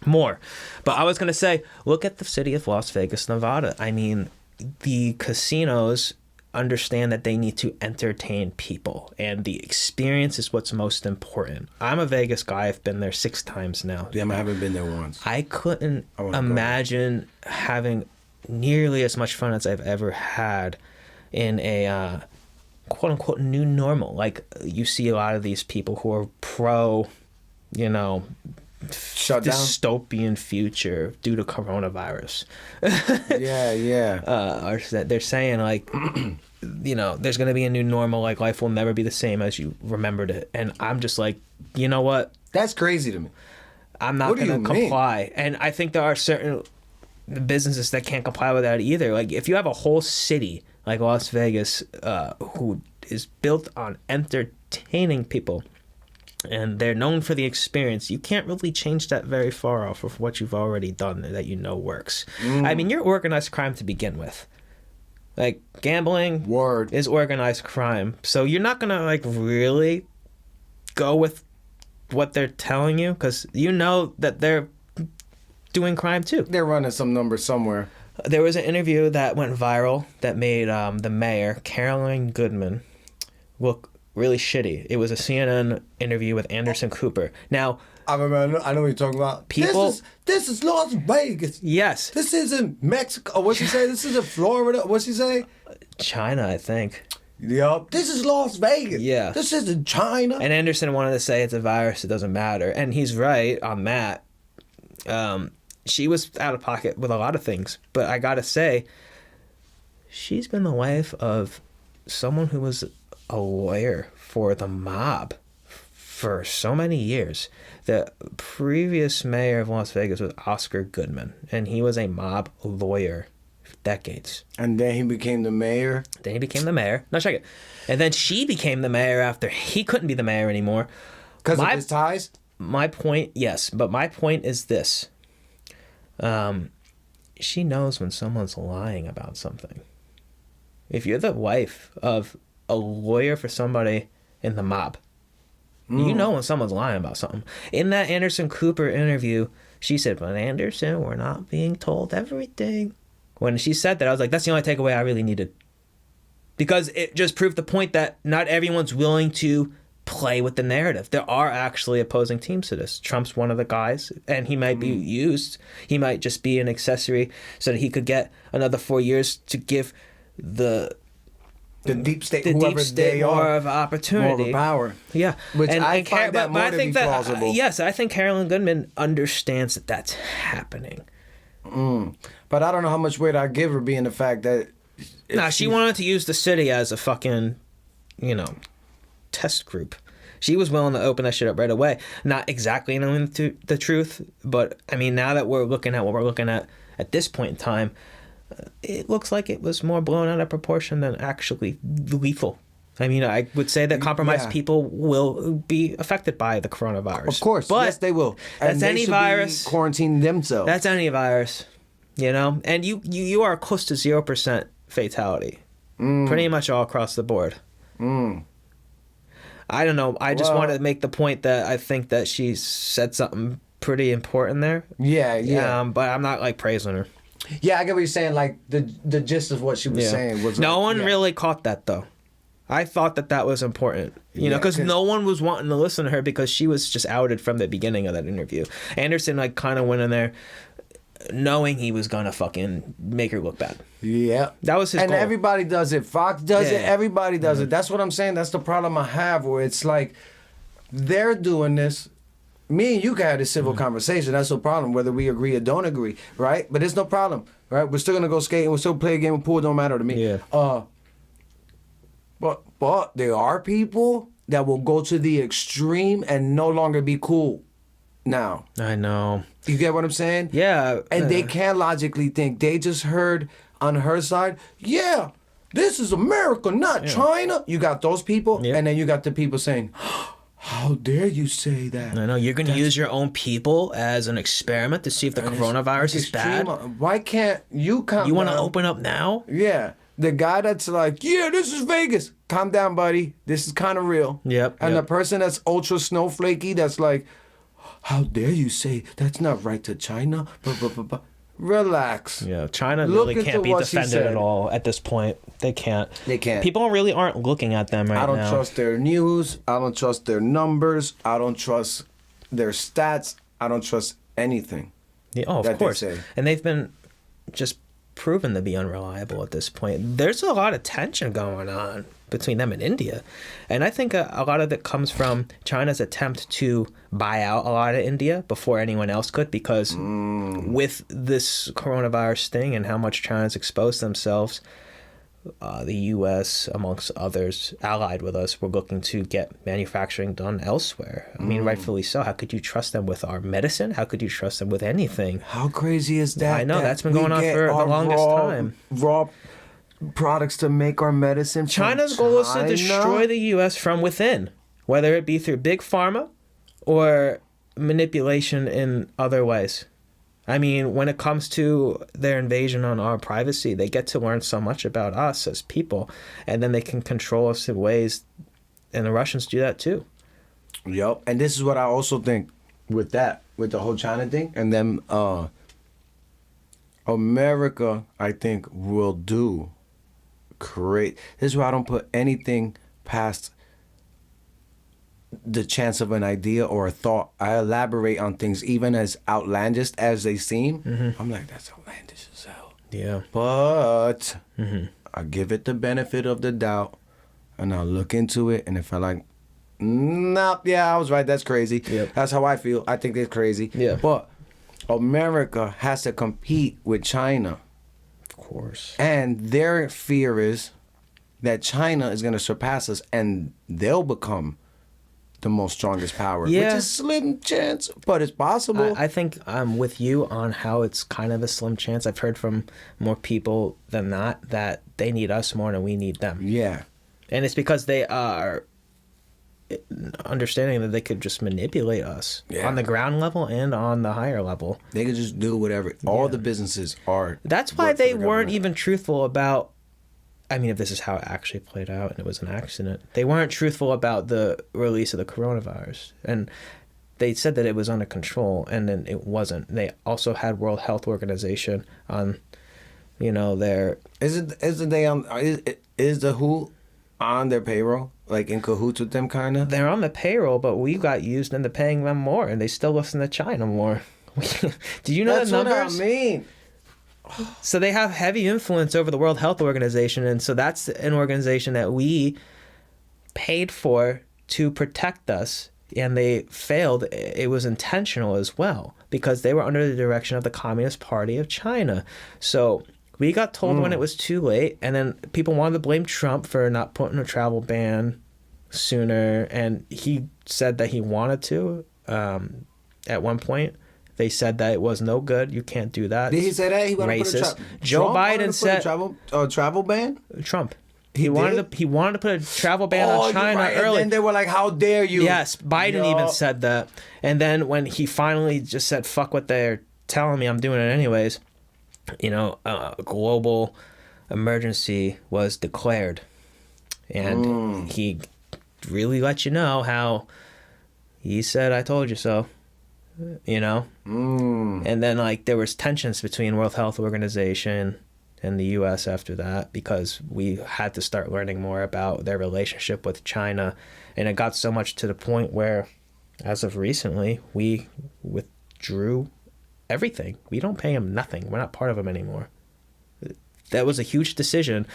more. But I was going to say, look at the city of Las Vegas, Nevada. I mean, the casinos understand that they need to entertain people and the experience is what's most important. I'm a Vegas guy. I've been there 6 times now. Damn, I haven't been there once. I couldn't I wanna go. imagine having nearly as much fun as I've ever had in a quote unquote new normal. Like you see a lot of these people who are pro, you know, Shut down. dystopian future due to coronavirus. Yeah. Or that they're saying like, you know, there's going to be a new normal. Like life will never be the same as you remembered it. And I'm just like, you know what? That's crazy to me. I'm not What do going to you mean? comply. And I think there are certain businesses that can't comply with that either. Like if you have a whole city like Las Vegas who is built on entertaining people and they're known for the experience, you can't really change that very far off of what you've already done that you know works. I mean, you're organized crime to begin with. Like gambling Word. is organized crime. So you're not going to like really go with what they're telling you because you know that they're doing crime too. They're running some numbers somewhere. There was an interview that went viral that made the mayor, Caroline Goodman, look really shitty. It was a CNN interview with Anderson Cooper. Now, I remember. I know what you're talking about. People- This is Las Vegas. yes, This isn't Mexico. What's she say? This isn't Florida. What's she say? China, I think. Yup. This is Las Vegas. Yeah. This isn't China. And Anderson wanted to say it's a virus, it doesn't matter. And he's right on that. She was out of pocket with a lot of things. But I gotta say, she's been the wife of someone who was a lawyer for the mob for so many years. The previous mayor of Las Vegas was Oscar Goodman, and he was a mob lawyer decades. And then he became the mayor. Then he became the mayor. No, check it. And then she became the mayor after he couldn't be the mayor anymore. Because of his ties? My point, yes. But my point is this. She knows when someone's lying about something. If you're the wife of a lawyer for somebody in the mob, you know when someone's lying about something. In that Anderson Cooper interview, she said, "But Anderson, we're not being told everything." When she said that, I was like, that's the only takeaway I really needed. Because it just proved the point that not everyone's willing to play with the narrative. There are actually opposing teams to this. Trump's one of the guys, and he might be used. He might just be an accessory so that he could get another 4 years to give the deep state, the whoever deep state they more are, of opportunity, more of a power. Yeah, Which I find that more to be plausible. Yes, I think Carolyn Goodman understands that that's happening. But I don't know how much weight I give her, being the fact that She wanted to use the city as a fucking, test group. She was willing to open that shit up right away. Not exactly knowing the truth, but I mean, now that we're looking at what we're looking at this point in time, it looks like it was more blown out of proportion than actually lethal. I mean, I would say that compromised people will be affected by the coronavirus. Of course, but yes, they will. And that's any virus. Quarantine themselves. That's any virus, And you are close to 0% fatality, pretty much all across the board. I don't know. I just wanted to make the point that I think that she said something pretty important there. Yeah. But I'm not praising her. Yeah, I get what you're saying. Like the gist of what she was saying was no one really caught that though. I thought that was important, because no one was wanting to listen to her because she was just outed from the beginning of that interview. Anderson kind of went in there knowing he was gonna fucking make her look bad. Yeah, that was his goal. And everybody does it. Fox does it. Everybody does it. That's what I'm saying. That's the problem I have, where it's like they're doing this. Me and you can have a civil conversation. That's no problem, whether we agree or don't agree, right? But it's no problem, right? We're still gonna go skate and we'll still play a game of pool. Don't matter to me. Yeah. But there are people that will go to the extreme and no longer be cool now. I know. You get what I'm saying? Yeah. And they can't logically think. They just heard on her side, yeah, this is America, not China. You got those people, and then you got the people saying, how dare you say that? I know. You're going to use your own people as an experiment to see if the coronavirus is bad? Why can't you come You want to open up now? Yeah. The guy that's like, yeah, this is Vegas. Calm down, buddy. This is kind of real. Yep. And the person that's ultra snowflakey, that's like, how dare you say that's not right to China? Relax. Yeah, China really can't be defended at all at this point. They can't. They can't. People really aren't looking at them right now. I don't trust their news. I don't trust their numbers. I don't trust their stats. I don't trust anything. Yeah, of course. And they've been just proven to be unreliable at this point. There's a lot of tension going on between them and India. And I think a lot of it comes from China's attempt to buy out a lot of India before anyone else could, because with this coronavirus thing and how much China's exposed themselves, the U.S., amongst others, allied with us, were looking to get manufacturing done elsewhere. I mean, rightfully so. How could you trust them with our medicine? How could you trust them with anything? How crazy is that? I know, that's been going on for the longest time. Raw products to make our medicine. China's goal is to destroy the U.S. from within, whether it be through big pharma or manipulation in other ways. I mean, when it comes to their invasion on our privacy, they get to learn so much about us as people, and then they can control us in ways, and the Russians do that too. Yep. And this is what I also think with that, with the whole China thing, and then America, I think, will create. This is why I don't put anything past the chance of an idea or a thought. I elaborate on things even as outlandish as they seem. I'm like, that's outlandish as hell. Yeah. But I give it the benefit of the doubt, and I'll look into it, and if I like, nah, yeah, I was right, that's crazy. Yep. That's how I feel. I think it's crazy. Yeah. But America has to compete with China. Of course. And their fear is that China is going to surpass us, and they'll become the most strongest power. Yeah. Which is slim chance, but it's possible. I think I'm with you on how it's kind of a slim chance. I've heard from more people than not that they need us more than we need them. Yeah. And it's because they are understanding that they could just manipulate us on the ground level and on the higher level. They could just do whatever. All the businesses are. That's why they weren't even truthful about, I mean, if this is how it actually played out and it was an accident, they weren't truthful about the release of the coronavirus. And they said that it was under control, and then it wasn't. They also had World Health Organization on, their... Is the WHO on their payroll? Like in cahoots with them, kind of? They're on the payroll, but we got used into paying them more, and they still listen to China more. Do you know That's the numbers? That's what I mean. So they have heavy influence over the World Health Organization, and so that's an organization that we paid for to protect us, and they failed. It was intentional as well, because they were under the direction of the Communist Party of China. So we got told when it was too late, and then people wanted to blame Trump for not putting a travel ban sooner, and he said that he wanted to at one point. They said that it was no good. You can't do that. Did he say that? He wanted to put Joe Biden said a travel ban. Trump. He wanted to put a travel ban on China early. And then they were like, "How dare you?" Yes, Biden even said that. And then when he finally just said, "Fuck what they're telling me, I'm doing it anyways," a global emergency was declared, and he really let you know how he said, "I told you so." And then there was tensions between World Health Organization and the U.S. after that, because we had to start learning more about their relationship with China, and it got so much to the point where, as of recently, we withdrew everything. We don't pay them nothing. We're not part of them anymore. That was a huge decision,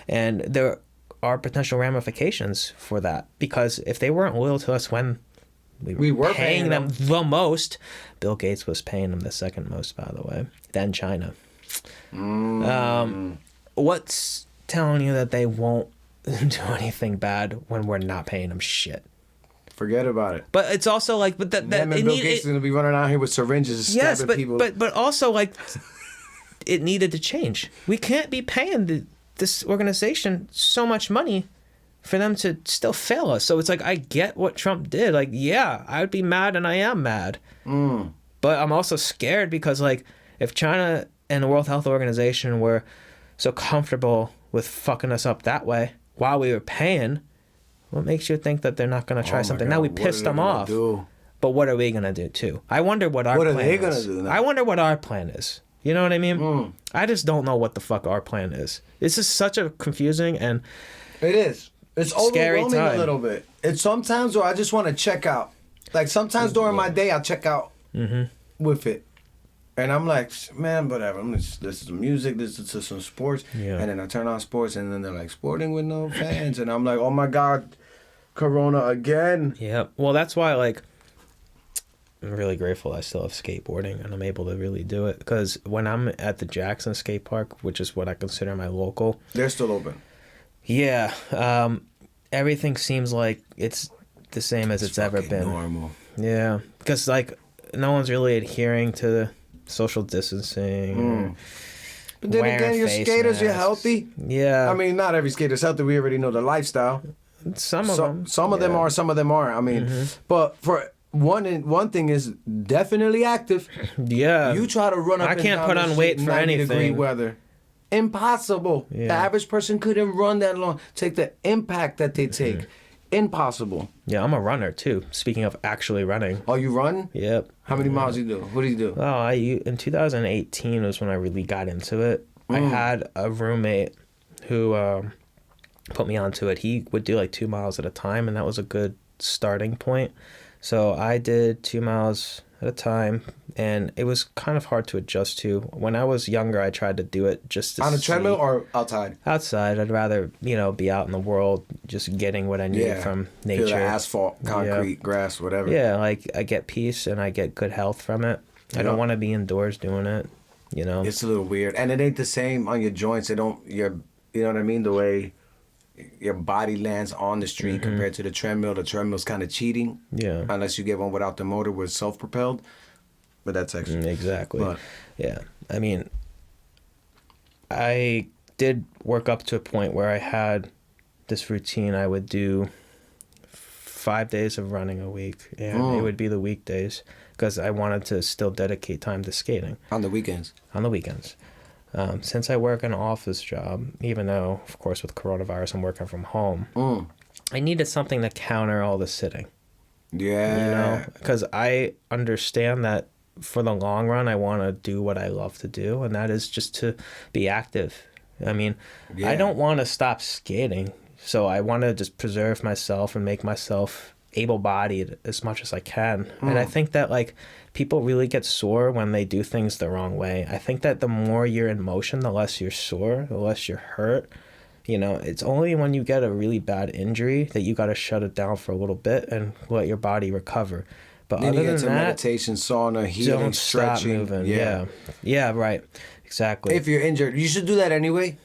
and there are potential ramifications for that, because if they weren't loyal to us when we were paying them the most. Bill Gates was paying them the second most, by the way. Then China. What's telling you that they won't do anything bad when we're not paying them shit? Forget about it. But it's also but that Bill Gates is gonna be running out here with syringes, stabbing people. But also it needed to change. We can't be paying this organization so much money for them to still fail us. So it's I get what Trump did. I would be mad, and I am mad. But I'm also scared, because if China and the World Health Organization were so comfortable with fucking us up that way while we were paying, what makes you think that they're not going to try something? God, now we pissed them off. But what are we going to do too? I wonder what our plan is. What are they going to do now? I wonder what our plan is. You know what I mean? I just don't know what the fuck our plan is. This is such a confusing and... It is. It's overwhelming a little bit. It's sometimes where I just want to check out. Sometimes during my day, I'll check out with it. And I'm like, man, whatever. I'm just listen to music, listen to some sports. Yeah. And then I turn on sports, and then they're like, sporting with no fans. And I'm like, oh my God, Corona again. Yeah. Well, that's why, I'm really grateful I still have skateboarding, and I'm able to really do it. Because when I'm at the Jackson skate park, which is what I consider my local. They're still open. Yeah, everything seems like it's the same as it's ever been. Normal. Yeah, because no one's really adhering to the social distancing. But then again, your skaters, you're healthy. Yeah. I mean, not every skater's healthy. We already know the lifestyle. Some of them. Some of them are. Some of them aren't. I mean, but for one thing is definitely active. Yeah. You try to run up. I can't put on weight for anything. 90-degree weather. Impossible. Yeah. The average person couldn't run that long. Take the impact that they take. Impossible. Yeah, I'm a runner too. Speaking of actually running. Oh, you run? Yep. How many miles do you do? What do you do? Oh, in 2018 was when I really got into it. I had a roommate who put me onto it. He would do 2 miles at a time, and that was a good starting point. So I did 2 miles at a time, and it was kind of hard to adjust to. When I was younger, I tried to do it just to on a treadmill or outside? Outside. I'd rather, be out in the world, just getting what I need from nature. Feel the asphalt, concrete, grass, whatever. Yeah, I get peace and I get good health from it. I don't want to be indoors doing it, It's a little weird. And it ain't the same on your joints. You know what I mean? The way your body lands on the street compared to the treadmill. The treadmill's kind of cheating. Yeah. Unless you get one without the motor with self-propelled. But that's actually... Exactly. But, yeah. I mean, I did work up to a point where I had this routine. I would do 5 days of running a week, and it would be the weekdays because I wanted to still dedicate time to skating. On the weekends? On the weekends. Since I work an office job, even though, of course, with coronavirus, I'm working from home, I needed something to counter all the sitting. Yeah. You know, because I understand that for the long run, I want to do what I love to do, and that is just to be active. I mean, I don't want to stop skating, so I want to just preserve myself and make myself able-bodied as much as I can. And I think that, like, people really get sore when they do things the wrong way. I think that the more you're in motion, the less you're sore, the less you're hurt. You know, it's only when you get a really bad injury that you got to shut it down for a little bit and let your body recover. But then other you get than to that, meditation, sauna, healing, don't stop stretching. moving. Yeah, right. Exactly. If you're injured, you should do that anyway.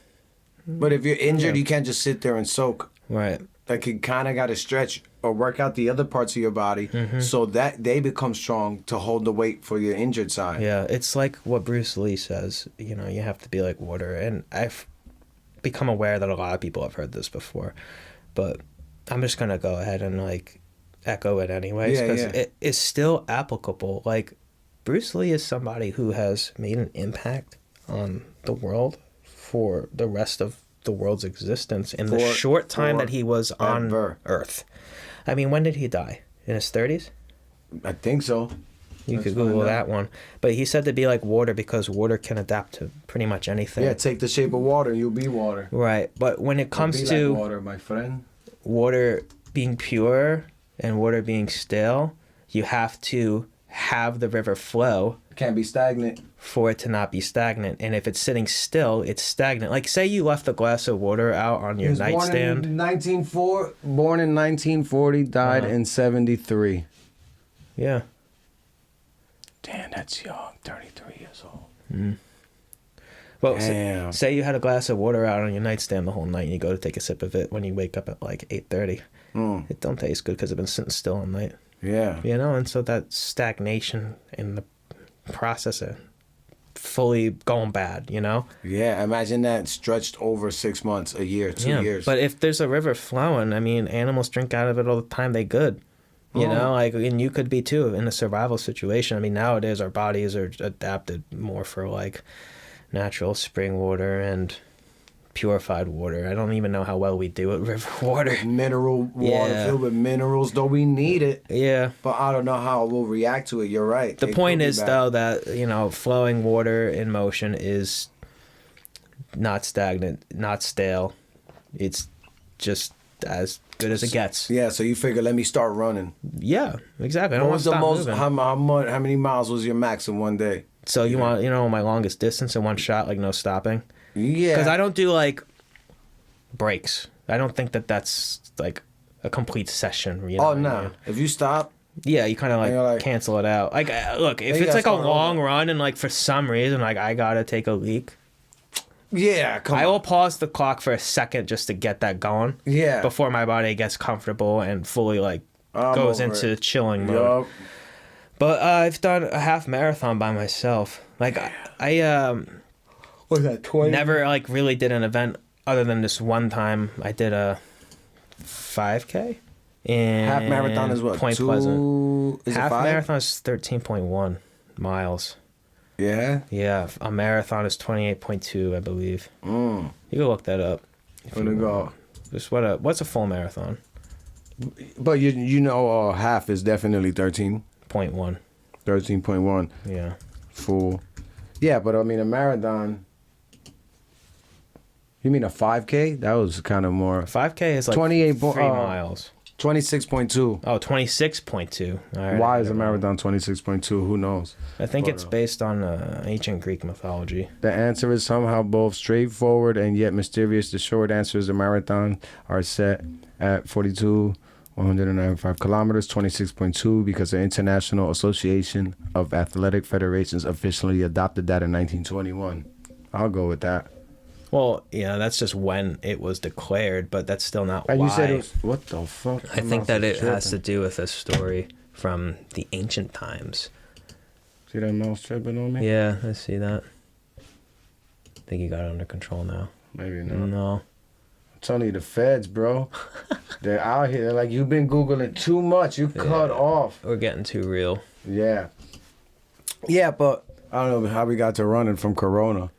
But if you're injured, you can't just sit there and soak. Right. Like, you kind of got to stretch or work out the other parts of your body so that they become strong to hold the weight for your injured side. Yeah, it's like what Bruce Lee says, you know, you have to be like water. And I've become aware that a lot of people have heard this before. But I'm just going to go ahead and, like, echo it anyways because it is still applicable. Like, Bruce Lee is somebody who has made an impact on the world for the rest of the world's existence in the short time that he was on Earth. I mean, when did he die? In his 30s? I think so. You could Google that one. But he said to be like water because water can adapt to pretty much anything. Yeah, take the shape of water and you'll be water. Right. But when it comes be to like water, my friend. Water being pure and water being stale, you have to have the river flow. It can't be stagnant. For it to not be stagnant. And if it's sitting still, it's stagnant. Like, say you left a glass of water out on your nightstand. Born in 1940, died in 73. Yeah. Damn, that's young. 33 years old. Well, say you had a glass of water out on your nightstand the whole night and you go to take a sip of it when you wake up at like 8:30. It don't taste good because it's been sitting still all night. Yeah. You know, and so that stagnation in the process of fully going bad, you know? Yeah, imagine that stretched over 6 months, a year, 2 years. But if there's a river flowing, I mean, animals drink out of it all the time, they good. You know, like, and you could be too in a survival situation. I mean, nowadays our bodies are adapted more for like natural spring water and purified water. I don't even know how well we do with river water. Mineral water filled with minerals, though we need it. Yeah. But I don't know how we'll react to it. You're right. The point is, though, that, you know, flowing water in motion is not stagnant, not stale. It's just as good as it gets. Yeah, so you figure, let me start running. Yeah, exactly. I don't What want was to the stop most, moving. how many miles was your max in one day? So you want, you know, my longest distance in one shot, like no stopping? Yeah. Because I don't do, like, breaks. I don't think that that's, like, a complete session. You know no. I mean? If you stop. Yeah, you kind of, like, cancel it out. Like, look, if it's, like, a long run and, like, for some reason, like, I got to take a leak. Yeah, come on. I will pause the clock for a second just to get that going. Yeah. Before my body gets comfortable and fully, like, goes into chilling mode. Yep. But I've done a half marathon by myself. Like, I what was that, 20? Never, like, really did an event other than this one time. I did a 5K in half marathon is what? Point 2, Pleasant. Is half it 5? marathon is 13.1 miles. Yeah? Yeah, a marathon is 28.2, I believe. You can look that up. Where'd it go? Just what's a full marathon? But you know half is definitely 13. 0.1. 13.1. Yeah. Full. Yeah, but I mean a marathon. You mean a 5K? That was kind of more. 5K is like 3 miles. 26.2. Oh, 26.2. All right. Why is a marathon 26.2? Who knows? I think it's based on ancient Greek mythology. The answer is somehow both straightforward and yet mysterious. The short answer is the marathon are set at 195 kilometers, 26.2, because the International Association of Athletic Federations officially adopted that in 1921. I'll go with that. Well, yeah, that's just when it was declared, but that's still not And why. you said it was, what the fuck? I think that it has to do with a story from the ancient times. See that mouse tripping on me? Yeah, I see that. I think you got it under control now. Maybe not. No. I'm telling you, the feds, bro. They're out here. They're like, you've been Googling too much. You cut off. We're getting too real. Yeah. Yeah, but I don't know how we got to running from Corona.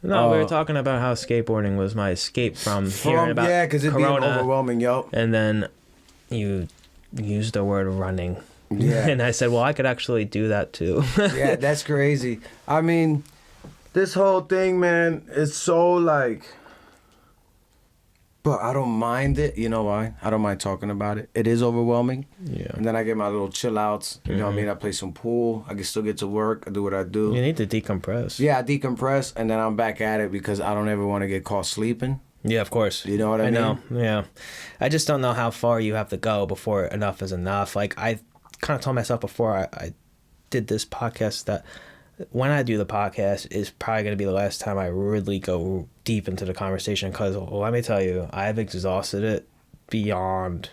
No, we were talking about how skateboarding was my escape from hearing about yeah, because it'd be Corona, overwhelming, yo. and then you used the word running. Yeah. And I said, well, I could actually do that too. Yeah, that's crazy. I mean, this whole thing, man, is so like... But I don't mind it. You know why? I don't mind talking about it. It is overwhelming. Yeah. And then I get my little chill outs. You know what I mean? I play some pool. I can still get to work. I do what I do. You need to decompress. Yeah, I decompress, and then I'm back at it because I don't ever want to get caught sleeping. Yeah, of course. You know what I mean? know. Yeah. I just don't know how far you have to go before enough is enough. Like, I kind of told myself before I did this podcast that when I do the podcast is probably going to be the last time I really go deep into the conversation because, well, let me tell you, I've exhausted it beyond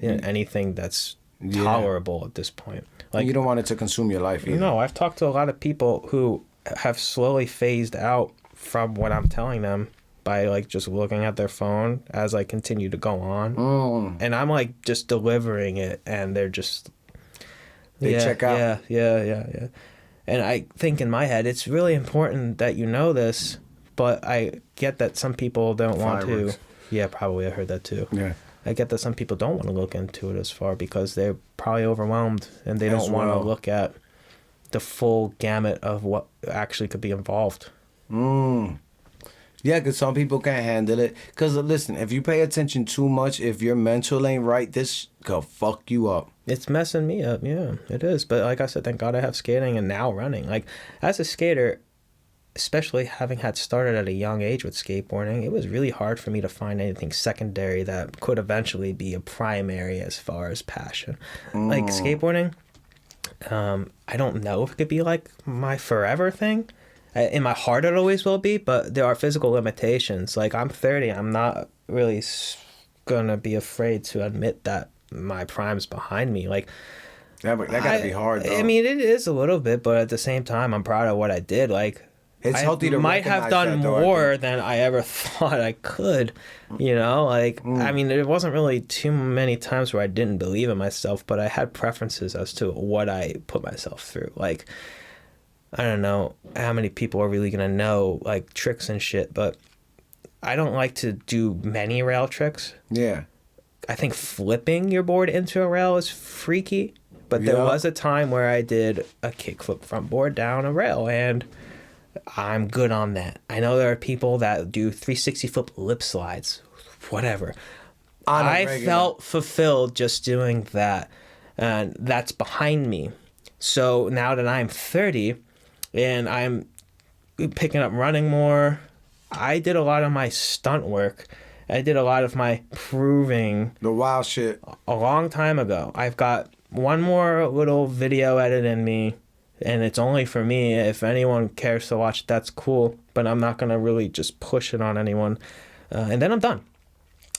anything that's tolerable at this point. Like, you don't want it to consume your life either. No, I've talked to a lot of people who have slowly phased out from what I'm telling them by like just looking at their phone as I continue to go on. And I'm like just delivering it and they're just... They check out. Yeah. And I think in my head, it's really important that you know this, but I get that some people don't want to. Yeah, probably. I heard that too. Yeah. I get that some people don't want to look into it as far because they're probably overwhelmed and they don't want to look at the full gamut of what actually could be involved. Yeah, because some people can't handle it. Because listen, if you pay attention too much, if your mental ain't right, this could fuck you up. It's messing me up, yeah, it is. But like I said, thank God I have skating and now running. Like, as a skater, especially having had started at a young age with skateboarding, it was really hard for me to find anything secondary that could eventually be a primary as far as passion. Like, skateboarding, I don't know if it could be like my forever thing. In my heart, it always will be, but there are physical limitations. Like, I'm 30, I'm not really gonna be afraid to admit that my prime's behind me. Like, that gotta be hard, though. I mean, it is a little bit, but at the same time, I'm proud of what I did. Like, it's healthy to might have done that, though, more than I ever thought I could. You know, like, I mean, there wasn't really too many times where I didn't believe in myself, but I had preferences as to what I put myself through. Like, I don't know how many people are really gonna know like tricks and shit, but I don't like to do many rail tricks. Yeah. I think flipping your board into a rail is freaky, but there was a time where I did a kickflip front board down a rail, and I'm good on that. I know there are people that do 360 flip lip slides, whatever. I felt fulfilled just doing that, and that's behind me. So now that I'm 30 and I'm picking up running more, I did a lot of my stunt work. I did a lot of my proving. The wild shit. A long time ago. I've got one more little video edit in me, and it's only for me. If anyone cares to watch, that's cool. But I'm not going to really just push it on anyone. And then I'm done.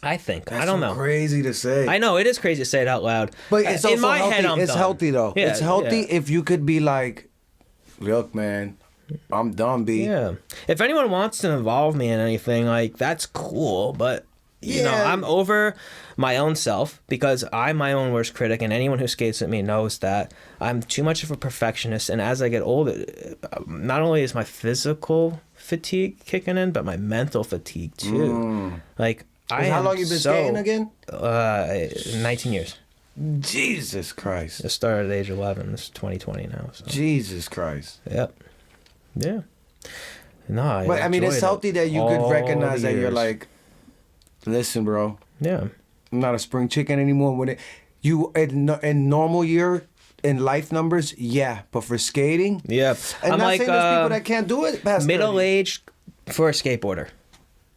I think. That's I don't know. Crazy to say. I know, it is crazy to say it out loud. But it's also in my healthy. head, I'm it's done. healthy, though. Yeah, it's healthy if you could be like, look, man, I'm done, B. Yeah. If anyone wants to involve me in anything, like, that's cool. But, you know, I'm over my own self because I'm my own worst critic. And anyone who skates with me knows that I'm too much of a perfectionist. And as I get older, not only is my physical fatigue kicking in, but my mental fatigue, too. Like, how long you been skating again? 19 years. Jesus Christ. It started at age 11. It's 2020 now. So. Jesus Christ. Yep. Yeah. No, but I mean, it's healthy that you could recognize that you're like, listen, bro. Yeah. I'm not a spring chicken anymore. When you in normal year in life numbers, yeah, but for skating, yeah. And I'm not like saying there's people that can't do it past middle age for a skateboarder.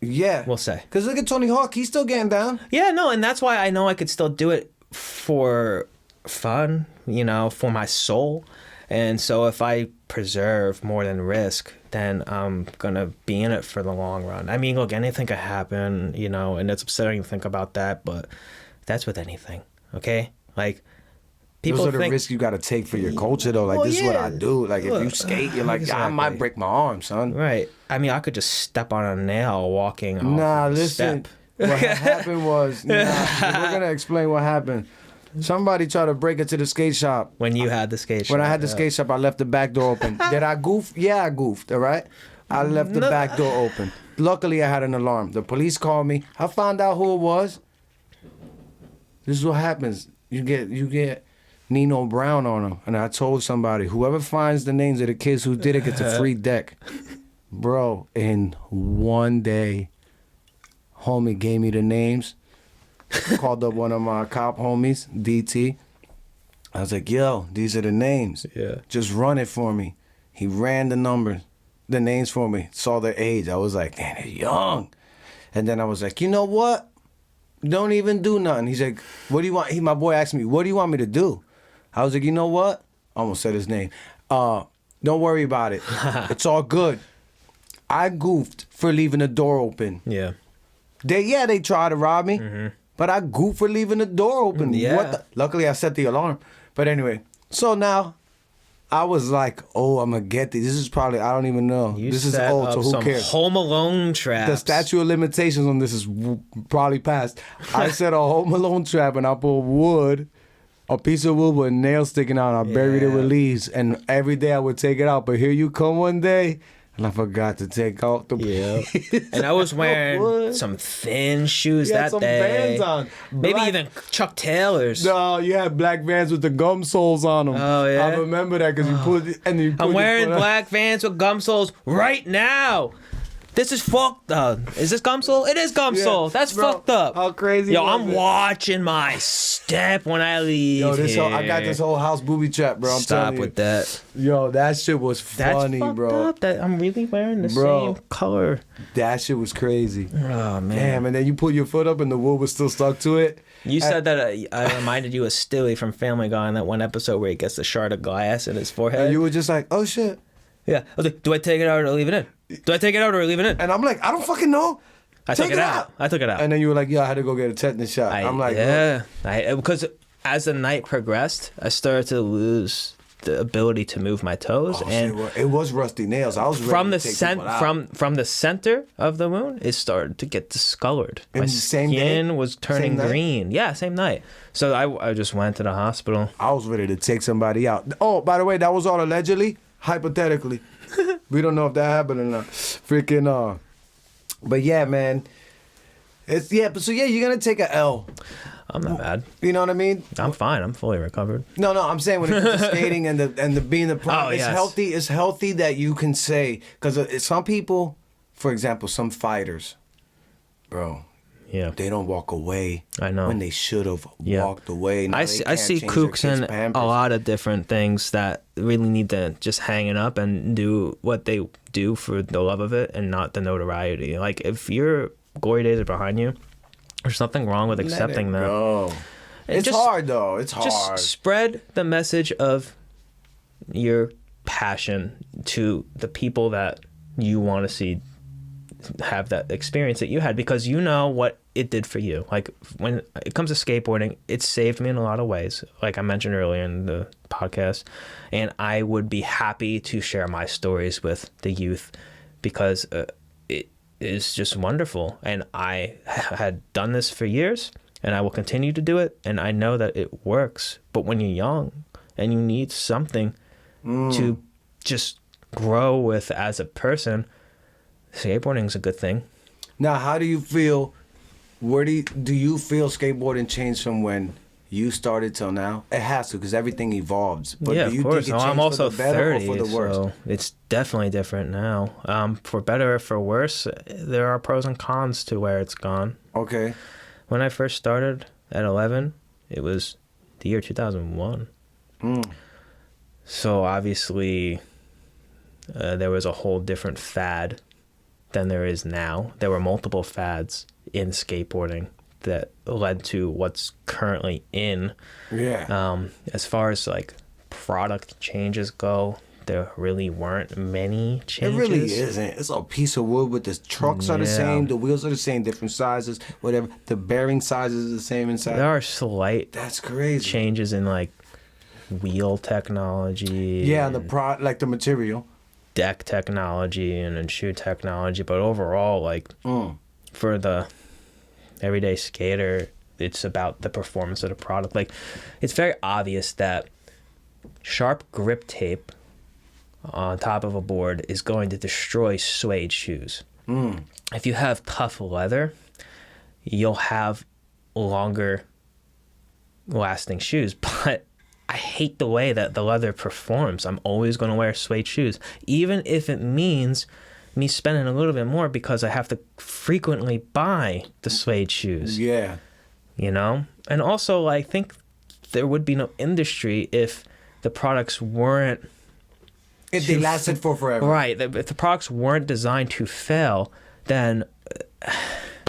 Yeah, we'll say. Because look at Tony Hawk, he's still getting down. Yeah, no, and that's why I know I could still do it for fun, you know, for my soul. And so if I preserve more than risk, then I'm gonna be in it for the long run. I mean, look, anything could happen, you know, and it's upsetting to think about that, but that's with anything, okay? Like, people those are the think, risks you got to take for your culture, though. Like, Well, this is what yeah. I do. Like, if you skate, you're like, I might Exactly. break my arm, son. right? I mean, I could just step on a nail walking off Nah, the listen. step. What happened was, we're gonna explain what happened. Somebody tried to break into the skate shop. When you had the skate shop. When I had the skate shop, I left the back door open. Did I goof? Yeah, I goofed. All right. I left the back door open. Luckily, I had an alarm. The police called me. I found out who it was. This is what happens. You get Nino Brown on them. And I told somebody, whoever finds the names of the kids who did it gets a free deck. Bro, in one day, homie gave me the names. Called up one of my cop homies, DT. I was like, yo, these are the names. Yeah. Just run it for me. He ran the numbers, the names for me, saw their age. I was like, damn, they're young. And then I was like, you know what? Don't even do nothing. He's like, what do you want? My boy asked me, what do you want me to do? I was like, you know what? I almost said his name. Don't worry about it. It's all good. I goofed for leaving the door open. Yeah. They tried to rob me, but I goofed for leaving the door open. Yeah. Luckily, I set the alarm. But anyway, so now I was like, oh, I'm going to get these. This is probably, I don't even know. This is old, so who cares? Home Alone traps. The statute of limitations on this is probably passed. I set a Home Alone trap and I put wood, a piece of wood with nails sticking out, and I buried it with leaves. And every day I would take it out. But here you come one day, and I forgot to take out the And I was wearing some thin shoes You had that some day. Vans on. Maybe Black- even Chuck Taylors. No, you had black Vans with the gum soles on them. Oh, yeah? I remember that because you put and you. Put I'm your wearing foot on- black Vans with gum soles right now. This is fucked up. Is this gum sole? It is gum Yeah, sole. That's bro, fucked up. how crazy Yo, was I'm it? watching my step when I leave. Yo, I got here. this whole house booby trap, bro. I'm Stop telling you. with that. Yo, that shit was That's funny, fucked bro. up. That I'm really wearing the Bro. same color. That shit was crazy. Oh man. Damn, and then you put your foot up and the wood was still stuck to it. You said that I reminded you of Stewie from Family Guy in that one episode where he gets the shard of glass in his forehead. And you were just like, oh shit. Yeah. I was like, do I take it out or leave it in? Do I take it out or leave it in? And I'm like, I don't fucking know. I Take took it out. I took it out. And then you were like, yeah, I had to go get a tetanus shot. I'm like, yeah. Because as the night progressed, I started to lose the ability to move my toes, oh, and shit, it was rusty nails. I was ready from to the take people out. from the center of the wound, it started to get discolored. In My the same day? skin was turning Same night? green. Yeah, same night. So I just went to the hospital. I was ready to take somebody out. Oh, by the way, that was all allegedly, hypothetically. We don't know if that happened or not. Freaking but yeah, man. But you're gonna take a L. I'm not bad. You know what I mean? I'm fine. I'm fully recovered. No, I'm saying when it comes to skating and the being the pro, Oh, it's yes. healthy. It's healthy that you can say, because some people, for example, some fighters, bro, Yeah. they don't walk away. I know. when they should have Yeah. walked away. Now I they see, I can't see change their kooks kids' in Pampers. a lot of different things that really need to just hang it up and do what they do for the love of it and not the notoriety. Like, if your glory days are behind you, there's nothing wrong with accepting that. Go. And It's just- hard though. It's hard. Just spread the message of your passion to the people that you want to see have that experience that you had, because you know what it did for you. Like, when it comes to skateboarding, it saved me in a lot of ways, like I mentioned earlier in the podcast, and I would be happy to share my stories with the youth, because it is just wonderful, and I had done this for years and I will continue to do it, and I know that it works. But when you're young and you need something to just grow with as a person, skateboarding is a good thing. Now, how do you feel? Where do you feel skateboarding changed from when you started till now? It has to, because everything evolves. But Yeah, do you of course. think it I'm changed also for the better 30, or for the worse? so it's definitely different now. For better or for worse, there are pros and cons to where it's gone. Okay. When I first started at 11, it was the year 2001. So obviously, there was a whole different fad than there is now. There were multiple fads in skateboarding that led to what's currently in. Yeah. As far as like product changes go, there really weren't many It changes. really isn't. It's a piece of wood, but the trucks are the Yeah. same, the wheels are the same, different sizes, whatever. The bearing sizes is the same inside. There are slight That's crazy. changes in like wheel technology. Yeah, and like the material. deck technology and shoe technology, but overall, like for the everyday skater, it's about the performance of the product. Like, it's very obvious that sharp grip tape on top of a board is going to destroy suede shoes. If you have tough leather, you'll have longer lasting shoes, but I hate the way that the leather performs. I'm always going to wear suede shoes, even if it means me spending a little bit more because I have to frequently buy the suede shoes. Yeah. You know? And also, I think there would be no industry if the products weren't... If they lasted for forever. Right. If the products weren't designed to fail, then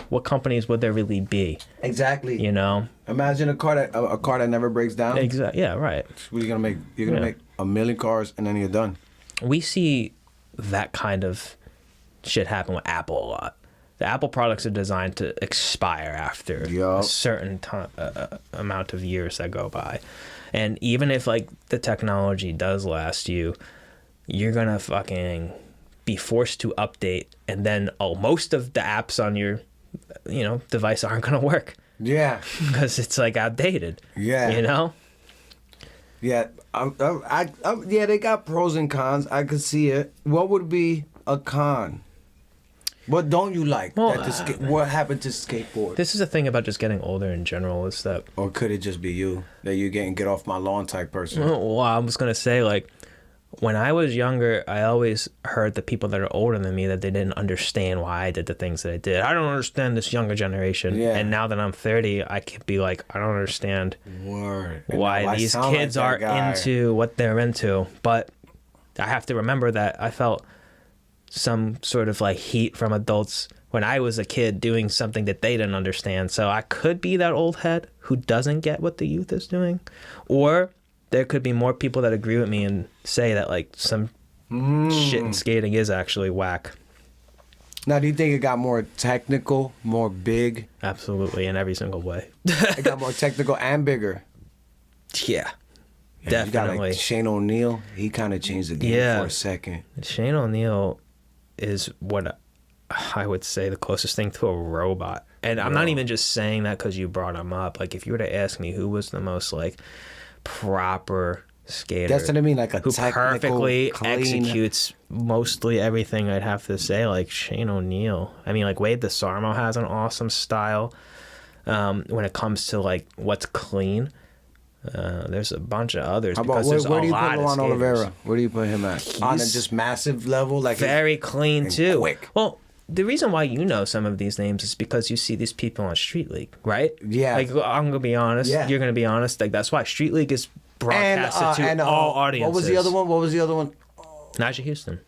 what companies would there really be? Exactly. You know? Imagine a car that never breaks down. Exactly. Yeah, right. What are you gonna make? You're gonna make 1 million cars and then you're done. We see that kind of shit happen with Apple a lot. The Apple products are designed to expire after a certain time, amount of years that go by. And even if like the technology does last you, you're gonna fucking be forced to update, and then most of the apps on your device aren't gonna work. Yeah. Because it's like outdated. Yeah. You know? Yeah. Yeah, they got pros and cons. I could see it. What would be a con? What don't you like? Well, What happened to skateboard? This is the thing about just getting older in general, is that... Or could it just be you? That you're getting get off my lawn type person? Well, I was going to say, like, when I was younger, I always heard the people that are older than me that they didn't understand why I did the things that I did. I don't understand this younger generation. Yeah. And now that I'm 30, I can be like, I don't understand why these kids are into what they're into. But I have to remember that I felt some sort of like heat from adults when I was a kid doing something that they didn't understand. So I could be that old head who doesn't get what the youth is doing, or there could be more people that agree with me and say that like some shit in skating is actually whack. Now, do you think it got more technical, more big? Absolutely, in every single way. It got more technical and bigger. Yeah, And definitely. You got like Shane O'Neill. He kind of changed the game for a second. Shane O'Neill is what I would say the closest thing to a robot. And I'm not even just saying that because you brought him up. Like, if you were to ask me who was the most like proper skater, That's what I mean, like a who technical, perfectly clean... executes mostly everything, I'd have to say like Shane O'Neill. I mean, like Wade DeSarmo has an awesome style when it comes to like what's clean. There's a bunch of others. How about, because where do you put Luan Oliveira? Where do you put him at? On a just massive level? Like very clean too. Quick. Well, the reason why you know some of these names is because you see these people on Street League, right? Yeah. Like, I'm gonna be honest. Yeah. You're gonna be honest. Like, that's why Street League is broadcasted to all audiences. What was the other one? Najee Houston.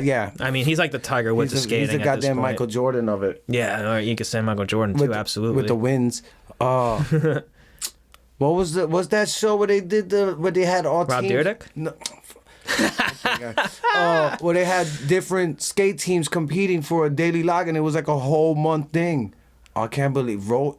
Yeah. I mean, he's like the Tiger Woods of skating. He's the at this goddamn point. Michael Jordan of it. Yeah, or you could say Michael Jordan too. Absolutely. With the wins. What was that show where they did where they had all Rob teams? Dyrdek? No. Where they had different skate teams competing for a daily log, and it was like a whole month thing. I can't believe Oh,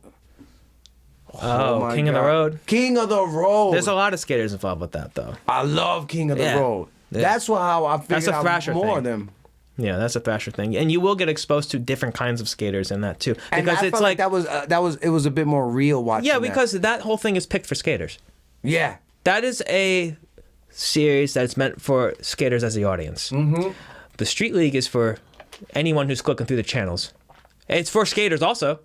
my King of the God. Road. King of the Road. There's a lot of skaters involved with that, though. I love King of the Yeah. Road. Yeah. That's how I figured That's a out Thrasher more thing. of them. Yeah, that's a Thrasher thing, and you will get exposed to different kinds of skaters in that too, And because I it's felt like that was it was a bit more real watching. yeah, that. because that whole thing is picked for skaters. Yeah. That is a series that's meant for skaters as the audience. Mm-hmm. The Street League is for anyone who's clicking through the channels. It's for skaters also,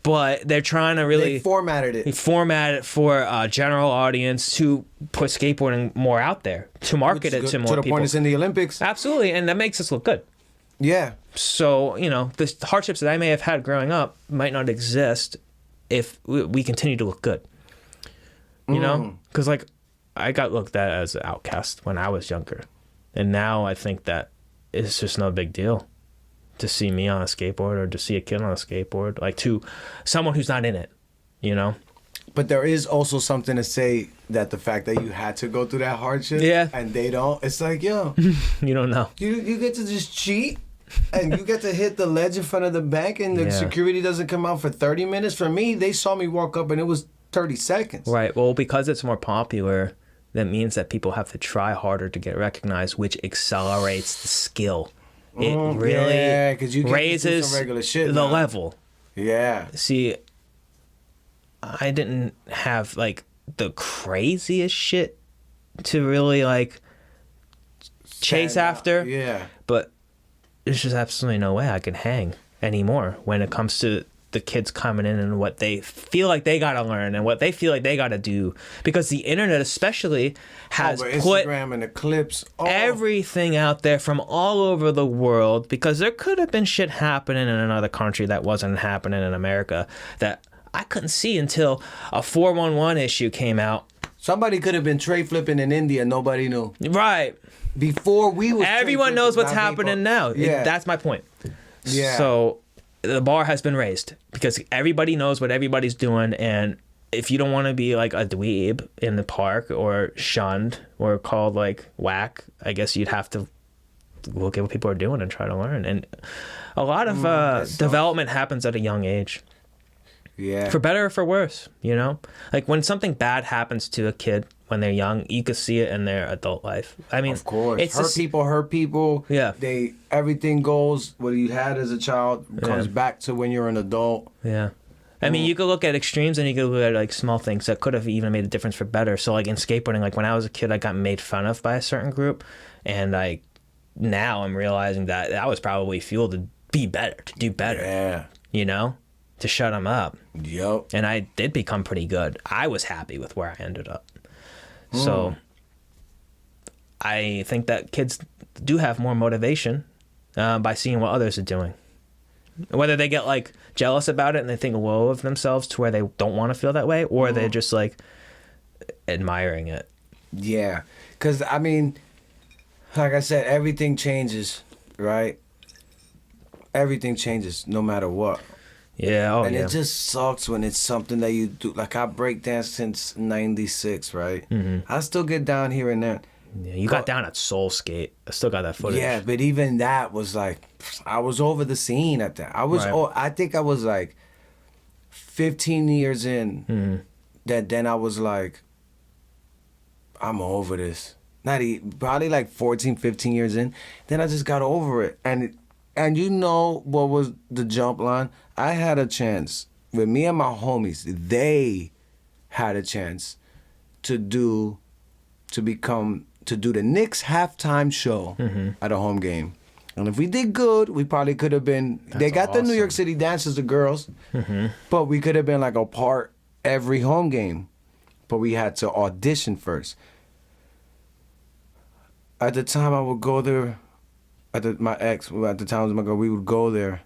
but they're trying to really They formatted it. format it for a general audience to put skateboarding more out there, to market it to more to the people. point it's in the Olympics. Absolutely, and that makes us look good. Yeah. So, the hardships that I may have had growing up might not exist if we continue to look good. You know? Because, like, I got looked at as an outcast when I was younger. And now I think that it's just no big deal to see me on a skateboard or to see a kid on a skateboard. Like, to someone who's not in it, you know? But there is also something to say that the fact that you had to go through that hardship, Yeah. and they don't. It's like, yo, You don't know. you get to just cheat, and you get to hit the ledge in front of the bank, and the Yeah. security doesn't come out for 30 minutes. For me, they saw me walk up, and it was 30 seconds. Right. Well, because it's more popular, that means that people have to try harder to get recognized, which accelerates the skill. It really yeah, 'cause you get to do raises some regular shit the now. level. Yeah. See, I didn't have like the craziest shit to really like chase Stand out. after. Yeah. But there's just absolutely no way I can hang anymore when it comes to the kids coming in and what they feel like they gotta learn and what they feel like they gotta do, because the internet especially has Over put Instagram and the clips. Oh. everything out there from all over the world, because there could have been shit happening in another country that wasn't happening in America that I couldn't see until a 411 issue came out. Somebody could have been tray flipping in India, nobody knew. Right. Before we was Everyone tray knows flipping, what's not happening people. now. Yeah. That's my point. Yeah. So the bar has been raised because everybody knows what everybody's doing, and if you don't want to be like a dweeb in the park or shunned or called like whack, I guess you'd have to look at what people are doing and try to learn. And a lot of development happens at a young age. Yeah. For better or for worse, you know? Like when something bad happens to a kid when they're young, you can see it in their adult life. I mean, Of course. it's hurt just- people. Yeah. Everything goes, what you had as a child comes back to when you're an adult. Yeah. I mean, you could look at extremes and you could look at like small things that could have even made a difference for better. So like in skateboarding, like when I was a kid, I got made fun of by a certain group, and now I'm realizing that was probably fuel to be better, to do better. Yeah. You know, to shut them up. Yup. And I did become pretty good. I was happy with where I ended up. So I think that kids do have more motivation by seeing what others are doing. Whether they get like jealous about it and they think low of themselves to where they don't want to feel that way, or they're just like admiring it. Yeah. Because, I mean, like I said, everything changes, right? Everything changes no matter what. Yeah. Oh, And yeah. it just sucks when it's something that you do. Like, I breakdance since 96, right? I still get down here and there. Yeah, you got down at Soul Skate. I still got that footage. Yeah, but even that was like, I was over the scene at that. I was, Right. I think I was like 15 years in. That then I was like, I'm over this. Probably like 14, 15 years in. Then I just got over it. And you know what was the jump line? I had a chance with me and my homies. They had a chance to do the Knicks halftime show at a home game. And if we did good, we probably could have been. They got the New York City dances, the girls, but we could have been like a part every home game. But we had to audition first. At the time, I would go there. My ex, at the time was my girl, we would go there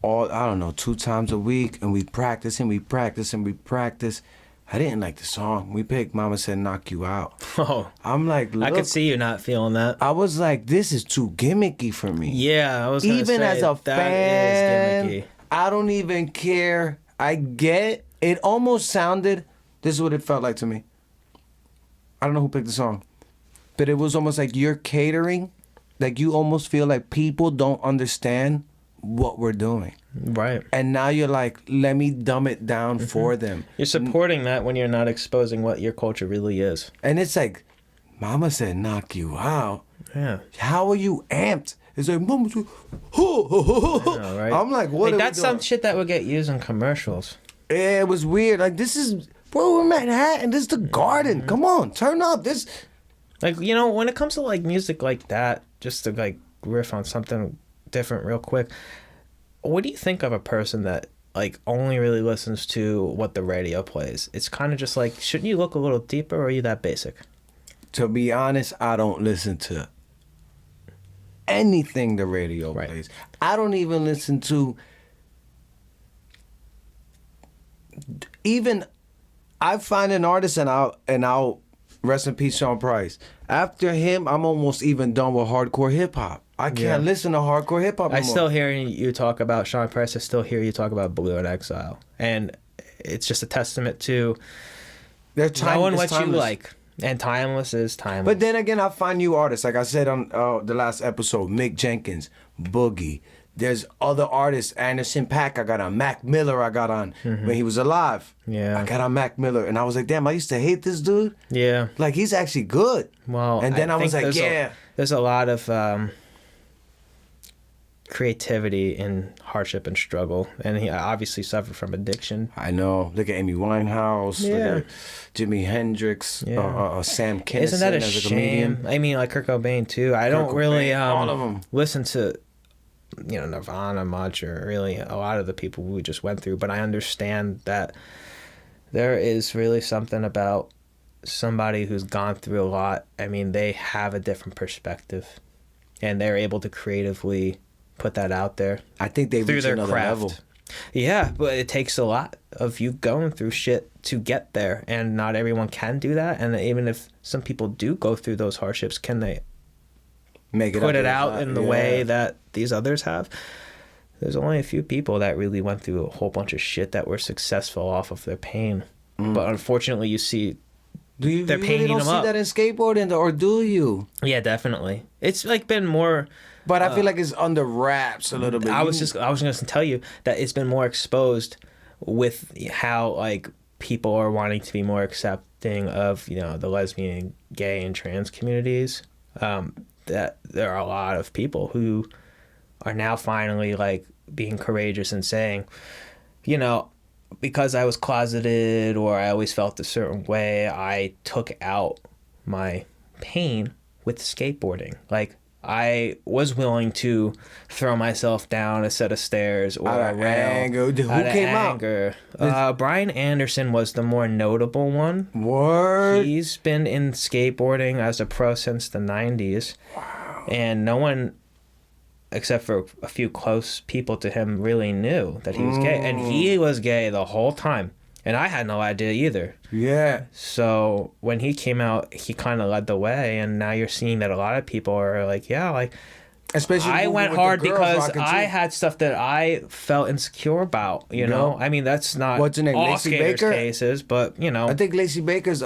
I don't know, 2 times a week, and we'd practice and we practice and we practice. I didn't like the song. We picked Mama Said Knock You Out. Oh, I'm like, look, I could see you not feeling that. I was like, this is too gimmicky for me. Yeah, I was gonna Even say, as a that fan, is gimmicky. I don't even care. I get it. Almost sounded. This is what it felt like to me. I don't know who picked the song, but it was almost like you're catering. Like you almost feel like people don't understand what we're doing. Right. And now you're like, let me dumb it down for them. You're supporting that when you're not exposing what your culture really is. And it's like, Mama said knock you out. Yeah. How are you amped? It's like, Mama said, know, right? I'm like, what Like, are that's we doing? some shit that would get used in commercials. Yeah, it was weird. Like, this is, bro, we're in Manhattan. This is the garden. Come on, turn up. This. Like, you know, when it comes to like music like that, just to like riff on something different real quick, what do you think of a person that like only really listens to what the radio plays? It's kind of just like, shouldn't you look a little deeper, or are you that basic? To be honest, I don't listen to anything the radio plays. I don't even listen to even. I find an artist and I'll rest in peace, Sean Price. After him, I'm almost even done with hardcore hip hop. I can't listen to hardcore hip hop anymore. I still hear you talk about Sean Price. I still hear you talk about Blue in Exile. And it's just a testament to Time, knowing what timeless. you like. And timeless is timeless. But then again, I find new artists. Like I said on the last episode, Mick Jenkins, Boogie. There's other artists, Anderson .Paak I got on, Mac Miller I got on when he was alive. Yeah. I got on Mac Miller, and I was like, damn, I used to hate this dude. Yeah. Like, he's actually good. Well, and then I was think like, yeah. There's a lot of creativity in hardship and struggle. And he obviously suffered from addiction. I know. Look at Amy Winehouse. Yeah. Look at Jimi Hendrix. Yeah. Sam Kinison Isn't that a as a shame? comedian. I mean, like Kurt Cobain, too. I don't really all of them. listen to, Nirvana much, or really a lot of the people we just went through. But I understand that there is really something about somebody who's gone through a lot. I mean, they have a different perspective, and they're able to creatively put that out there. I think they through reach their another craft. level. Yeah, but it takes a lot of you going through shit to get there, and not everyone can do that. And even if some people do go through those hardships, can they Make it put up it out in the yeah. way that these others have? There's only a few people that really went through a whole bunch of shit that were successful off of their pain. But unfortunately, you see they're you painting really don't them see up. that in skateboarding, or do you? Yeah, definitely. It's like been more. But I feel like it's under wraps a little bit. I was going to tell you that it's been more exposed with how like people are wanting to be more accepting of the lesbian, gay, and trans communities. That there are a lot of people who are now finally like being courageous and saying, because I was closeted or I always felt a certain way, I took out my pain with skateboarding. Like, I was willing to throw myself down a set of stairs or Out a of rail. anger. Who Out of came out? anger. Brian Anderson was the more notable one. Word. He's been in skateboarding as a pro since the 90s. Wow. And no one, except for a few close people to him, really knew that he was gay. And he was gay the whole time. And I had no idea either. Yeah. So when he came out, he kind of led the way. And now you're seeing that a lot of people are like, yeah, like, Especially I moving went with the hard girls because rocking I too. had stuff that I felt insecure about, you know? I mean, that's not What's her name, all Lacey skaters' Baker? cases, but, I think Lacey Baker's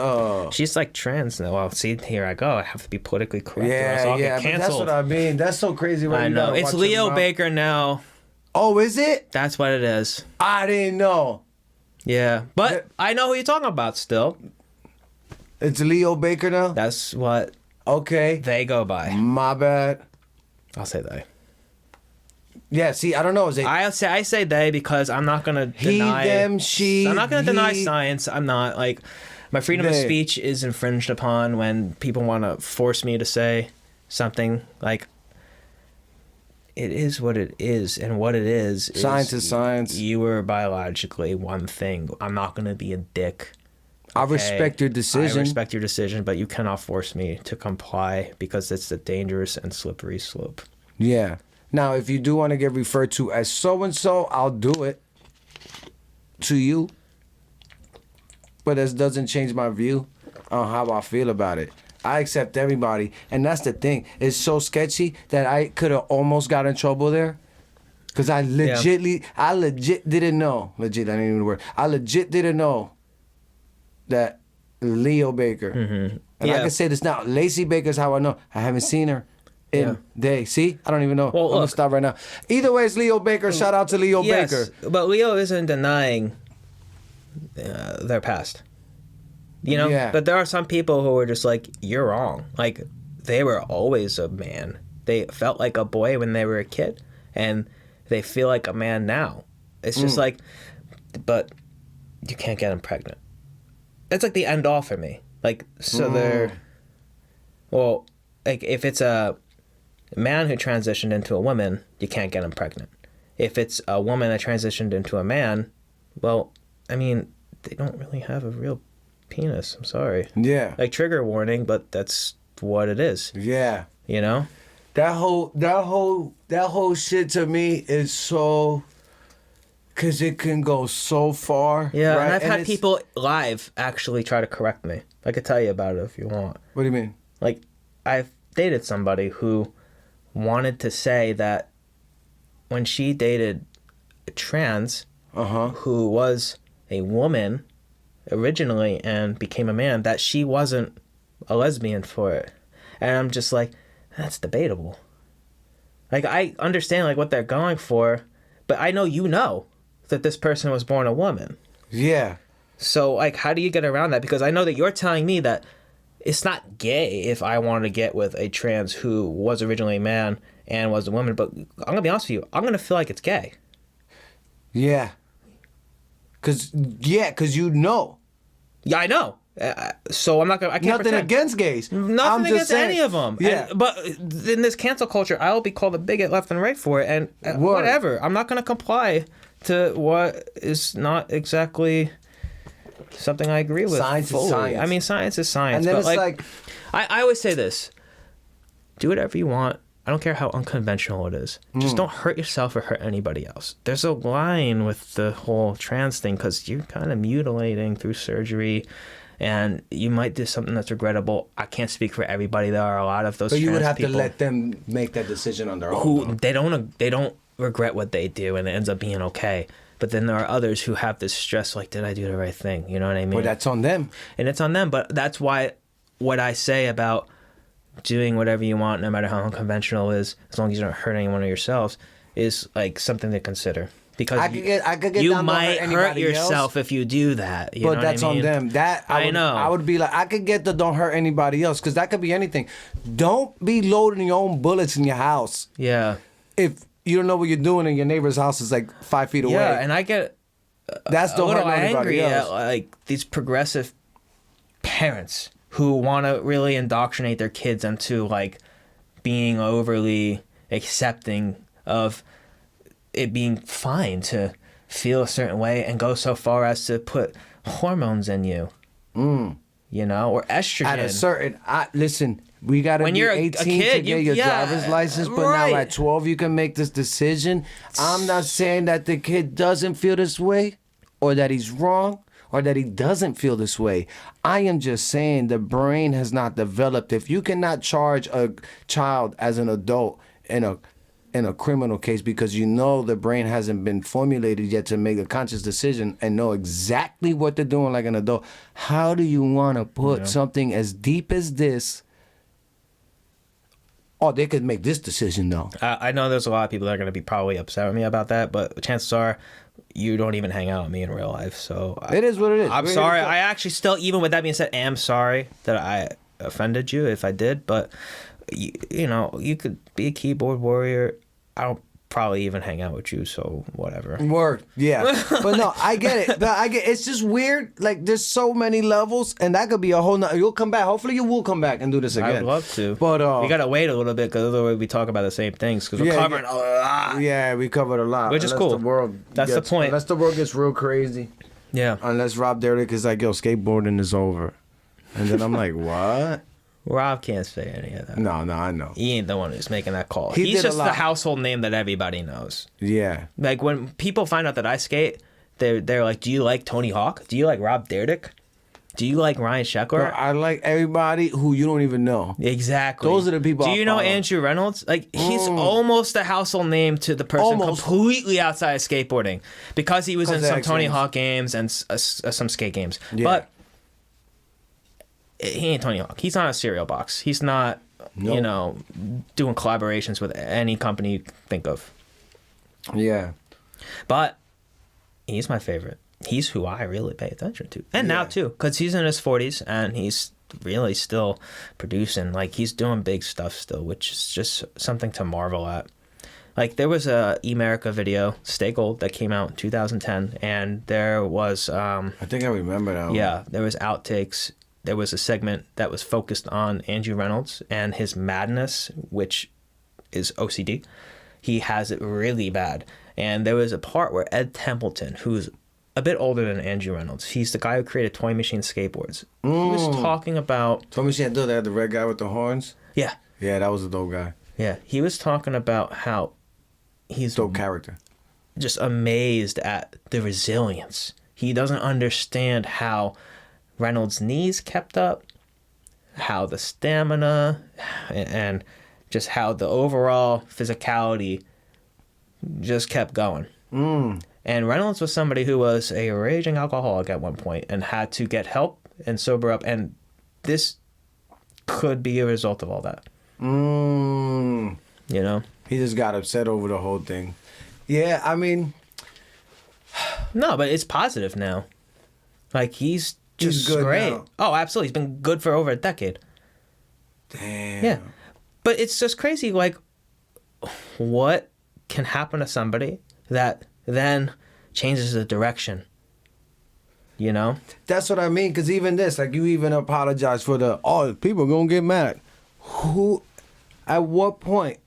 she's like trans now. Well, see, here I go. I have to be politically correct or else yeah, I'll yeah, get but that's canceled. what I mean. That's so crazy. Right? I You know. gotta It's watch Leo your mouth. Baker now. Oh, is it? That's what it is. I didn't know. Yeah. But I know who you're talking about still. It's Leo Baker now? That's what Okay. they go by. My bad. I'll say they. Yeah, see, I don't know. Is it I say they because I'm not gonna he, deny them, she, I'm not gonna deny he- science. I'm not like my freedom of They. speech is infringed upon when people want to force me to say something. Like, it is what it is, and what it is Science is science. You were biologically one thing. I'm not gonna be a dick. I respect your I decision. respect your decision, but you cannot force me to comply because it's a dangerous and slippery slope. Yeah. Now, if you do want to get referred to as so-and-so, I'll do it to you. But this doesn't change my view on how I feel about it. I accept everybody. And that's the thing. It's so sketchy that I could have almost got in trouble there. Because I legit didn't know. Legit, I didn't even word. I legit didn't know that Leo Baker. And I Yeah. can say this now. Lacey Baker's how I know. I haven't seen her in day. See? I don't even know. Well, I'm going to look. stop right now. Either way, it's Leo Baker. Shout out to Leo Baker. But Leo isn't denying their past. You know? Yeah. But there are some people who are just like, you're wrong. Like, they were always a man. They felt like a boy when they were a kid. And they feel like a man now. It's just like, but you can't get them pregnant. It's like the end all for me. Like, so they're, well, like if it's a man who transitioned into a woman, you can't get him pregnant. If it's a woman that transitioned into a man, well, I mean, they don't really have a real penis. I'm sorry. Yeah. Like, trigger warning, but that's what it is. Yeah. You know? That whole shit to me is so, cause it can go so far. Yeah, right? and I've had it's- people live actually try to correct me. I could tell you about it if you want. What do you mean? Like, I've dated somebody who wanted to say that when she dated a trans Uh huh. who was a woman originally and became a man, that she wasn't a lesbian for it. And I'm just like, that's debatable. Like, I understand like what they're going for, but I know that this person was born a woman. Yeah. So like, how do you get around that? Because I know that you're telling me that it's not gay if I want to get with a trans who was originally a man and was a woman, but I'm gonna be honest with you, I'm gonna feel like it's gay. Yeah. Cause you know. Yeah, I know. So I'm not gonna. I can't Nothing pretend. against gays. Nothing against any of them. Yeah. But in this cancel culture, I will be called a bigot left and right for it, and whatever. I'm not gonna comply to what is not exactly something I agree with. Science fully. is science. I mean, science is science. And then but it's like I always say this: do whatever you want. I don't care how unconventional it is. Just don't hurt yourself or hurt anybody else. There's a line with the whole trans thing because you're kind of mutilating through surgery, and you might do something that's regrettable. I can't speak for everybody. There are a lot of those. But you would have people to let them make that decision on their own. who they don't regret what they do, and it ends up being okay. But then there are others who have this stress, like, did I do the right thing? You know what I mean? But that's on them. And it's on them. But that's why what I say about doing whatever you want, no matter how unconventional it is, as long as you don't hurt anyone or yourselves, is like something to consider. Because I could get you down to might hurt yourself else, if you do that. You but know that's what I mean? on them. That I know. would be like, I could get the don't hurt anybody else, because that could be anything. Don't be loading your own bullets in your house. Yeah. If you don't know what you're doing and your neighbor's house is like 5 feet away. Yeah, and I get that's a don't hurt little anybody angry else. at like these progressive parents who want to really indoctrinate their kids into like being overly accepting of it being fine to feel a certain way and go so far as to put hormones in you, you know, or estrogen. At a certain, listen, we got to When be you're a 18 kid, to get your driver's license, but right. now at 12 you can make this decision. I'm not saying that the kid doesn't feel this way or that he's wrong or that he doesn't feel this way. I am just saying the brain has not developed. If you cannot charge a child as an adult in a criminal case because you know the brain hasn't been formulated yet to make a conscious decision and know exactly what they're doing like an adult, how do you want to put something as deep as this? Oh, they could make this decision though. I know there's a lot of people that are going to be probably upset with me about that, but chances are you don't even hang out with me in real life. So It is what it is. I'm sorry. I actually still, even with that being said, am sorry that I offended you if I did. But, you know, you could be a keyboard warrior. I don't probably even hang out with you, so whatever. Word, yeah. But no, I get it. But it's just weird. Like, there's so many levels, and that could be a whole nother. You'll come back. Hopefully you will come back and do this again. I'd love to. But we got to wait a little bit because otherwise we talk about the same things because we're covering a lot. Yeah, we covered a lot. Which is cool. That's the point. Unless the world gets real crazy. Yeah. Unless Rob Derrick is like, yo, skateboarding is over. And then I'm like, what? Rob can't say any of that. No, I know. He ain't the one who's making that call. He He's did a just the lot. household name that everybody knows. Yeah. Like when people find out that I skate, they're like, "Do you like Tony Hawk? Do you like Rob Dyrdek? Do you like Ryan Sheckler?" Bro, I like everybody who you don't even know. Exactly. Those are the people Do I you know follow. Andrew Reynolds? Like he's almost a household name to the person Almost. completely outside of skateboarding because he was in Because some of Tony X Hawk games and some skate games. Yeah. But he ain't Tony Hawk. He's not a cereal box. He's not, you Nope. know, doing collaborations with any company you think of. Yeah. But he's my favorite. He's who I really pay attention to. And now, Yeah. too, because he's in his 40s and he's really still producing. Like, he's doing big stuff still, which is just something to marvel at. Like, there was a E-America video, Stay Gold, that came out in 2010, and there was... I think I remember that one. Yeah, there was outtakes. There was a segment that was focused on Andrew Reynolds and his madness, which is OCD. He has it really bad. And there was a part where Ed Templeton, who's a bit older than Andrew Reynolds, he's the guy who created Toy Machine Skateboards. He was talking about... Told me she had the red guy with the horns? Yeah. Yeah, that was a dope guy. Yeah. He was talking about how he's Dope character. just amazed at the resilience. He doesn't understand how Reynolds' knees kept up, how the stamina, and just how the overall physicality just kept going. And Reynolds was somebody who was a raging alcoholic at one point and had to get help and sober up. And this could be a result of all that. You know? He just got upset over the whole thing. Yeah, I mean... No, but it's positive now. Like, he's just good great. now. Oh, absolutely. He's been good for over a decade. Damn. Yeah. But it's just crazy, like, what can happen to somebody that then changes the direction? You know? That's what I mean, because even this, like, you even apologize for the, people gonna get mad. Who, at what point,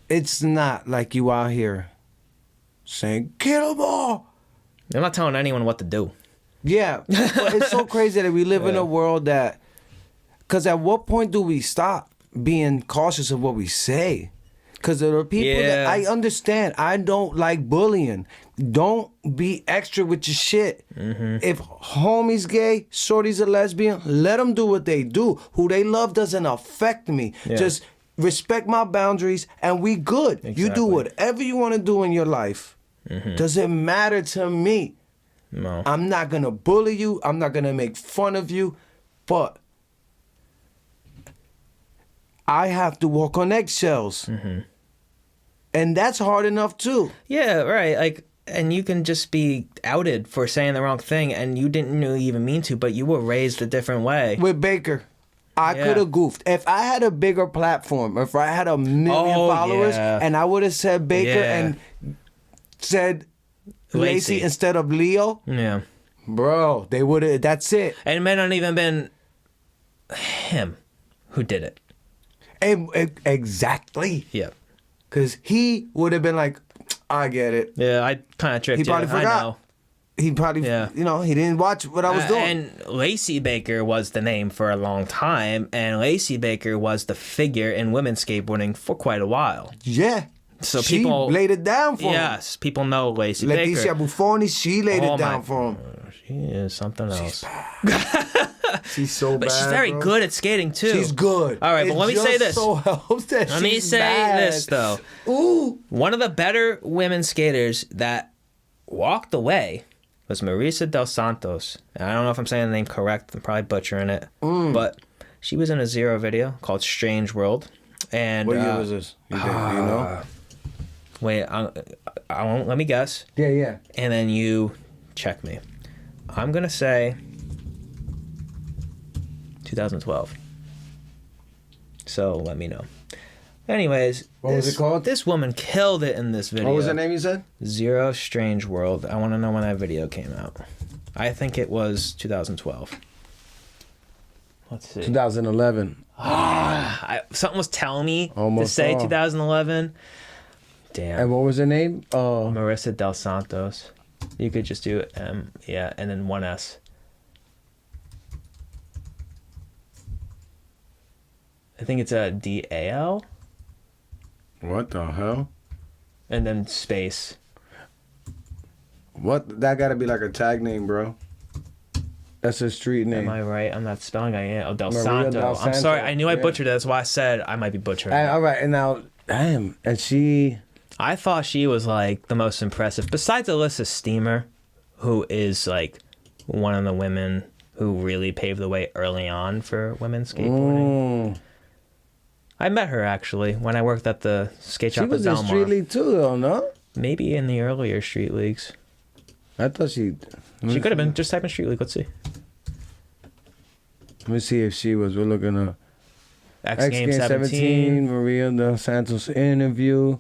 it's not like you out here saying, kill them all. I'm not telling anyone what to do. Yeah, but it's so crazy that we live in a world that, because at what point do we stop being cautious of what we say? Because there are people that I understand. I don't like bullying. Don't be extra with your shit. If homie's gay, shorty's a lesbian, let them do what they do. Who they love doesn't affect me. Yeah. Just respect my boundaries and we good. Exactly. You do whatever you want to do in your life. Doesn't matter to me. No. I'm not going to bully you. I'm not going to make fun of you. But I have to walk on eggshells. And that's hard enough too. Yeah, right. Like, and you can just be outed for saying the wrong thing and you didn't really even mean to, but you were raised a different way. With Baker, I could have goofed. If I had a bigger platform, if I had 1 million followers, and I would have said Baker and said Lacey instead of Leo, bro, they would have. That's it. And it may not even been him who did it. Exactly. Yeah. Because he would have been like, I get it. Yeah, I kind of tricked He probably forgot. I know. He probably, he didn't watch what I was doing. And Lacey Baker was the name for a long time, and Lacey Baker was the figure in women's skateboarding for quite a while. Yeah. So she people laid it down for him. Yes, people know Lacey Leticia Baker. Buffoni, she laid it down for him. She is something else. She's so bad. But she's very good at skating too. She's good. All right, but let me say this. So helps that let me say this though. Ooh. One of the better women skaters that walked away was Marisa Del Santos. And I don't know if I'm saying the name correct. I'm probably butchering it. But she was in a Zero video called Strange World. And what year was this? Do you know? Wait, I won't. Let me guess. Yeah. And then you check me. I'm gonna say 2012. So let me know. Anyways, what was it called? This woman killed it in this video. What was the name you said? Zero Strange World. I want to know when that video came out. I think it was 2012. Let's see. 2011. Something was telling me Almost to say all. 2011. Damn. And what was her name? Marisa Del Santos. You could just do M, and then one S. I think it's a DAL. What the hell? And then space. What? That gotta be like a tag name, bro. That's a street name. Am I right? I'm not spelling it. Oh, Del Maria Santo. Del I'm Santo, sorry. I knew I yeah. butchered it. That's why I said I might be butchering it. All right, and now, damn, and she... I thought she was like the most impressive. Besides Alyssa Steamer, who is like one of the women who really paved the way early on for women's skateboarding. I met her actually when I worked at the skate shop She was at in Belmar. Street League too, though, no? Maybe in the earlier Street Leagues. I thought she... She could have been. Just type in Street League. Let's see. Let me see if she was. We're looking at X Games 17. Maria Del Santos interview.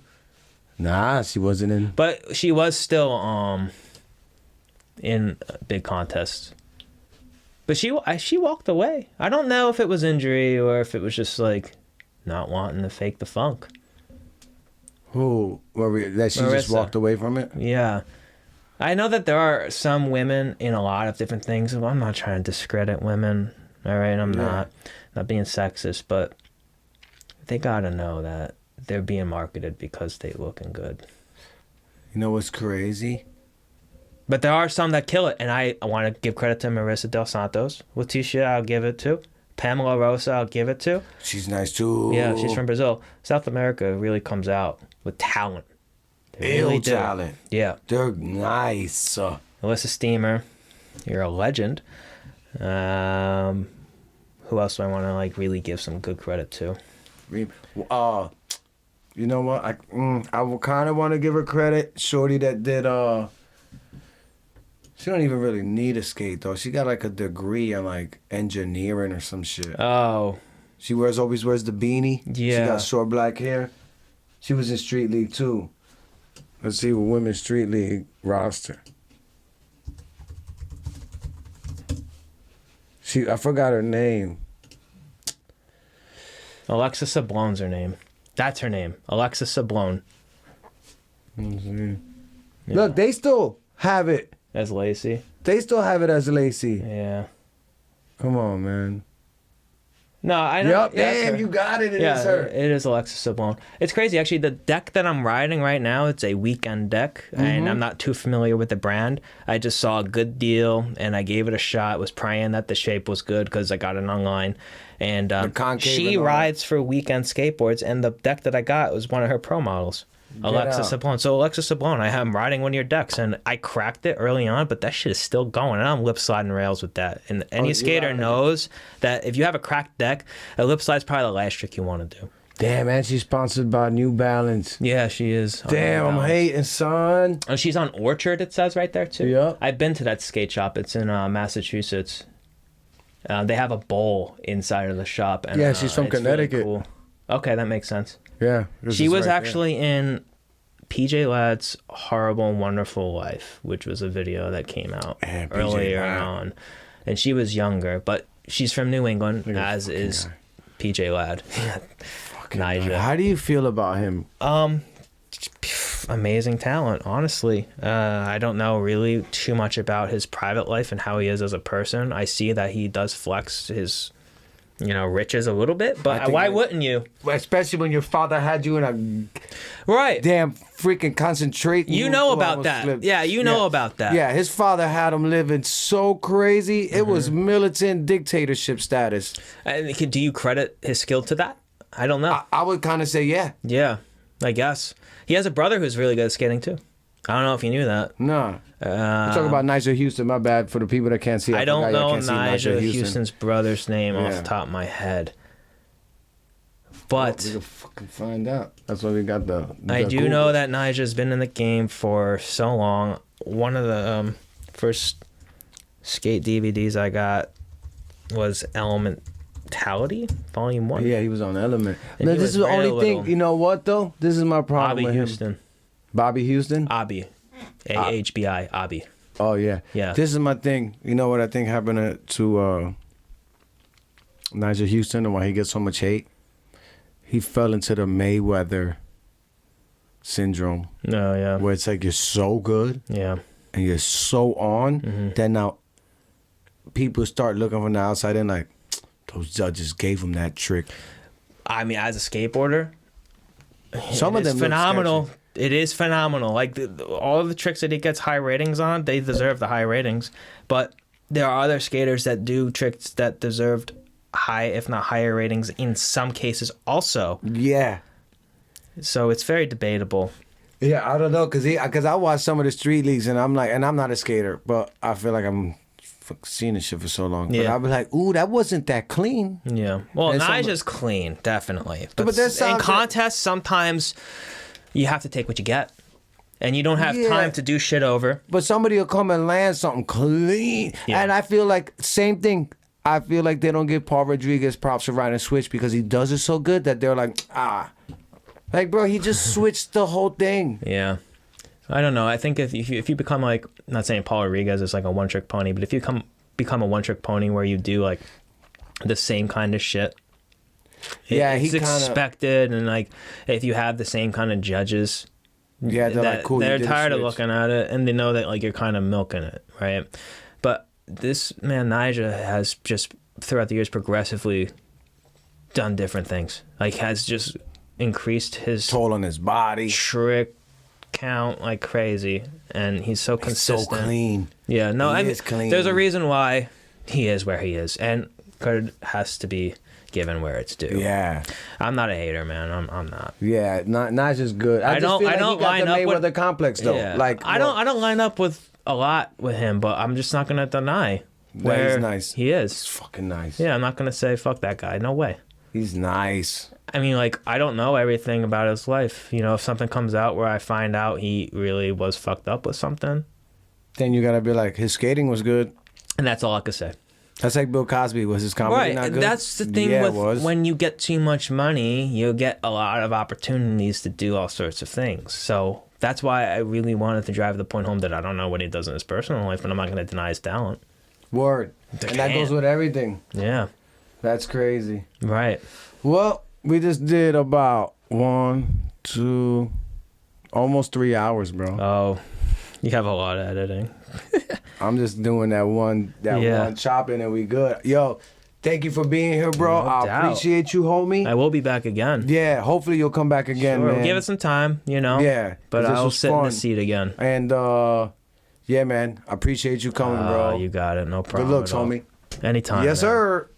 Nah, she wasn't in. But she was still in a big contest. But she walked away. I don't know if it was injury or if it was just like not wanting to fake the funk. Who? That she just Marissa. walked away from it? Yeah. I know that there are some women in a lot of different things. I'm not trying to discredit women. All right, I'm not being sexist, but they gotta know that they're being marketed because they looking good. You know what's crazy? But there are some that kill it, and I want to give credit to Marisa Del Santos. Leticia, I'll give it to. Pamela Rosa, I'll give it to. She's nice too. Yeah, she's from Brazil. South America really comes out with talent. They really do. talent. Yeah. They're nice. Alyssa Steamer, you're a legend. Who else do I want to like really give some good credit to? You know what? I would kind of want to give her credit. Shorty that did she don't even really need a skate though. She got like a degree in like engineering or some shit. Oh. She always wears the beanie. Yeah. She got short black hair. She was in Street League too. Let's see what Women's Street League roster. I forgot her name. Alexa Sablone's her name. That's her name. Alexa Sablone. Yeah. Look, they still have it. As Lacey. They still have it as Lacey. Yeah. Come on, man. No, I know. Yup, damn, you got it. It is her. It is Alexa Sablone. It's crazy. Actually, the deck that I'm riding right now, it's a weekend deck, and I'm not too familiar with the brand. I just saw a good deal, and I gave it a shot. Was praying that the shape was good because I got it online. And she rides for weekend skateboards, and the deck that I got was one of her pro models. Alexa Sablone. So Alexa Sablone, I'm riding one of your decks, and I cracked it early on, but that shit is still going, and I'm lip sliding rails with that. And any skater knows that if you have a cracked deck, a lip slide's probably the last trick you want to do. Damn, man, she's sponsored by New Balance. Yeah, she is. Damn, I'm hating, son. Oh, she's on Orchard, it says right there, too. Yeah. I've been to that skate shop. It's in Massachusetts. They have a bowl inside of the shop. And, yeah, she's from Connecticut. Really cool. Okay, that makes sense. Yeah. She was actually in PJ Ladd's Horrible and Wonderful Life, which was a video that came out earlier on. And she was younger, but she's from New England, as is PJ Ladd. Nyjah. How do you feel about him? Amazing talent, honestly. I don't know really too much about his private life and how he is as a person. I see that he does flex his riches a little bit, but why wouldn't you? Especially when your father had you in a damn freaking concentration. You know about that. Flipped. Yeah, you know about that. Yeah, his father had him living so crazy. It was militant dictatorship status. Do you credit his skill to that? I don't know. I would kind of say yeah. Yeah, I guess. He has a brother who's really good at skating too. I don't know if you knew that. No. You're talking about Nyjah Houston. My bad for the people that can't see. I don't know Nyjah Houston's brother's name off the top of my head. But we can fucking find out. That's why we got the I do know that Nyjah's been in the game for so long. One of the first skate DVDs I got was Elementality, Volume 1. Yeah, he was on Element. Now, this is the only thing. You know what, though? This is my problem with him. Bobby Houston? Abi. A-H-B-I. Abi. Oh, yeah. Yeah. This is my thing. You know what I think happened to Nyjah Houston and why he gets so much hate? He fell into the Mayweather syndrome. Oh, yeah. Where it's like you're so good. Yeah. And you're so on. Then now people start looking from the outside and like, those judges gave him that trick. I mean, as a skateboarder, some of them phenomenal. It is phenomenal. Like all of the tricks that he gets high ratings on, they deserve the high ratings. But there are other skaters that do tricks that deserved high, if not higher ratings in some cases also. Yeah. So it's very debatable. Yeah, I don't know, cause I watch some of the street leagues and I'm like, and I'm not a skater, but I feel like I'm seeing this shit for so long. Yeah. But I'll be like, ooh, that wasn't that clean. Yeah. Well, Nyjah's clean, definitely. But in contests, sometimes you have to take what you get. And you don't have time to do shit over. But somebody will come and land something clean. Yeah. And I feel like, same thing. I feel like they don't give Paul Rodriguez props for riding switch because he does it so good that they're like, Like, bro, he just switched the whole thing. Yeah. I don't know. I think if you become like, I'm not saying Paul Rodriguez is like a one-trick pony, but if you become a one-trick pony where you do like the same kind of shit, it's expected, and like if you have the same kind of judges, they're like, cool. They're tired of looking at it, and they know that like you're kind of milking it, right? But this man Nyjah has just throughout the years progressively done different things. Like has just increased his toll on his body, trick count like crazy, and he's so consistent. So clean. Yeah, no, he is clean. There's a reason why he is where he is, and credit has to be given where it's due. Yeah. I'm not a hater, man. I'm not. Yeah, not just good. I just feel like he got the Mayweather complex though. Yeah. Like I don't line up with a lot with him, but I'm just not gonna deny where he's nice. he is. He's fucking nice. Yeah, I'm not gonna say fuck that guy. No way. He's nice. I mean, like, I don't know everything about his life. You know, if something comes out where I find out he really was fucked up with something, Then you gotta be like, his skating was good. and that's all I could say. That's like Bill Cosby. Was his comedy not good? That's the thing Yeah, it with was. when you get too much money, you get a lot of opportunities to do all sorts of things. So that's why I really wanted to drive the point home that I don't know what he does in his personal life, but I'm not going to deny his talent. Word. And that goes with everything. Yeah. That's crazy. Right. Well, we just did about 1, 2, almost 3 hours, bro. Oh, you have a lot of editing. I'm just doing that one chopping and we good. Yo, thank you for being here, bro. No I doubt. appreciate you, homie. I will be back again. Yeah, hopefully you'll come back again, Sure. man. Give it some time, you know. Yeah, But 'cause this I'll was sit in the fun. seat again. And yeah, man, I appreciate you coming, bro. You got it. No problem. Good looks, at all. homie. Anytime. Yes, man. sir.